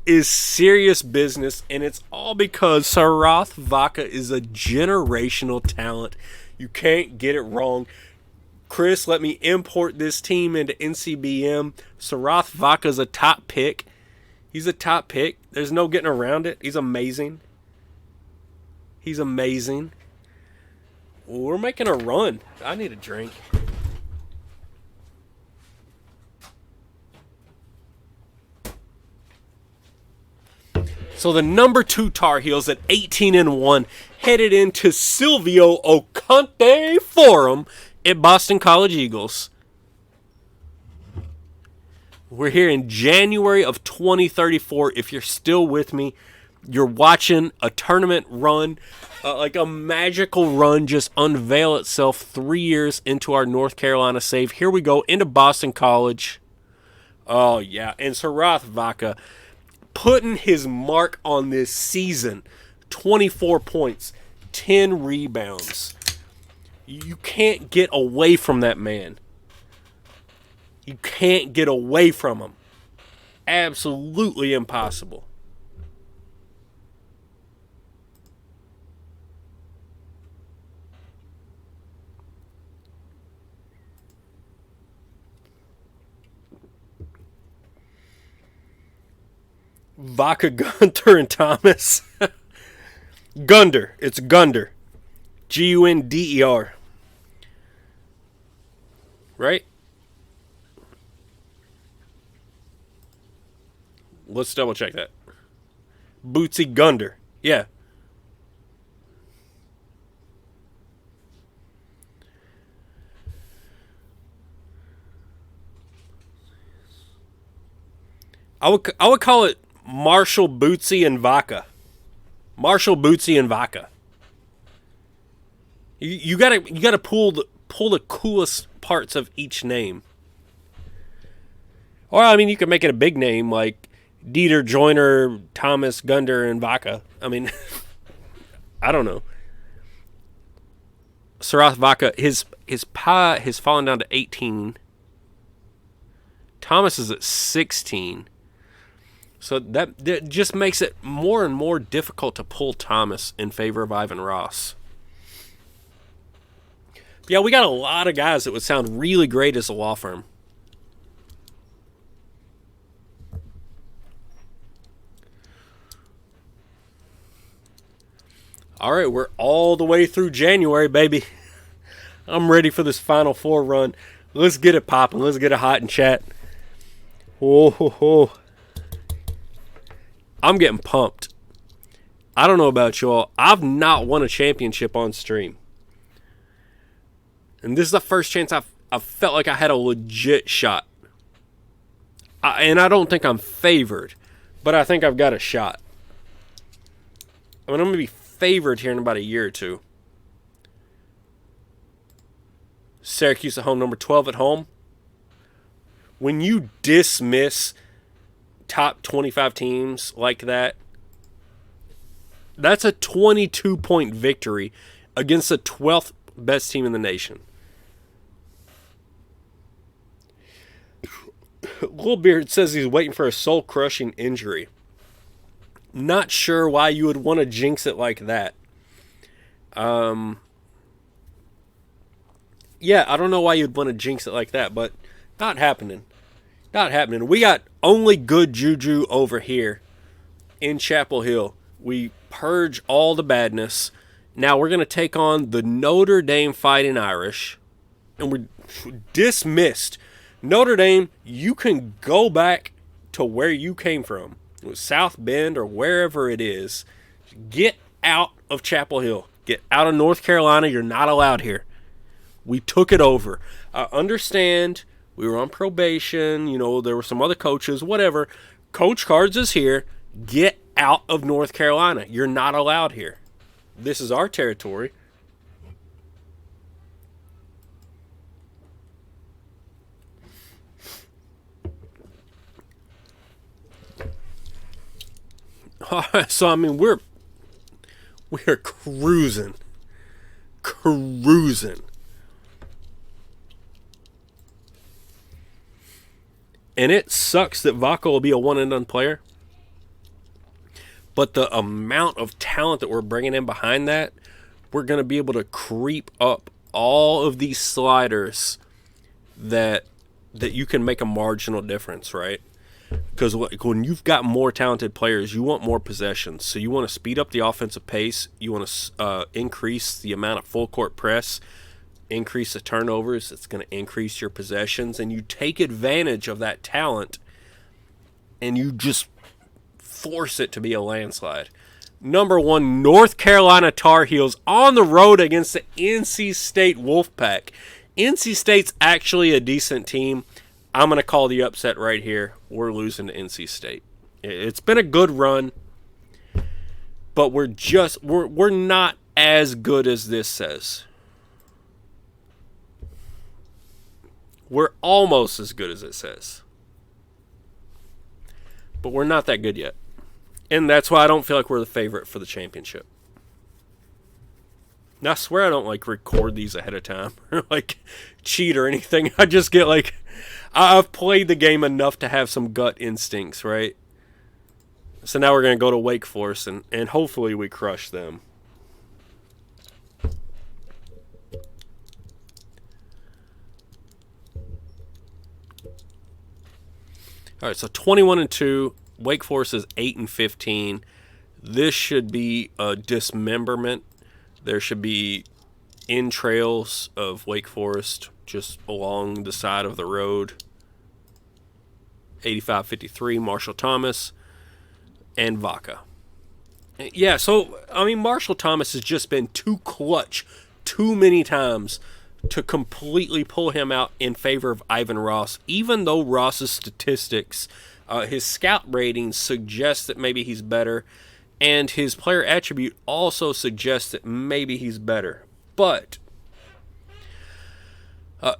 is serious business, and it's all because Sarath Vaca is a generational talent. You can't get it wrong. Chris, let me import this team into NCBM. Sarath Vaca's a top pick. He's a top pick. There's no getting around it. He's amazing. We're making a run. I need a drink. So the number 2 Tar Heels at 18-1 headed into Silvio Oconte Forum at Boston College Eagles. We're here in January of 2034. If you're still with me, you're watching a tournament run, like a magical run, just unveil itself 3 years into our North Carolina save. Here we go into Boston College. Oh, yeah. And Sarath Vaca putting his mark on this season. 24 points, 10 rebounds. You can't get away from that man. You can't get away from him. Absolutely impossible. Vaca, Gunther, and Thomas. Gunder. It's Gunder. Gunder. Right? Let's double check that. Bootsy Gunder. Yeah. I would call it Marshall, Bootsy, and Vaca. Marshall, Bootsy, and Vaca. You gotta pull the coolest parts of each name. Or I mean, you could make it a big name like Dieter, Joyner, Thomas, Gunder, and Vaca. I mean, I don't know. Sarath Vaca, his pi has fallen down to 18. Thomas is at 16. So that just makes it more and more difficult to pull Thomas in favor of Ivan Ross. Yeah, we got a lot of guys that would sound really great as a law firm. All right, we're all the way through January, baby. I'm ready for this Final Four run. Let's get it popping. Let's get it hot in chat. Oh, ho, ho. I'm getting pumped. I don't know about y'all. I've not won a championship on stream. And this is the first chance I've felt like I had a legit shot. And I don't think I'm favored, but I think I've got a shot. I mean, I'm going to be favored here in about a year or two. Syracuse at home, number 12 at home. When you dismiss top 25 teams like that, that's a 22-point victory against the 12th best team in the nation. Littlebeard says he's waiting for a soul-crushing injury. Not sure why you would want to jinx it like that. Yeah, I don't know why you'd want to jinx it like that, but not happening. Not happening. We got only good juju over here in Chapel Hill. We purge all the badness. Now we're going to take on the Notre Dame Fighting Irish, and we're dismissed. Notre Dame, you can go back to where you came from. It was South Bend or wherever it is. Get out of Chapel Hill. Get out of North Carolina. You're not allowed here. We took it over. I understand we were on probation. You know, there were some other coaches, whatever. Coach Cards is here. Get out of North Carolina. You're not allowed here. This is our territory. So, I mean, we're cruising. And it sucks that Vaca will be a one-and-done player. But the amount of talent that we're bringing in behind that, we're going to be able to creep up all of these sliders that you can make a marginal difference, right? Because when you've got more talented players, you want more possessions. So you want to speed up the offensive pace. You want to increase the amount of full court press, increase the turnovers. It's going to increase your possessions. And you take advantage of that talent and you just force it to be a landslide. Number 1, North Carolina Tar Heels on the road against the NC State Wolfpack. NC State's actually a decent team. I'm going to call the upset right here. We're losing to NC State. It's been a good run, but we're not as good as this says. We're almost as good as it says. But we're not that good yet. And that's why I don't feel like we're the favorite for the championship. Now, I swear I don't record these ahead of time or cheat or anything. I just get I've played the game enough to have some gut instincts, right? So now we're going to go to Wake Forest and hopefully we crush them. All right, so 21-2. Wake Forest is 8-15. This should be a dismemberment. There should be entrails of Wake Forest just along the side of the road. 85-53, Marshall Thomas and Vaca. Yeah, so, I mean, Marshall Thomas has just been too clutch too many times to completely pull him out in favor of Ivan Ross, even though Ross's statistics His scout rating suggests that maybe he's better, and his player attribute also suggests that maybe he's better. But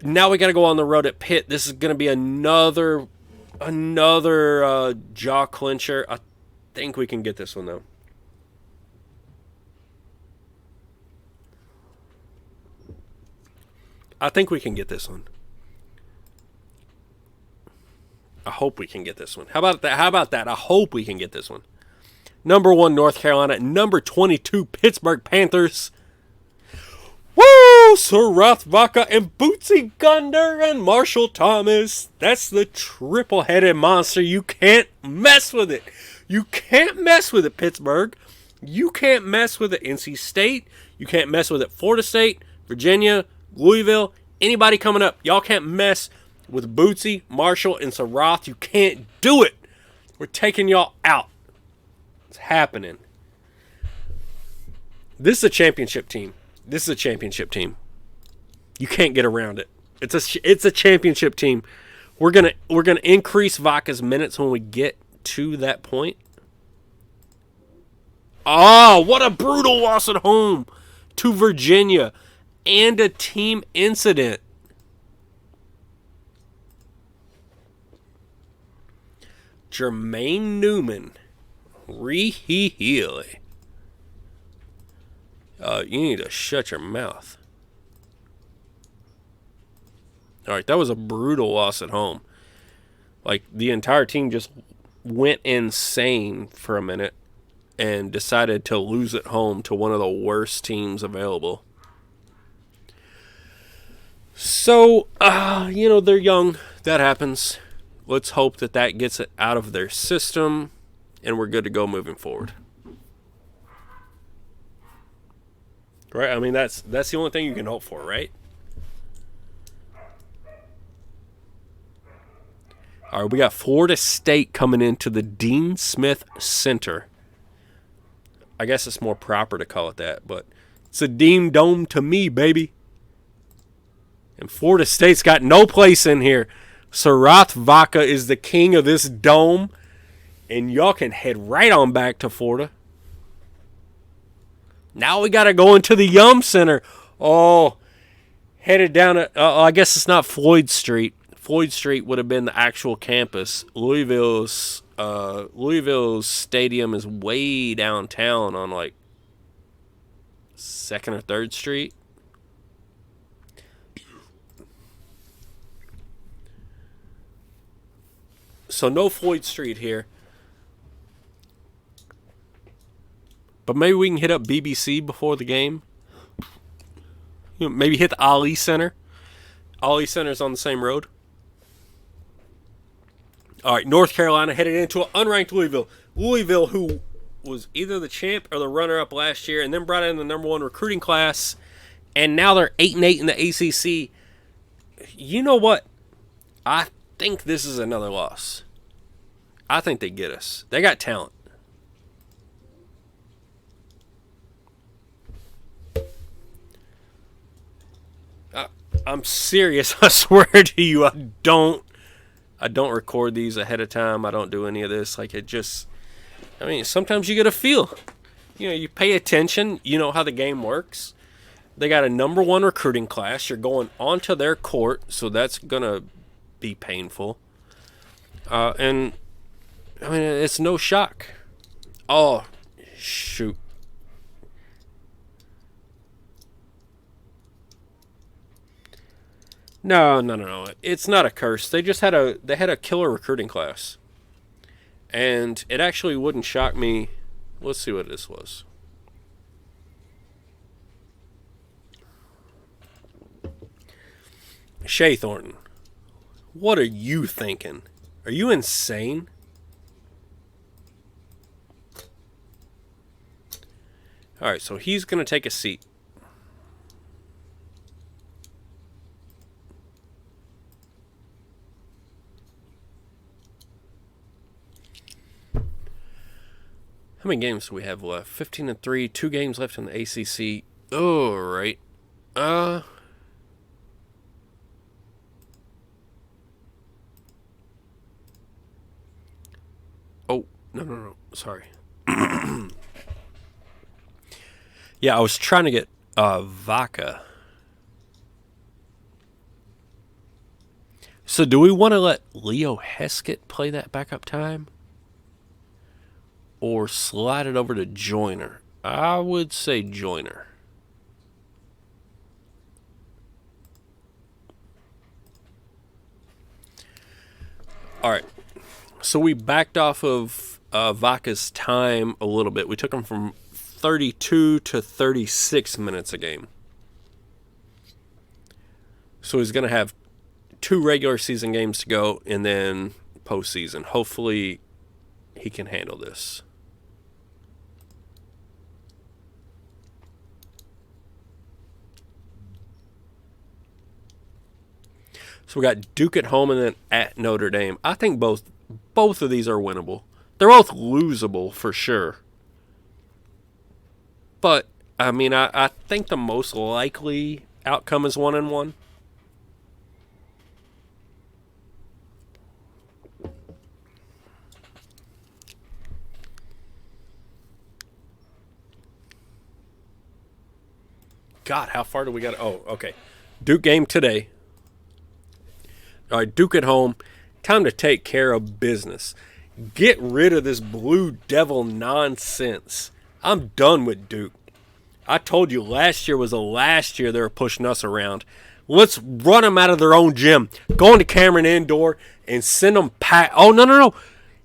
now we got to go on the road at Pitt. This is going to be another jaw clincher. I think we can get this one, though. I think we can get this one. I hope we can get this one. How about that? I hope we can get this one. Number 1, North Carolina. Number 22, Pittsburgh Panthers. Woo! Sarath Vaca and Bootsy Gunder and Marshall Thomas. That's the triple-headed monster. You can't mess with it. You can't mess with it, Pittsburgh. You can't mess with it, NC State. You can't mess with it, Florida State, Virginia, Louisville. Anybody coming up, y'all can't mess with Bootsy, Marshall, and Sarath. You can't do it. We're taking y'all out. It's happening. This is a championship team. This is a championship team. You can't get around it. It's a championship team. We're gonna increase Vaca's minutes when we get to that point. Oh, what a brutal loss at home to Virginia and a team incident. Jermaine Newman. Really? You need to shut your mouth. All right, that was a brutal loss at home. Like, the entire team just went insane for a minute and decided to lose at home to one of the worst teams available. So, they're young. That happens. Let's hope that gets it out of their system, and we're good to go moving forward. Right? I mean, that's the only thing you can hope for, right? All right, we got Florida State coming into the Dean Smith Center. I guess it's more proper to call it that, but it's a Dean Dome to me, baby. And Florida State's got no place in here. Sarath Vaca is the king of this dome, and y'all can head right on back to Florida. Now we got to go into the Yum Center. Oh, headed down at, I guess it's not Floyd Street. Floyd Street would have been the actual campus. Louisville's stadium is way downtown on like 2nd or 3rd Street. So no Floyd Street here. But maybe we can hit up BBC before the game. Maybe hit the Ali Center. Ali Center's on the same road. All right, North Carolina headed into an unranked Louisville. Louisville, who was either the champ or the runner-up last year, and then brought in the number 1 recruiting class, and now they're 8-8 in the ACC. You know what? I think this is another loss. I think they get us. They got talent. I'm serious. I swear to you, I don't record these ahead of time. I don't do any of this. Like, sometimes you get a feel. You pay attention. You know how the game works. They got a number 1 recruiting class. You're going onto their court, so that's going to be painful. And, it's no shock. Oh, shoot. No. It's not a curse. They just had a killer recruiting class. And it actually wouldn't shock me. Let's see what this was. Shea Thornton. What are you thinking? Are you insane? All right, so he's going to take a seat. How many games do we have left? 15-3, 2 games left in the ACC. Oh, right. No. Sorry. Yeah, I was trying to get Vaca. So do we want to let Leo Heskett play that backup time? Or slide it over to Joyner? I would say Joyner. Alright. So we backed off of Vaca's time a little bit. We took him from 32 to 36 minutes a game. So he's going to have 2 regular season games to go and then postseason. Hopefully he can handle this. So we got Duke at home and then at Notre Dame. I think both of these are winnable. They're both losable for sure. But, I mean, I think the most likely outcome is 1-1. God, how far do we got? Oh, okay. Duke game today. All right, Duke at home. Time to take care of business. Get rid of this Blue Devil nonsense. I'm done with Duke. I told you last year was the last year they were pushing us around. Let's run them out of their own gym. Go into Cameron Indoor and send them pack. Oh, no.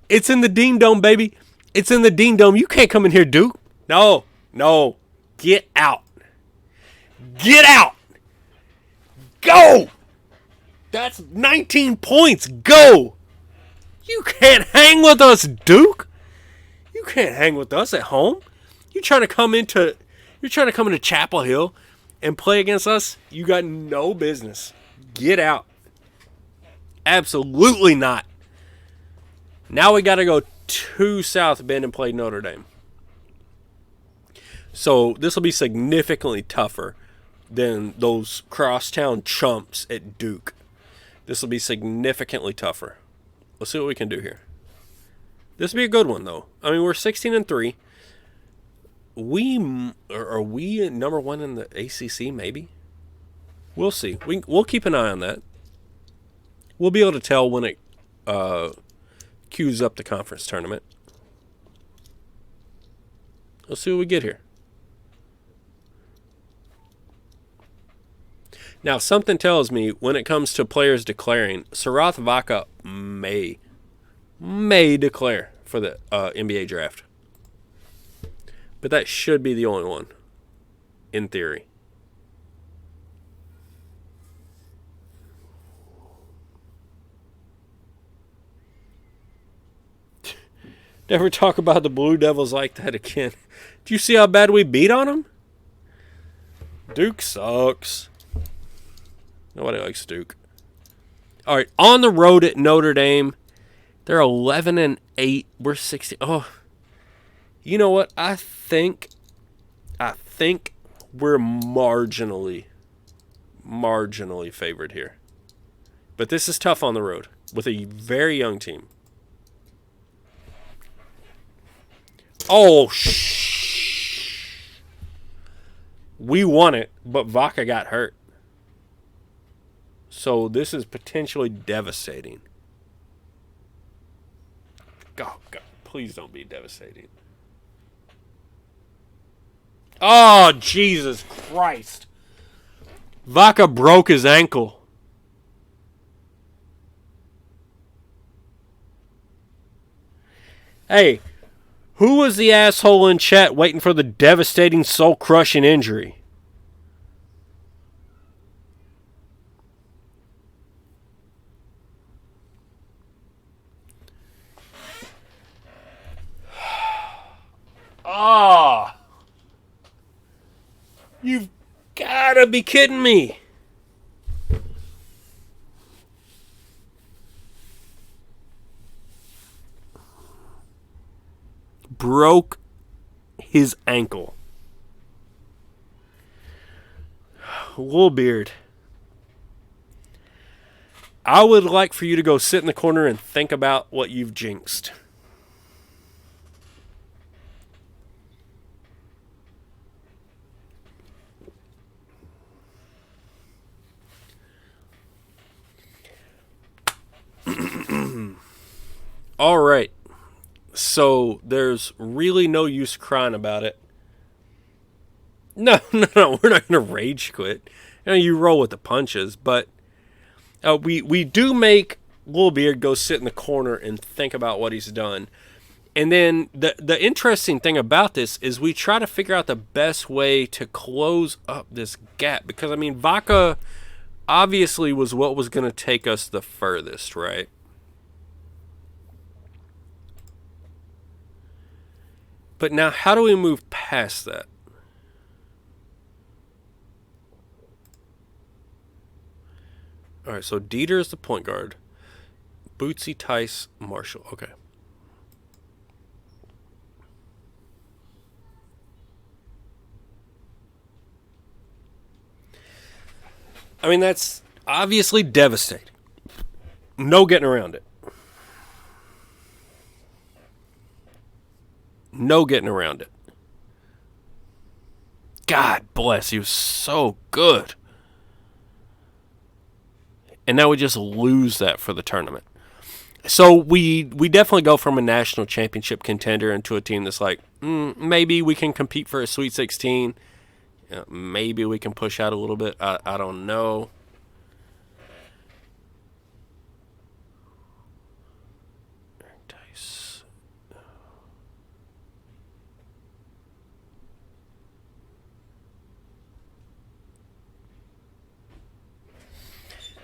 It's in the Dean Dome, baby. It's in the Dean Dome. You can't come in here, Duke. No. Get out. Get out. Go. That's 19 points. Go. You can't hang with us, Duke. You can't hang with us at home. You're trying to come into Chapel Hill and play against us? You got no business. Get out. Absolutely not. Now we got to go to South Bend and play Notre Dame. So this will be significantly tougher than those crosstown chumps at Duke. This will be significantly tougher. Let's see what we can do here. This will be a good one, though. I mean, we're 16-3. Are we number 1 in the ACC? Maybe. We'll see. We'll keep an eye on that. We'll be able to tell when it queues up the conference tournament. Let's see what we get here. Now, something tells me when it comes to players declaring, Sarath Vaca may declare for the NBA draft. But that should be the only one, in theory. Never talk about the Blue Devils like that again. Do you see how bad we beat on them? Duke sucks. Nobody likes Duke. All right, on the road at Notre Dame, they're 11-8. We're 60. Oh, you know what? I think we're marginally favored here. But this is tough on the road with a very young team. Oh, we won it, but Vaca got hurt. So this is potentially devastating. Oh, God, please don't be devastating. Oh, Jesus Christ. Vaca broke his ankle. Hey, who was the asshole in chat waiting for the devastating soul-crushing injury? Ah, you've got to be kidding me. Broke his ankle. Woolbeard, I would like for you to go sit in the corner and think about what you've jinxed. All right. So there's really no use crying about it. No, no, no. We're not going to rage quit. You know, you roll with the punches, but we do make Little Beard go sit in the corner and think about what he's done. And then the interesting thing about this is we try to figure out the best way to close up this gap. Because, I mean, Vaca obviously was what was going to take us the furthest, right? But now, how do we move past that? All right, so Dieter is the point guard. Bootsy, Tice, Marshall. Okay. I mean, that's obviously devastating. No getting around it. No getting around it. God bless, he was so good. And now we just lose that for the tournament. So we definitely go from a national championship contender into a team that's like, maybe we can compete for a Sweet 16. Maybe we can push out a little bit. I don't know. Dice.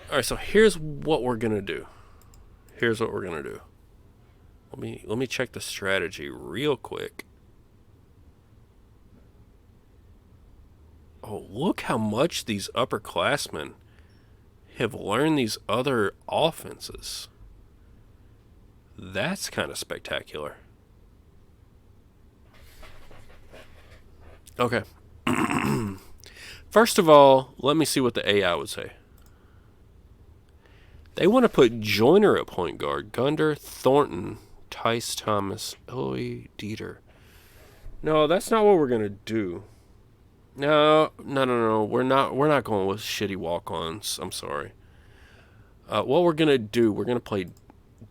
All right, so here's what we're gonna do. Here's what we're gonna do. Let me check the strategy real quick. Oh, look how much these upperclassmen have learned these other offenses. That's kind of spectacular. Okay. First of all, let me see what the AI would say. They want to put Joyner at point guard. Gunder, Thornton, Tice, Thomas, Eloy, Dieter. No, that's not what we're going to do. No. We're not going with shitty walk-ons. I'm sorry. What we're going to do, we're going to play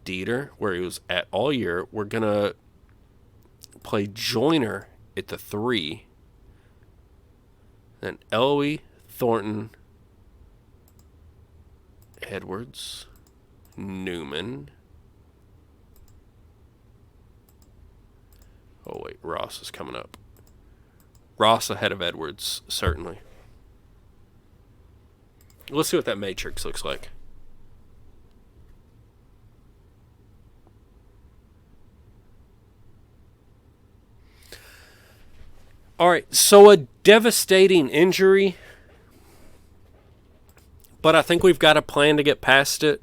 Dieter, where he was at all year. We're going to play Joyner at the 3. Then Eloy, Thornton, Edwards, Newman. Oh, wait, Ross is coming up. Ross ahead of Edwards, certainly. Let's see what that matrix looks like. All right, so a devastating injury, but I think we've got a plan to get past it.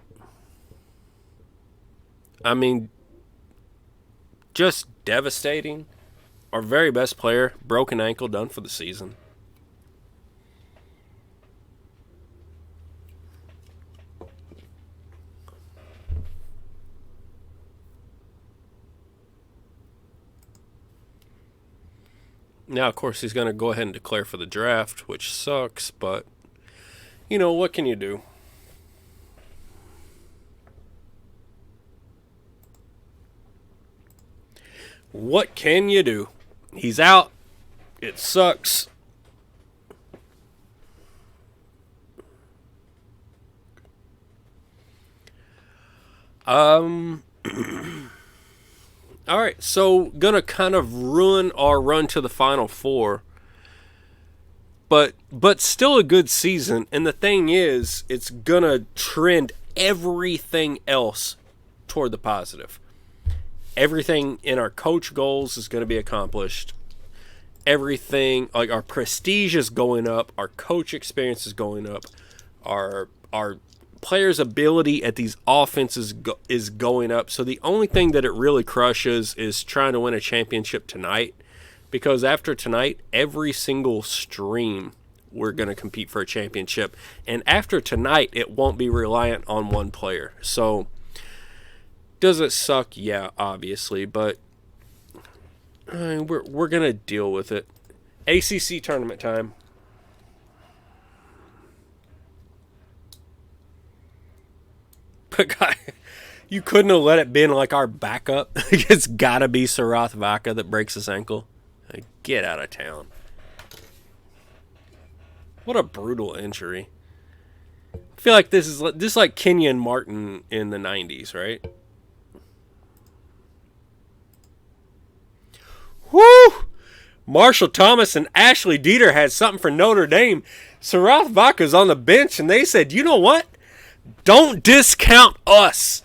I mean, just devastating. Our very best player, broken ankle, done for the season. Now, of course, he's going to go ahead and declare for the draft, which sucks, but, you know, what can you do? What can you do? He's out. It sucks. All right, so gonna kind of ruin our run to the Final Four, but still a good season. And the thing is, it's gonna trend everything else toward the positive. Everything in our coach goals is going to be accomplished. Everything, like our prestige is going up, our coach experience is going up, our players' ability at these offenses is going up. So the only thing that it really crushes is trying to win a championship tonight, because after tonight, every single stream we're going to compete for a championship, and after tonight, it won't be reliant on one player. So does it suck? Yeah, obviously, but we're going to deal with it. ACC tournament time. But guy, You couldn't have let it been like our backup. It's got to be Sarath Vaca that breaks his ankle. Like, get out of town. What a brutal injury. I feel like this is like Kenyon Martin in the 90s, right? Woo! Marshall Thomas and Ashley Dieter had something for Notre Dame. Sarath Vaca's on the bench, and they said, you know what? Don't discount us.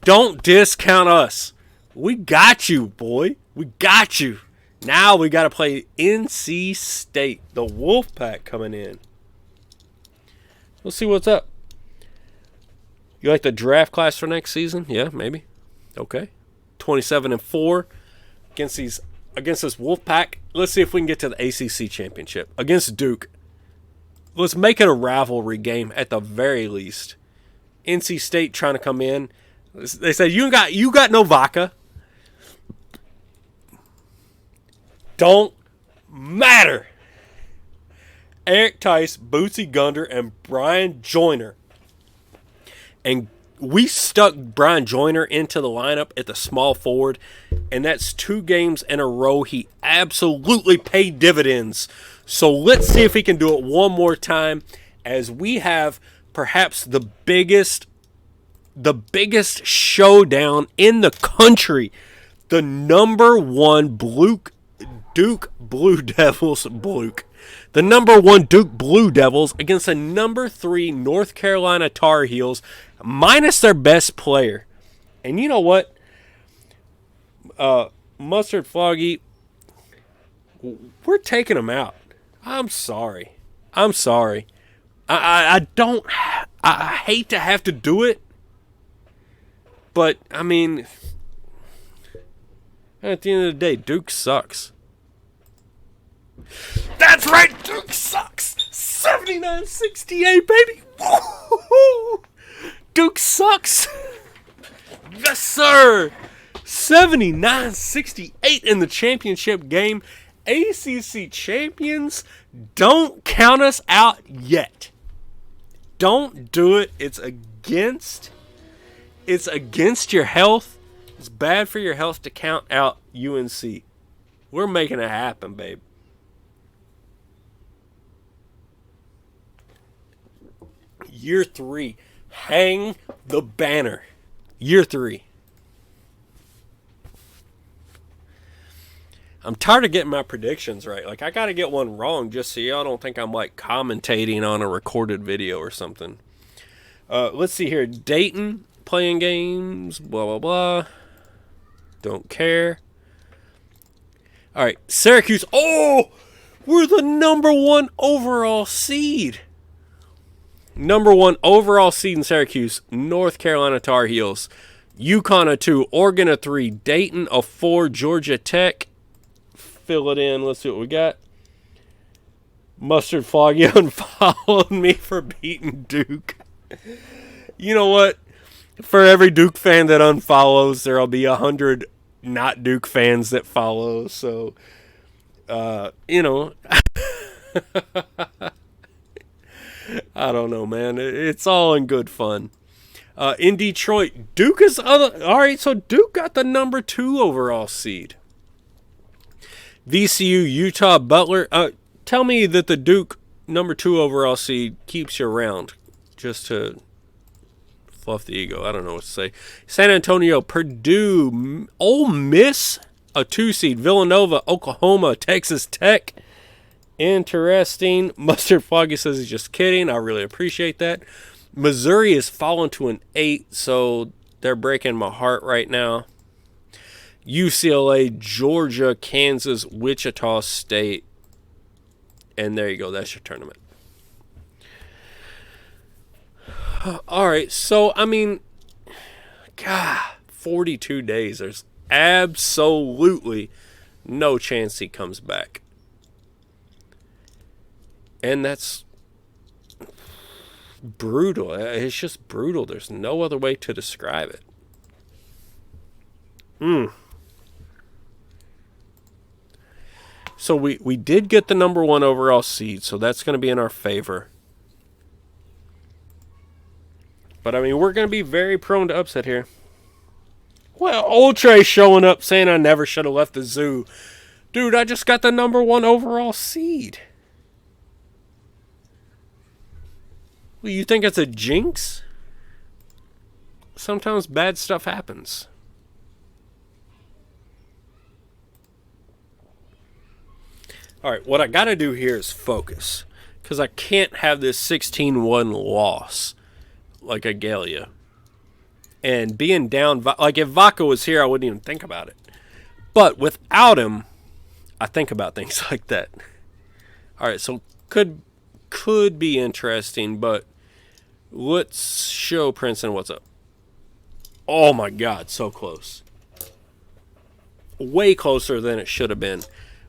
Don't discount us. We got you, boy. We got you. Now we got to play NC State. The Wolfpack coming in. Let's see what's up. You like the draft class for next season? Yeah, maybe. Okay. 27-4 against this Wolfpack. Let's see if we can get to the ACC championship against Duke. Let's make it a rivalry game at the very least. NC State trying to come in. They said you got no Vaca. Don't matter. Eric Tice, Bootsy Gunder, and Brian Joyner. And we stuck Brian Joyner into the lineup at the small forward, and that's 2 games in a row. He absolutely paid dividends. So let's see if he can do it one more time, as we have perhaps the biggest showdown in the country. The number 1 Duke Blue Devils, the number 1 Duke Blue Devils against the number 3 North Carolina Tar Heels, minus their best player. And you know what? Mustard Floggy, we're taking them out. I'm sorry. I hate to have to do it, but I mean, at the end of the day, Duke sucks. That's right, Duke sucks. 79-68, baby. Woo-hoo-hoo. Duke sucks. Yes, sir. 79-68 in the championship game. ACC champions, don't count us out yet. Don't do it. It's against your health. It's bad for your health to count out UNC. We're making it happen, babe. Year 3. Hang the banner. Year 3. I'm tired of getting my predictions right. Like, I got to get one wrong just so y'all don't think I'm, like, commentating on a recorded video or something. Let's see here. Dayton playing games. Blah, blah, blah. Don't care. All right. Syracuse. Oh! We're the number 1 overall seed. Number 1 overall seed in Syracuse. North Carolina Tar Heels. UConn a 2. Oregon a 3. Dayton a 4. Georgia Tech. Fill it in. Let's see what we got. Mustard Foggy unfollowed me for beating Duke. You know what? For every Duke fan that unfollows, there'll be 100 not Duke fans that follow. So, you know, I don't know, man. It's all in good fun. In Detroit, Duke is all right. So Duke got the number 2 overall seed. VCU, Utah, Butler. Tell me that the Duke number 2 overall seed keeps you around, just to fluff the ego. I don't know what to say. San Antonio, Purdue, Ole Miss, a 2 seed. Villanova, Oklahoma, Texas Tech. Interesting. Mustard Foggy says he's just kidding. I really appreciate that. Missouri is falling to an 8, so they're breaking my heart right now. UCLA, Georgia, Kansas, Wichita State. And there you go. That's your tournament. All right. So, I mean, God, 42 days. There's absolutely no chance he comes back. And that's brutal. It's just brutal. There's no other way to describe it. So we did get the number 1 overall seed, so that's going to be in our favor. But, I mean, we're going to be very prone to upset here. Well, Ultra showing up saying I never should have left the zoo. Dude, I just got the #1 overall seed. Well, you think it's a jinx? Sometimes bad stuff happens. Alright, what I gotta do here is focus. Because I can't have this 16-1 loss like Agalia. And being down, like if Vaca was here, I wouldn't even think about it. But without him, I think about things like that. Alright, so could be interesting, but let's show Princeton what's up. Oh my god, so close. Way closer than it should have been.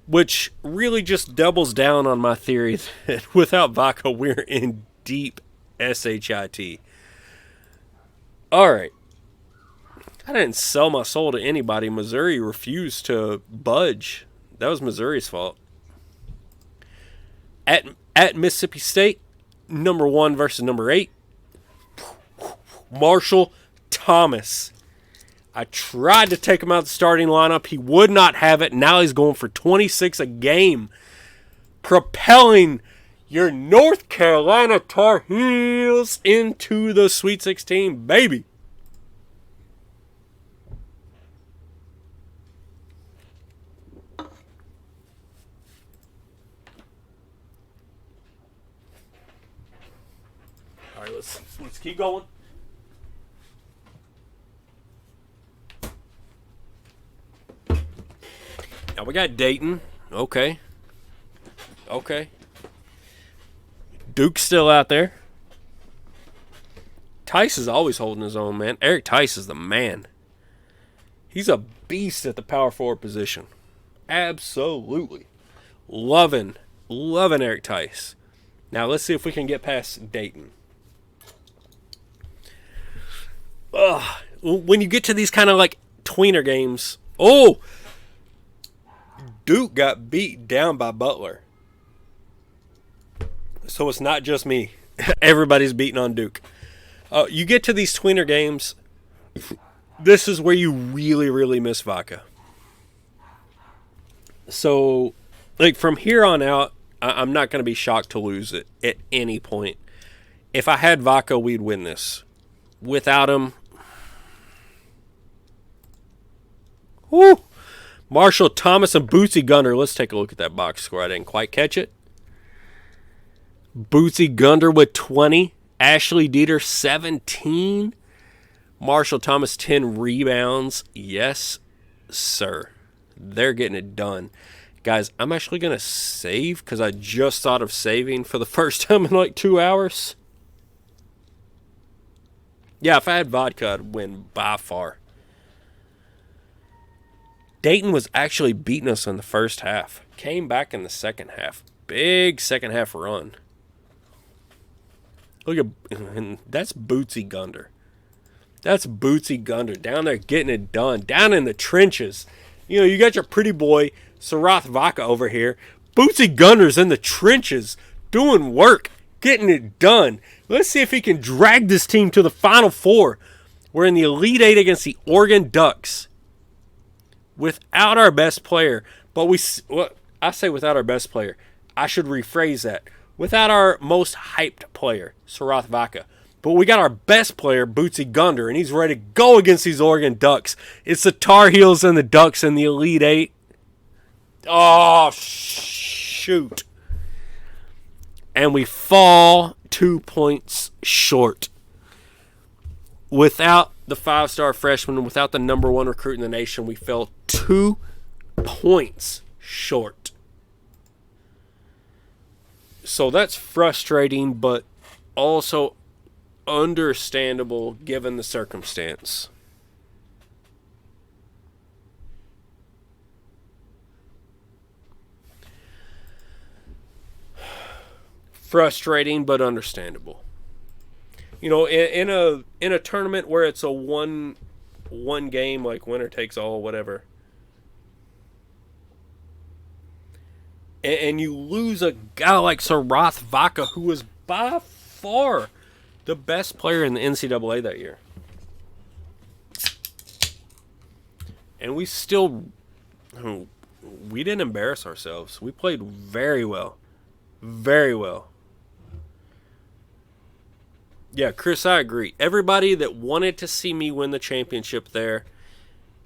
Which really just doubles down on my theory that without Vaca, we're in deep SHIT. Alright. I didn't sell my soul to anybody. Missouri refused to budge. That was Missouri's fault. At Mississippi State, #1 versus #8. Marshall Thomas. I tried to take him out of the starting lineup. He would not have it. Now he's going for 26 a game. Propelling your North Carolina Tar Heels into the Sweet 16, baby. All right, let's keep going. Now we got Dayton. Okay. Duke's still out there. Tice is always holding his own, man. Eric Tice is the man. He's a beast at the power forward position. Absolutely. Loving Eric Tice. Now let's see if we can get past Dayton. When you get to these kind of like tweener games, Duke got beat down by Butler. So it's not just me. Everybody's beating on Duke. You get to these tweener games, this is where you really, really miss Vaca. So, like from here on out, I'm not going to be shocked to lose it at any point. If I had Vaca, we'd win this. Without him, whoo! Marshall Thomas and Bootsy Gunter. Let's take a look at that box score. I didn't quite catch it. Bootsy Gunter with 20. Ashley Dieter 17. Marshall Thomas 10 rebounds. Yes, sir. They're getting it done. Guys, I'm actually going to save because I just thought of saving for the first time in like 2 hours. Yeah, if I had vodka, I'd win by far. Dayton was actually beating us in the first half. Came back in the second half. Big second half run. Look at, and that's Bootsy Gunter. That's Bootsy Gunter down there getting it done. Down in the trenches. You know, you got your pretty boy, Sarath Vaca over here. Bootsy Gunter's in the trenches doing work, getting it done. Let's see if he can drag this team to the Final Four. We're in the Elite Eight against the Oregon Ducks. Without our best player, I say without our best player. I should rephrase that. Without our most hyped player, Sarath Vaca. But we got our best player, Bootsy Gunter, and he's ready to go against these Oregon Ducks. It's the Tar Heels and the Ducks in the Elite Eight. Oh, shoot. And we fall 2 points short. Without the 5-star freshman, without the #1 recruit in the nation, we fell 2 points short. So that's frustrating, but also understandable given the circumstance. Frustrating, but understandable. You know, in a tournament where it's a one game, like winner takes all, whatever, and you lose a guy like Sarath Vaca, who was by far the best player in the NCAA that year. And we still, we didn't embarrass ourselves. We played very well. Very well. Yeah, Chris, I agree. Everybody that wanted to see me win the championship there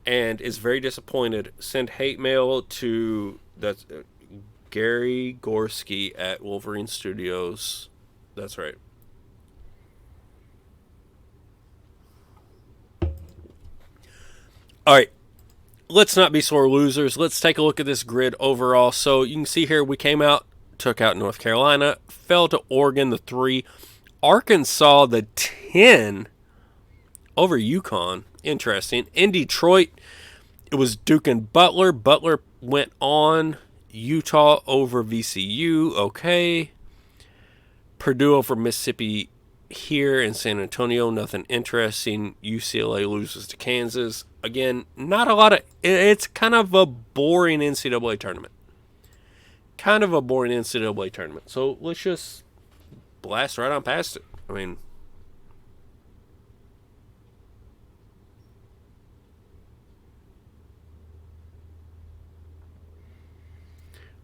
and is very disappointed, send hate mail to Gary Gorski at Wolverine Studios. That's right. All right. Let's not be sore losers. Let's take a look at this grid overall. So you can see here we came out, took out North Carolina, fell to Oregon, the 3. Arkansas, the 10, over UConn. Interesting. In Detroit, it was Duke and Butler. Butler went on. Utah over VCU. Okay. Purdue over Mississippi here in San Antonio. Nothing interesting. UCLA loses to Kansas. Again, not a lot of... It's kind of a boring NCAA tournament. Kind of a boring NCAA tournament. So let's just blast right on past it. I mean,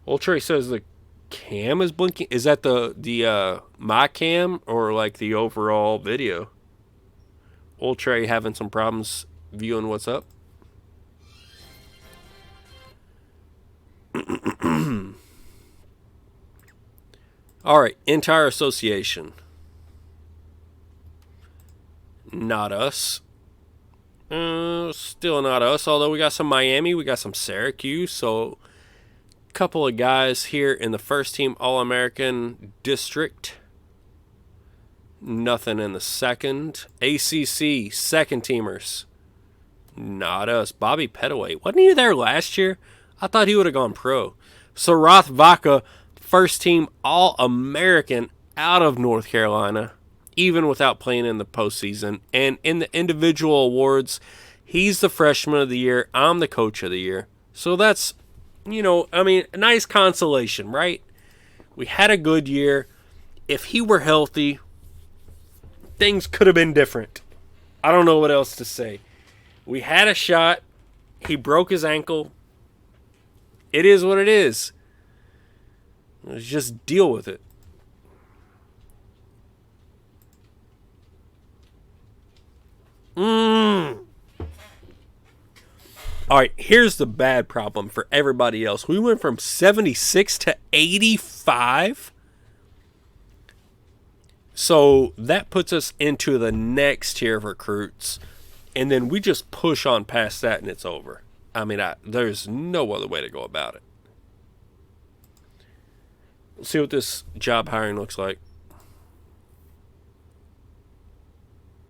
Old Trey says the cam is blinking. Is that the my cam or like the overall video? Old Trey having some problems viewing what's up. All right, entire association. Not us. Still not us, although we got some Miami, we got some Syracuse, so a couple of guys here in the first team All-American district. Nothing in the second. ACC, second teamers. Not us. Bobby Pettaway. Wasn't he there last year? I thought he would have gone pro. Sarath Vaca, first team All-American out of North Carolina, even without playing in the postseason. And in the individual awards, he's the freshman of the year. I'm the coach of the year. So that's, you know, I mean, a nice consolation, right? We had a good year. If he were healthy, things could have been different. I don't know what else to say. We had a shot. He broke his ankle. It is what it is. Let's just deal with it. All right, here's the bad problem for everybody else. We went from 76 to 85. So that puts us into the next tier of recruits. And then we just push on past that and it's over. I mean, there's no other way to go about it. Let's see what this job hiring looks like.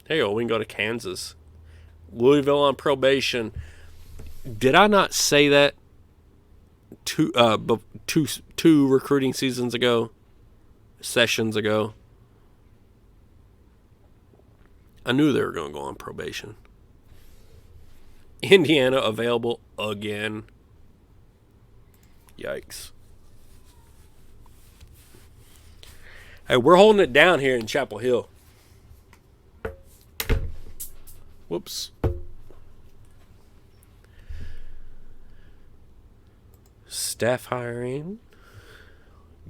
Hey, we can go to Kansas. Louisville on probation. Did I not say that two recruiting sessions ago? I knew they were going to go on probation. Indiana available again. Yikes. Hey, we're holding it down here in Chapel Hill. Whoops. Staff hiring.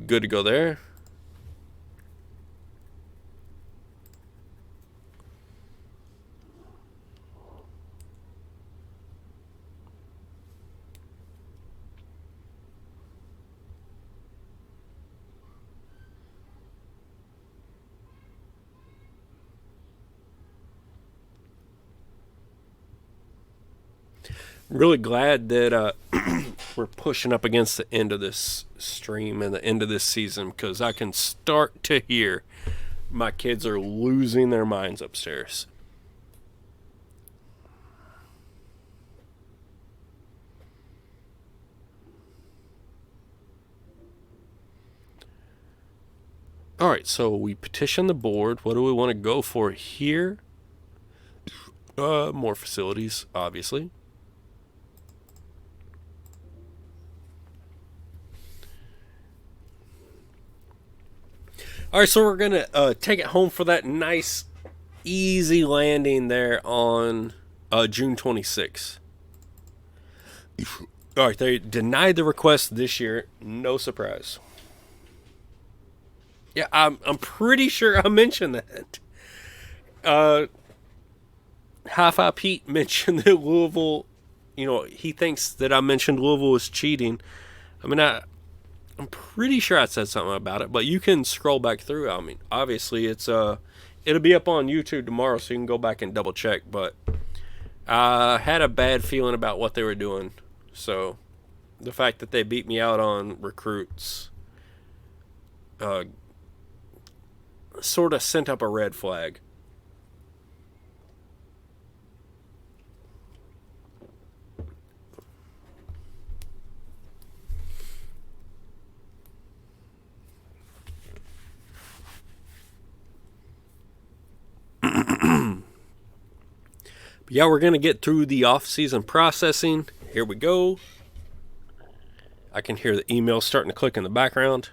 Good to go there. Really glad that we're pushing up against the end of this stream and the end of this season, because I can start to hear my kids are losing their minds upstairs. All right, so we petition the board. What do we want to go for here? More facilities, obviously. All right, so we're going to take it home for that nice, easy landing there on June 26th. All right, they denied the request this year. No surprise. Yeah, I'm pretty sure I mentioned that. Hi-Fi Pete mentioned that Louisville, he thinks that I mentioned Louisville was cheating. I mean, I'm pretty sure I said something about it, but you can scroll back through. I mean, obviously it'll be up on YouTube tomorrow, so you can go back and double check. But I had a bad feeling about what they were doing, so the fact that they beat me out on recruits, sort of sent up a red flag. Yeah, we're going to get through the off-season processing. Here we go. I can hear the email starting to click in the background.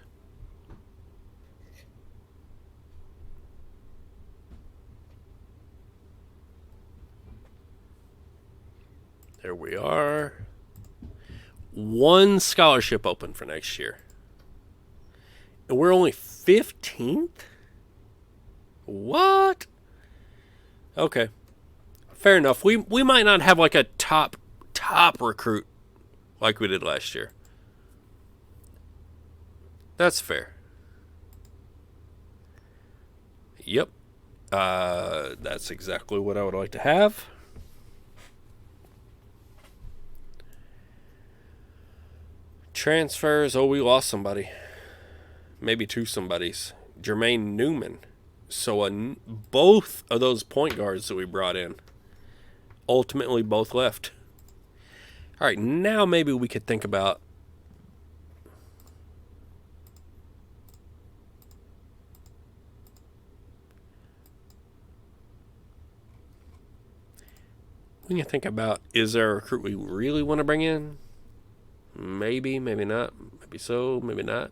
There we are. One scholarship open for next year. And we're only 15th? What? Okay. Fair enough. We might not have like a top recruit like we did last year. That's fair. Yep. That's exactly what I would like to have. Transfers. Oh, we lost somebody. Maybe two somebodies. Jermaine Newman. So both of those point guards that we brought in ultimately both left. All right, now maybe we could think about is there a recruit we really want to bring in? Maybe, maybe not. Maybe so, maybe not.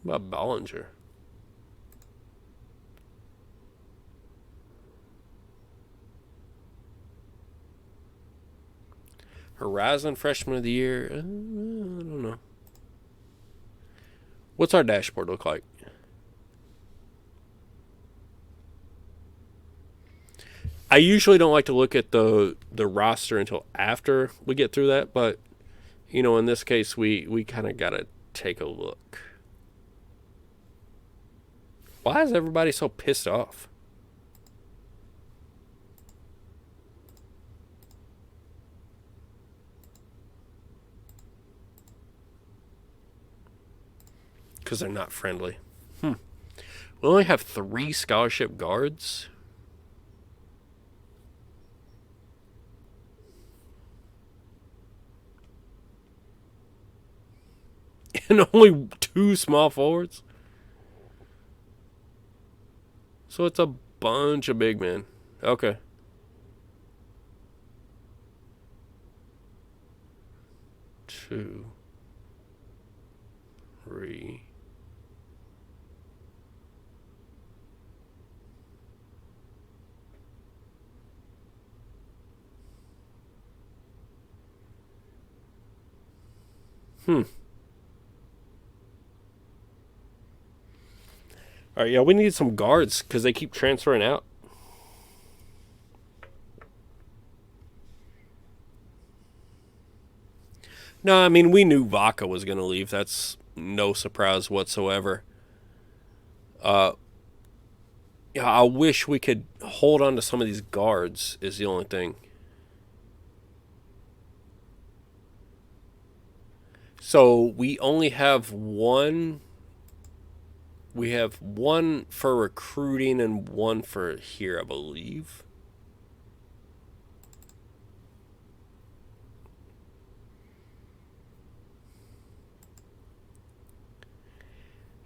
What about Bollinger? Horizon Freshman of the Year. I don't know. What's our dashboard look like? I usually don't like to look at the roster until after we get through that, but in this case we kind of got to take a look. Why is everybody so pissed off? Because they're not friendly. We only have 3 scholarship guards. And only 2 small forwards. So it's a bunch of big men. Okay. Two, 3. All right, yeah, we need some guards because they keep transferring out. No, I mean, we knew Vaca was going to leave. That's no surprise whatsoever. Yeah, I wish we could hold on to some of these guards is the only thing. So we only have one. We have one for recruiting and one for here, I believe.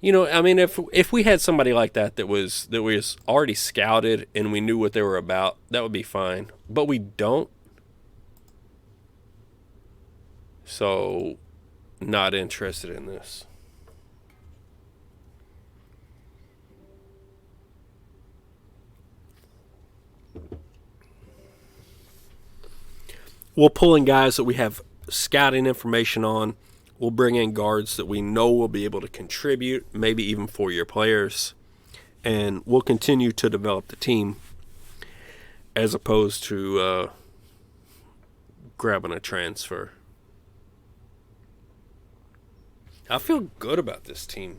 I mean, if we had somebody like that was already scouted and we knew what they were about, that would be fine. But we don't. So, not interested in this. We'll pull in guys that we have scouting information on. We'll bring in guards that we know will be able to contribute, maybe even 4-year players. And we'll continue to develop the team as opposed to grabbing a transfer. I feel good about this team.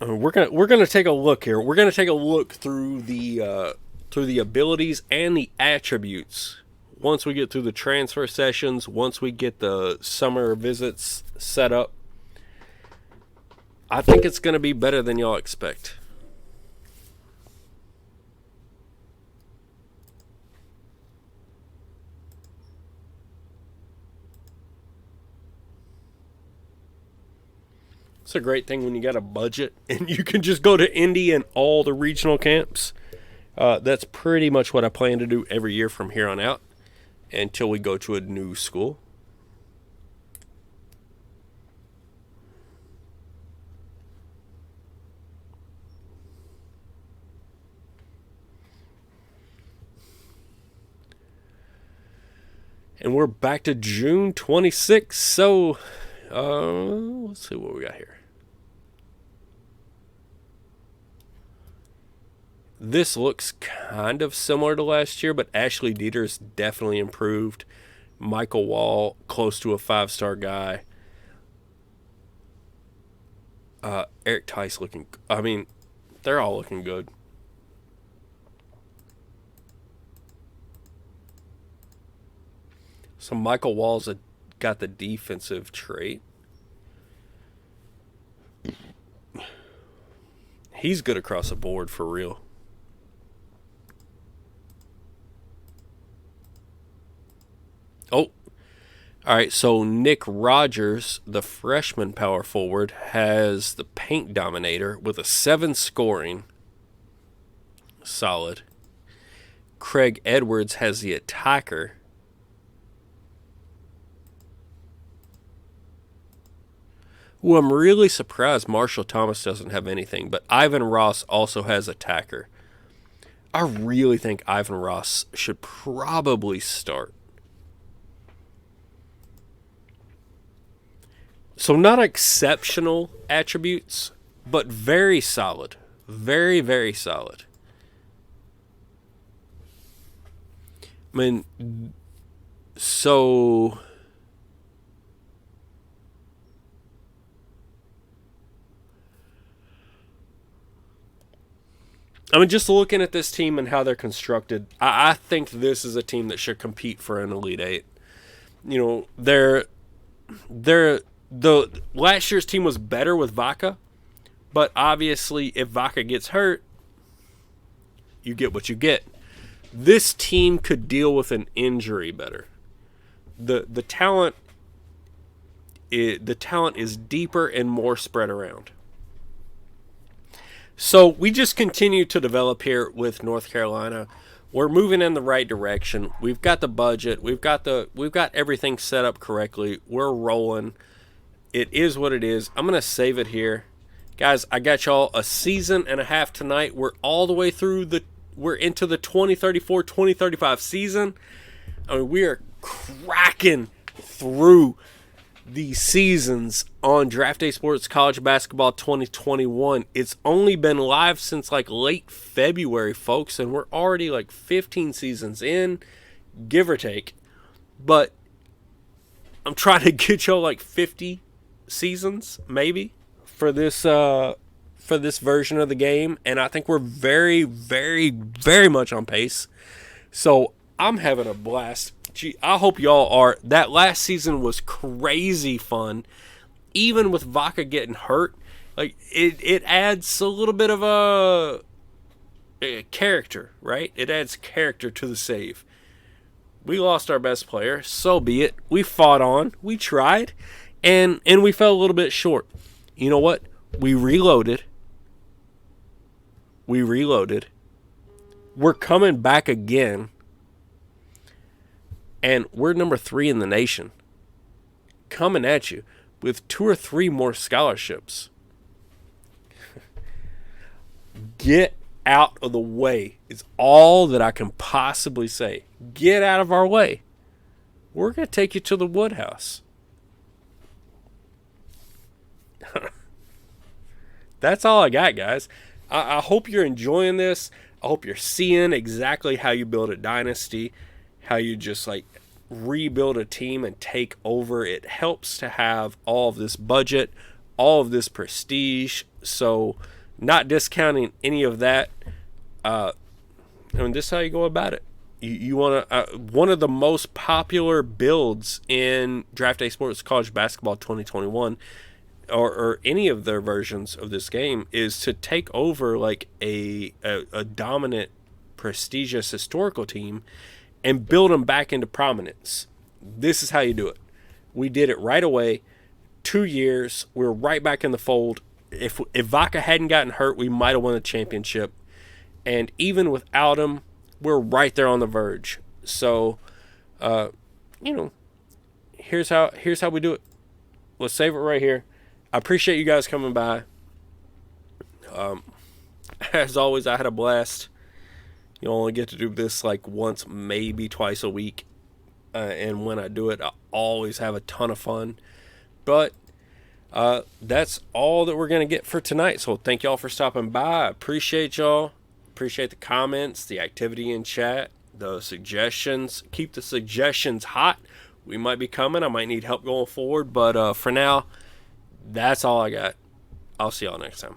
We're gonna take a look here. We're gonna take a look through the abilities and the attributes. Once we get through the transfer sessions, once we get the summer visits set up, I think it's gonna be better than y'all expect. It's a great thing when you got a budget and you can just go to Indy and all the regional camps. That's pretty much what I plan to do every year from here on out until we go to a new school. And we're back to June 26th, so let's see what we got here. This looks kind of similar to last year, but Ashley Dieter's definitely improved. Michael Wall, close to a 5-star guy. Eric Tice looking... I mean, they're all looking good. So Michael Wall's got the defensive trait. He's good across the board for real. Oh, all right. So Nick Rogers, the freshman power forward, has the paint dominator with a 7 scoring. Solid. Craig Edwards has the attacker. Ooh, I'm really surprised Marshall Thomas doesn't have anything, but Ivan Ross also has attacker. I really think Ivan Ross should probably start. So not exceptional attributes, but very solid. Very, very solid. I mean, so... I mean, just looking at this team and how they're constructed, I think this is a team that should compete for an Elite Eight. You know, the last year's team was better with Vaca, but obviously if Vaca gets hurt, you get what you get. This team could deal with an injury better. The talent is deeper and more spread around. So we just continue to develop here with North Carolina. We're moving in the right direction. We've got the budget. We've got everything set up correctly. We're rolling. It is what it is. I'm going to save it here. Guys, I got y'all a season and a half tonight. We're all the way through we're into the 2034-2035 season. I mean, we are cracking through the seasons on Draft Day Sports College Basketball 2021. It's only been live since like late February, folks, and we're already like 15 seasons in, give or take. But I'm trying to get y'all like 50 seasons, maybe, for this version of the game, and I think we're very, very, very much on pace. So I'm having a blast. Gee, I hope y'all are. That last season was crazy fun. Even with Vaca getting hurt, like it adds a little bit of a character, right? It adds character to the save. We lost our best player, so be it. We fought on, we tried, and we fell a little bit short. You know what? We reloaded. We're coming back again. And we're number 3 in the nation, coming at you with 2 or 3 more scholarships. Get out of the way is all that I can possibly say. Get out of our way. We're going to take you to the Woodhouse. That's all I got, guys. I hope you're enjoying this. I hope you're seeing exactly how you build a dynasty, how you just like rebuild a team and take over. It helps to have all of this budget, all of this prestige. So not discounting any of that. I mean, this is how you go about it. You want to one of the most popular builds in Draft Day Sports College Basketball 2021 or any of their versions of this game is to take over like a dominant, prestigious historical team and build them back into prominence. This is how you do it. We did it right away. 2 years, we're right back in the fold. If Vaca hadn't gotten hurt, we might have won the championship. And even without him, we're right there on the verge. So, here's how we do it. Let's save it right here. I appreciate you guys coming by. As always, I had a blast. You only get to do this like once, maybe twice a week. And when I do it, I always have a ton of fun. But that's all that we're going to get for tonight. So thank y'all for stopping by. I appreciate y'all. Appreciate the comments, the activity in chat, the suggestions. Keep the suggestions hot. We might be coming. I might need help going forward. But for now, that's all I got. I'll see y'all next time.